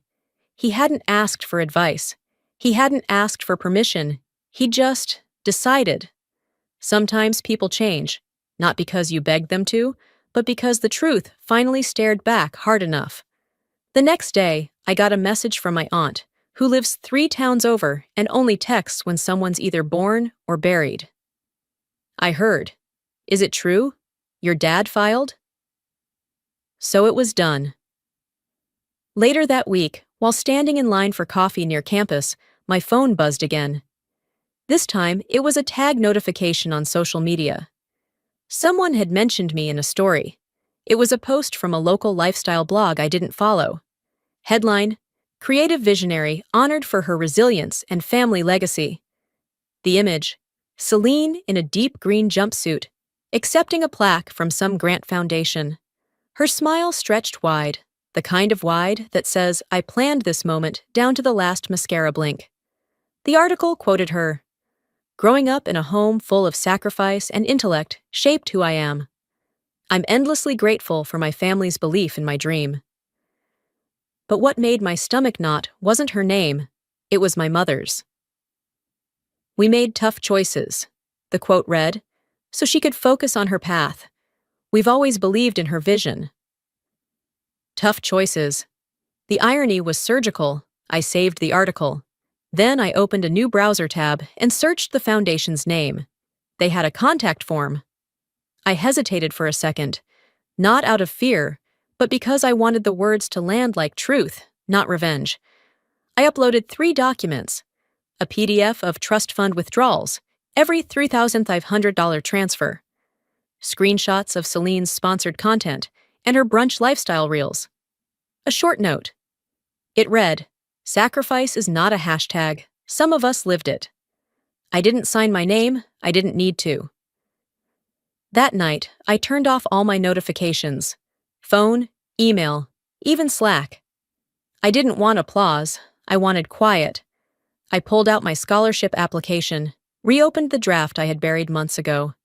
He hadn't asked for advice. He hadn't asked for permission. He just decided. Sometimes people change, not because you begged them to, but because the truth finally stared back hard enough. The next day, I got a message from my aunt, who lives 3 towns over and only texts when someone's either born or buried. I heard. "Is it true? Your dad filed?" So it was done. Later that week, while standing in line for coffee near campus, my phone buzzed again. This time, it was a tag notification on social media. Someone had mentioned me in a story. It was a post from a local lifestyle blog I didn't follow. Headline, "Creative Visionary Honored for Her Resilience and Family Legacy." The image, Celine in a deep green jumpsuit, accepting a plaque from some grant foundation. Her smile stretched wide, the kind of wide that says, "I planned this moment down to the last mascara blink." The article quoted her, "Growing up in a home full of sacrifice and intellect shaped who I am. I'm endlessly grateful for my family's belief in my dream." But what made my stomach knot wasn't her name, it was my mother's. "We made tough choices," the quote read, "so she could focus on her path. We've always believed in her vision." Tough choices. The irony was surgical. I saved the article. Then I opened a new browser tab and searched the foundation's name. They had a contact form. I hesitated for a second, not out of fear, but because I wanted the words to land like truth, not revenge. I uploaded 3 documents. A PDF of trust fund withdrawals, every $3,500 transfer. Screenshots of Celine's sponsored content and her brunch lifestyle reels. A short note. It read, "Sacrifice is not a hashtag. Some of us lived it." I didn't sign my name. I didn't need to. That night, I turned off all my notifications. Phone, email, even Slack. I didn't want applause. I wanted quiet. I pulled out my scholarship application, reopened the draft I had buried months ago.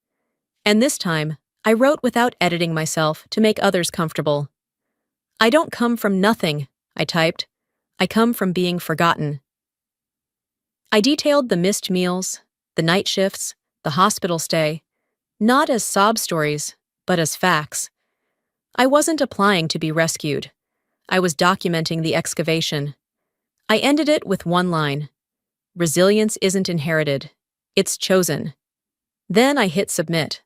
And this time, I wrote without editing myself to make others comfortable. "I don't come from nothing," I typed. "I come from being forgotten." I detailed the missed meals, the night shifts, the hospital stay, not as sob stories, but as facts. I wasn't applying to be rescued. I was documenting the excavation. I ended it with one line. Resilience isn't inherited. It's chosen. Then I hit submit.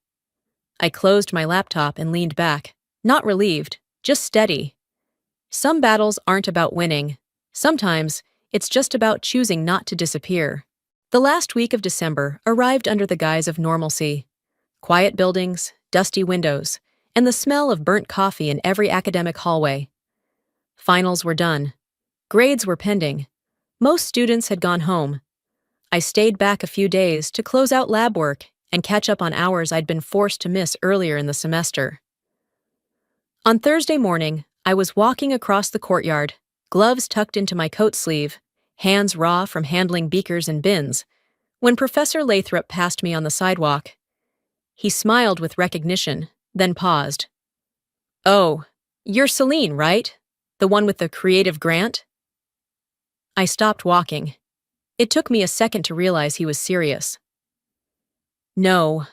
I closed my laptop and leaned back, not relieved, just steady. Some battles aren't about winning. Sometimes, it's just about choosing not to disappear. The last week of December arrived under the guise of normalcy. Quiet buildings, dusty windows, and the smell of burnt coffee in every academic hallway. Finals were done. Grades were pending. Most students had gone home. I stayed back a few days to close out lab work and catch up on hours I'd been forced to miss earlier in the semester. On Thursday morning, I was walking across the courtyard, gloves tucked into my coat sleeve, hands raw from handling beakers and bins, when Professor Lathrop passed me on the sidewalk. He smiled with recognition, then paused. "Oh, you're Celine, right? The one with the creative grant?" I stopped walking. It took me a second to realize he was serious. "No,"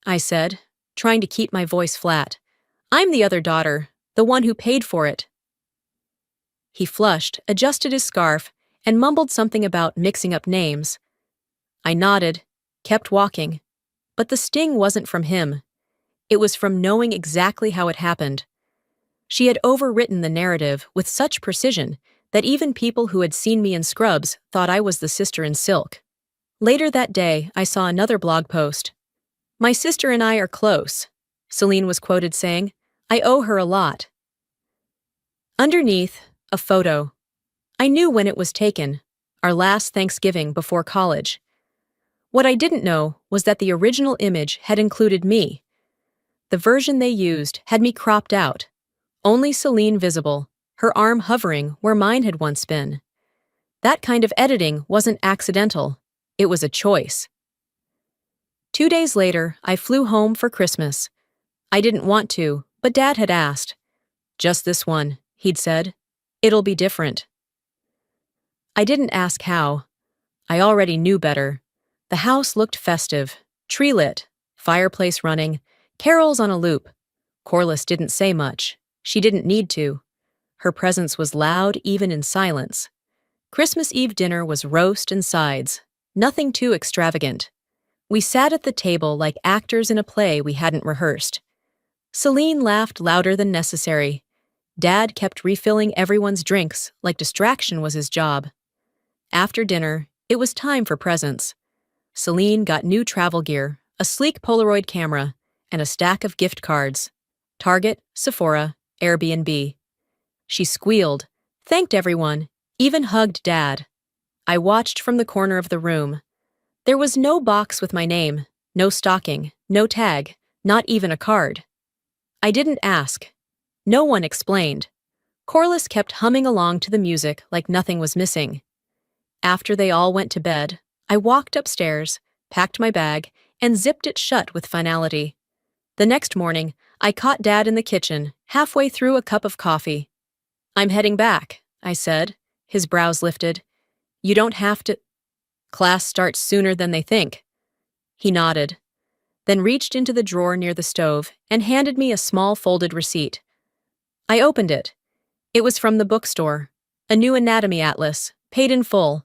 I said, trying to keep my voice flat. "I'm the other daughter, the one who paid for it." He flushed, adjusted his scarf, and mumbled something about mixing up names. I nodded, kept walking, but the sting wasn't from him. It was from knowing exactly how it happened. She had overwritten the narrative with such precision that even people who had seen me in scrubs thought I was the sister in silk. Later that day, I saw another blog post. "My sister and I are close," Celine was quoted saying. "I owe her a lot." Underneath, a photo. I knew when it was taken, our last Thanksgiving before college. What I didn't know was that the original image had included me. The version they used had me cropped out, only Celine visible, her arm hovering where mine had once been. That kind of editing wasn't accidental, it was a choice. 2 days later, I flew home for Christmas. I didn't want to, but Dad had asked. "Just this one," he'd said. "It'll be different." I didn't ask how. I already knew better. The house looked festive, tree-lit, fireplace running, carols on a loop. Corliss didn't say much. She didn't need to. Her presence was loud even in silence. Christmas Eve dinner was roast and sides, nothing too extravagant. We sat at the table like actors in a play we hadn't rehearsed. Celine laughed louder than necessary. Dad kept refilling everyone's drinks like distraction was his job. After dinner, it was time for presents. Celine got new travel gear, a sleek Polaroid camera, and a stack of gift cards. Target, Sephora, Airbnb. She squealed, thanked everyone, even hugged Dad. I watched from the corner of the room. There was no box with my name, no stocking, no tag, not even a card. I didn't ask. No one explained. Corliss kept humming along to the music like nothing was missing. After they all went to bed, I walked upstairs, packed my bag, and zipped it shut with finality. The next morning, I caught Dad in the kitchen, halfway through a cup of coffee. "I'm heading back," I said, his brows lifted. "You don't have to—" "Class starts sooner than they think." He nodded, then reached into the drawer near the stove and handed me a small folded receipt. I opened it. It was from the bookstore, a new anatomy atlas, paid in full.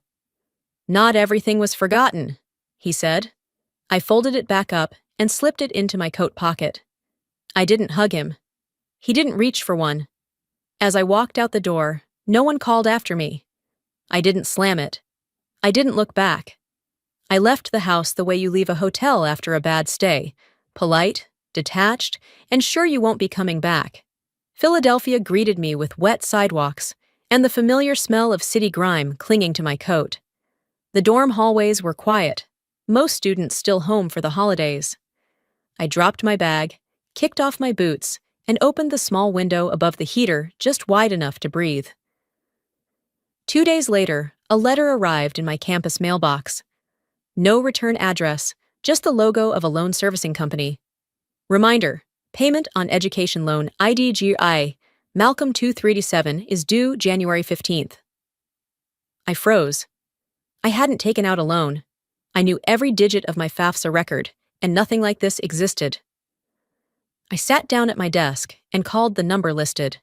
"Not everything was forgotten," he said. I folded it back up and slipped it into my coat pocket. I didn't hug him. He didn't reach for one. As I walked out the door, no one called after me. I didn't slam it. I didn't look back. I left the house the way you leave a hotel after a bad stay, polite, detached, and sure you won't be coming back. Philadelphia greeted me with wet sidewalks and the familiar smell of city grime clinging to my coat. The dorm hallways were quiet, most students still home for the holidays. I dropped my bag, kicked off my boots, and opened the small window above the heater just wide enough to breathe. 2 days later, a letter arrived in my campus mailbox. No return address, just the logo of a loan servicing company. Reminder, payment on education loan IDGI, Malcolm 2387 is due January 15th. I froze. I hadn't taken out a loan. I knew every digit of my FAFSA record, and nothing like this existed. I sat down at my desk and called the number listed.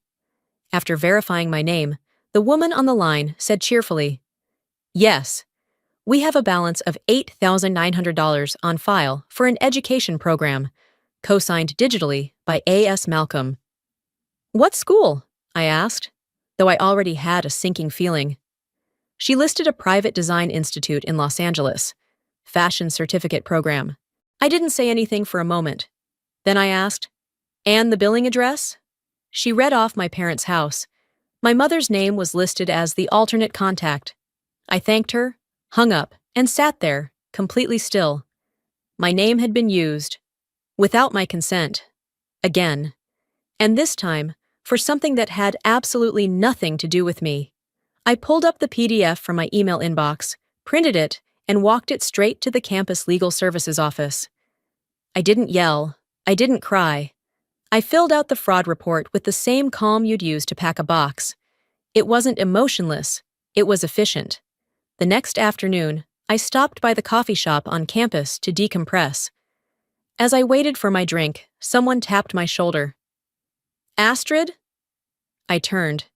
After verifying my name, the woman on the line said cheerfully, "Yes, we have a balance of $8,900 on file for an education program, co-signed digitally by A.S. Malcolm." "What school?" I asked, though I already had a sinking feeling. She listed a private design institute in Los Angeles, fashion certificate program. I didn't say anything for a moment. Then I asked, "And the billing address?" She read off my parents' house. My mother's name was listed as the alternate contact. I thanked her, hung up, and sat there, completely still. My name had been used, without my consent, again. And this time, for something that had absolutely nothing to do with me. I pulled up the PDF from my email inbox, printed it, and walked it straight to the campus legal services office. I didn't yell. I didn't cry. I filled out the fraud report with the same calm you'd use to pack a box. It wasn't emotionless. It was efficient. The next afternoon, I stopped by the coffee shop on campus to decompress. As I waited for my drink, someone tapped my shoulder. "Astrid?" I turned.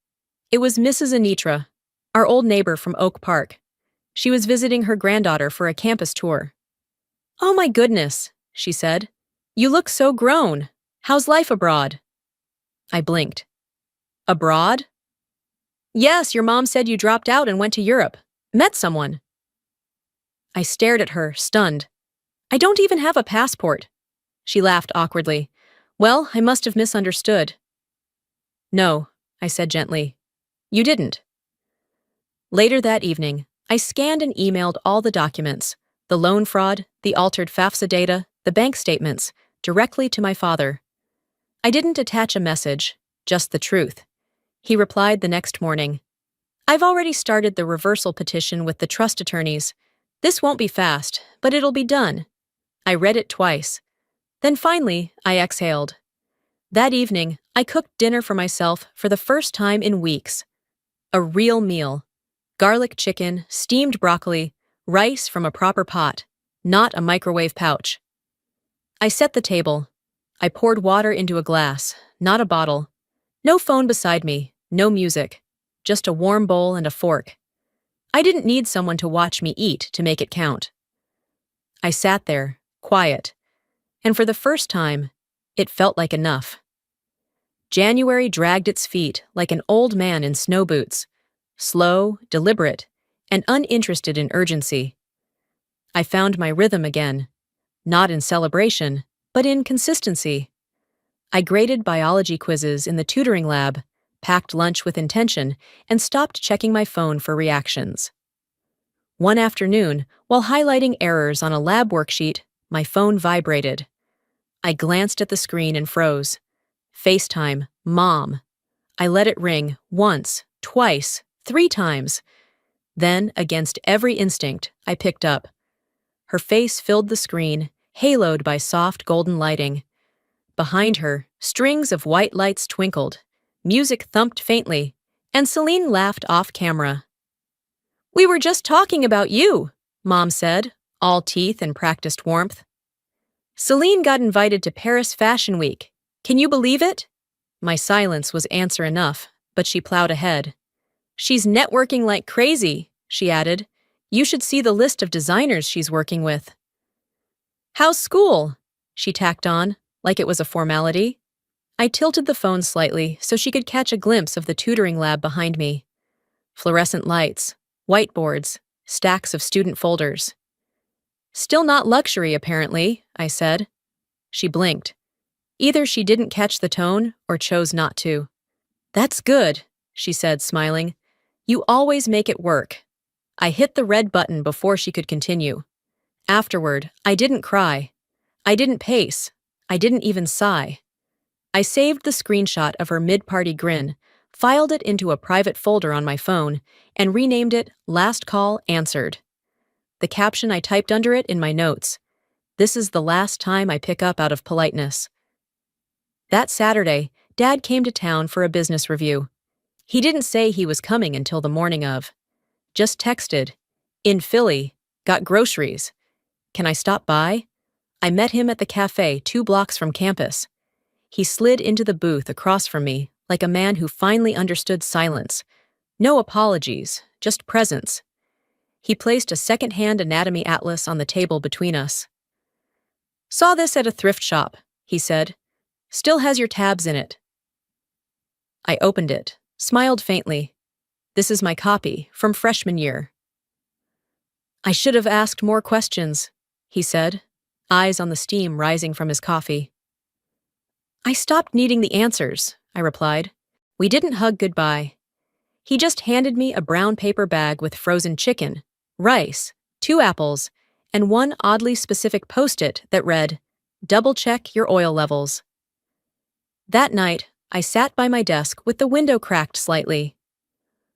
It was Mrs. Anitra, our old neighbor from Oak Park. She was visiting her granddaughter for a campus tour. "Oh my goodness," she said. "You look so grown. How's life abroad?" I blinked. "Abroad?" "Yes, your mom said you dropped out and went to Europe. Met someone." I stared at her, stunned. "I don't even have a passport." She laughed awkwardly. "Well, I must have misunderstood." "No," I said gently. "You didn't." Later that evening, I scanned and emailed all the documents, the loan fraud, the altered FAFSA data, the bank statements, directly to my father. I didn't attach a message, just the truth. He replied the next morning. "I've already started the reversal petition with the trust attorneys. This won't be fast, but it'll be done." I read it twice. Then finally, I exhaled. That evening, I cooked dinner for myself for the first time in weeks. A real meal. Garlic chicken, steamed broccoli, rice from a proper pot, not a microwave pouch. I set the table. I poured water into a glass, not a bottle. No phone beside me, no music. Just a warm bowl and a fork. I didn't need someone to watch me eat to make it count. I sat there, quiet, and for the first time, it felt like enough. January dragged its feet like an old man in snow boots, slow, deliberate, and uninterested in urgency. I found my rhythm again, not in celebration, but in consistency. I graded biology quizzes in the tutoring lab, packed lunch with intention, and stopped checking my phone for reactions. One afternoon, while highlighting errors on a lab worksheet, my phone vibrated. I glanced at the screen and froze. FaceTime, Mom. I let it ring once, twice, 3 times. Then, against every instinct, I picked up. Her face filled the screen, haloed by soft golden lighting. Behind her, strings of white lights twinkled, music thumped faintly, and Celine laughed off camera. "We were just talking about you," Mom said, all teeth and practiced warmth. "Celine got invited to Paris Fashion Week. Can you believe it?" My silence was answer enough, but she plowed ahead. "She's networking like crazy," she added. "You should see the list of designers she's working with." "How's school?" she tacked on, like it was a formality. I tilted the phone slightly so she could catch a glimpse of the tutoring lab behind me. Fluorescent lights, whiteboards, stacks of student folders. "Still not luxury, apparently," I said. She blinked. Either she didn't catch the tone or chose not to. "That's good," she said, smiling. "You always make it work." I hit the red button before she could continue. Afterward, I didn't cry. I didn't pace. I didn't even sigh. I saved the screenshot of her mid-party grin, filed it into a private folder on my phone, and renamed it Last Call Answered. The caption I typed under it in my notes: "This is the last time I pick up out of politeness." That Saturday, Dad came to town for a business review. He didn't say he was coming until the morning of. Just texted, "In Philly, got groceries. Can I stop by?" I met him at the cafe 2 blocks from campus. He slid into the booth across from me like a man who finally understood silence. No apologies, just presence. He placed a second-hand anatomy atlas on the table between us. "Saw this at a thrift shop," he said. "Still has your tabs in it." I opened it, smiled faintly. "This is my copy, from freshman year." "I should have asked more questions," he said, eyes on the steam rising from his coffee. "I stopped needing the answers," I replied. We didn't hug goodbye. He just handed me a brown paper bag with frozen chicken, rice, 2 apples, and one oddly specific post-it that read, "Double-check your oil levels." That night, I sat by my desk with the window cracked slightly.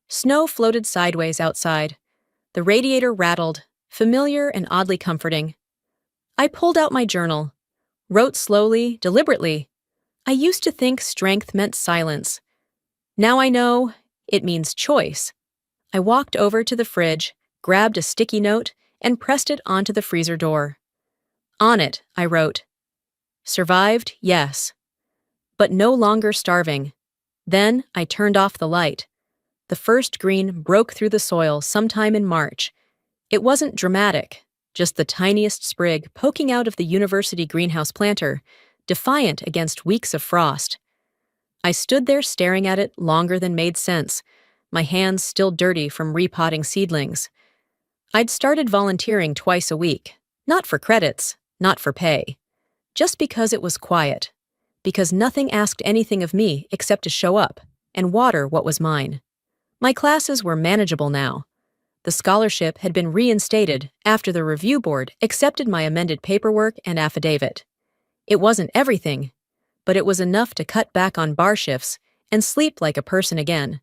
Snow floated sideways outside. The radiator rattled, familiar and oddly comforting. I pulled out my journal, wrote slowly, deliberately. I used to think strength meant silence. Now I know it means choice. I walked over to the fridge, grabbed a sticky note, and pressed it onto the freezer door. On it, I wrote, "Survived, yes, but no longer starving." Then I turned off the light. The first green broke through the soil sometime in March. It wasn't dramatic, just the tiniest sprig poking out of the university greenhouse planter, defiant against weeks of frost. I stood there staring at it longer than made sense, my hands still dirty from repotting seedlings. I'd started volunteering twice a week, not for credits, not for pay, just because it was quiet, because nothing asked anything of me except to show up and water what was mine. My classes were manageable now. The scholarship had been reinstated after the review board accepted my amended paperwork and affidavit. It wasn't everything, but it was enough to cut back on bar shifts and sleep like a person again.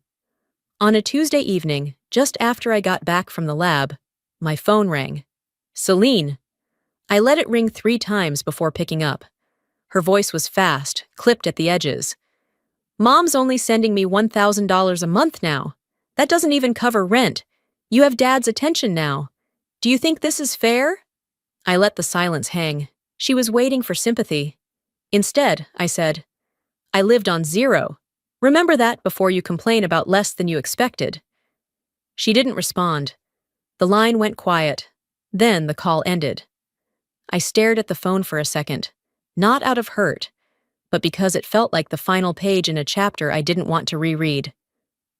On a Tuesday evening, just after I got back from the lab, my phone rang. Celine. I let it ring 3 times before picking up. Her voice was fast, clipped at the edges. "Mom's only sending me $1,000 a month now. That doesn't even cover rent. You have Dad's attention now. Do you think this is fair?" I let the silence hang. She was waiting for sympathy. Instead, I said, "I lived on 0. Remember that before you complain about less than you expected." She didn't respond. The line went quiet. Then the call ended. I stared at the phone for a second, not out of hurt, but because it felt like the final page in a chapter I didn't want to reread.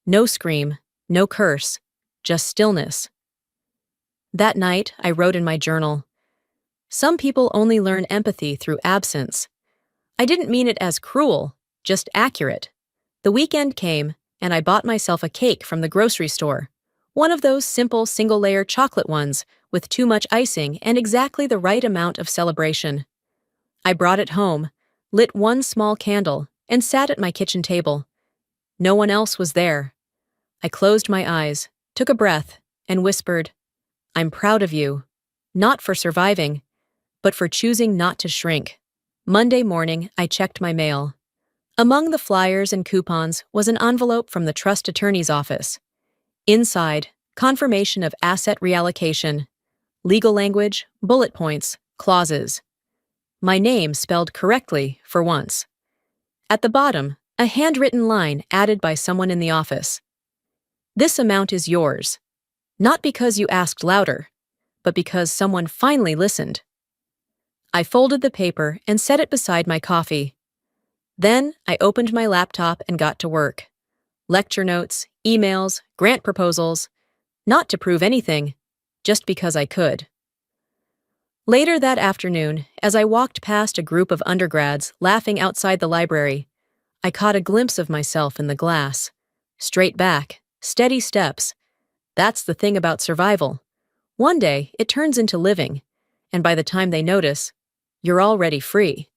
No scream, no curse, just stillness. That night, I wrote in my journal, "Some people only learn empathy through absence." I didn't mean it as cruel, just accurate. The weekend came, and I bought myself a cake from the grocery store. One of those simple single-layer chocolate ones with too much icing and exactly the right amount of celebration. I brought it home, lit one small candle, and sat at my kitchen table. No one else was there. I closed my eyes, took a breath, and whispered, "I'm proud of you, not for surviving, but for choosing not to shrink." Monday morning, I checked my mail. Among the flyers and coupons was an envelope from the trust attorney's office. Inside, confirmation of asset reallocation, legal language, bullet points, clauses. My name spelled correctly for once. At the bottom, a handwritten line added by someone in the office. "This amount is yours, not because you asked louder, but because someone finally listened." I folded the paper and set it beside my coffee. Then I opened my laptop and got to work. Lecture notes, emails, grant proposals. Not to prove anything, just because I could. Later that afternoon, as I walked past a group of undergrads laughing outside the library, I caught a glimpse of myself in the glass. Straight back, steady steps. That's the thing about survival. One day, it turns into living, and by the time they notice, you're already free.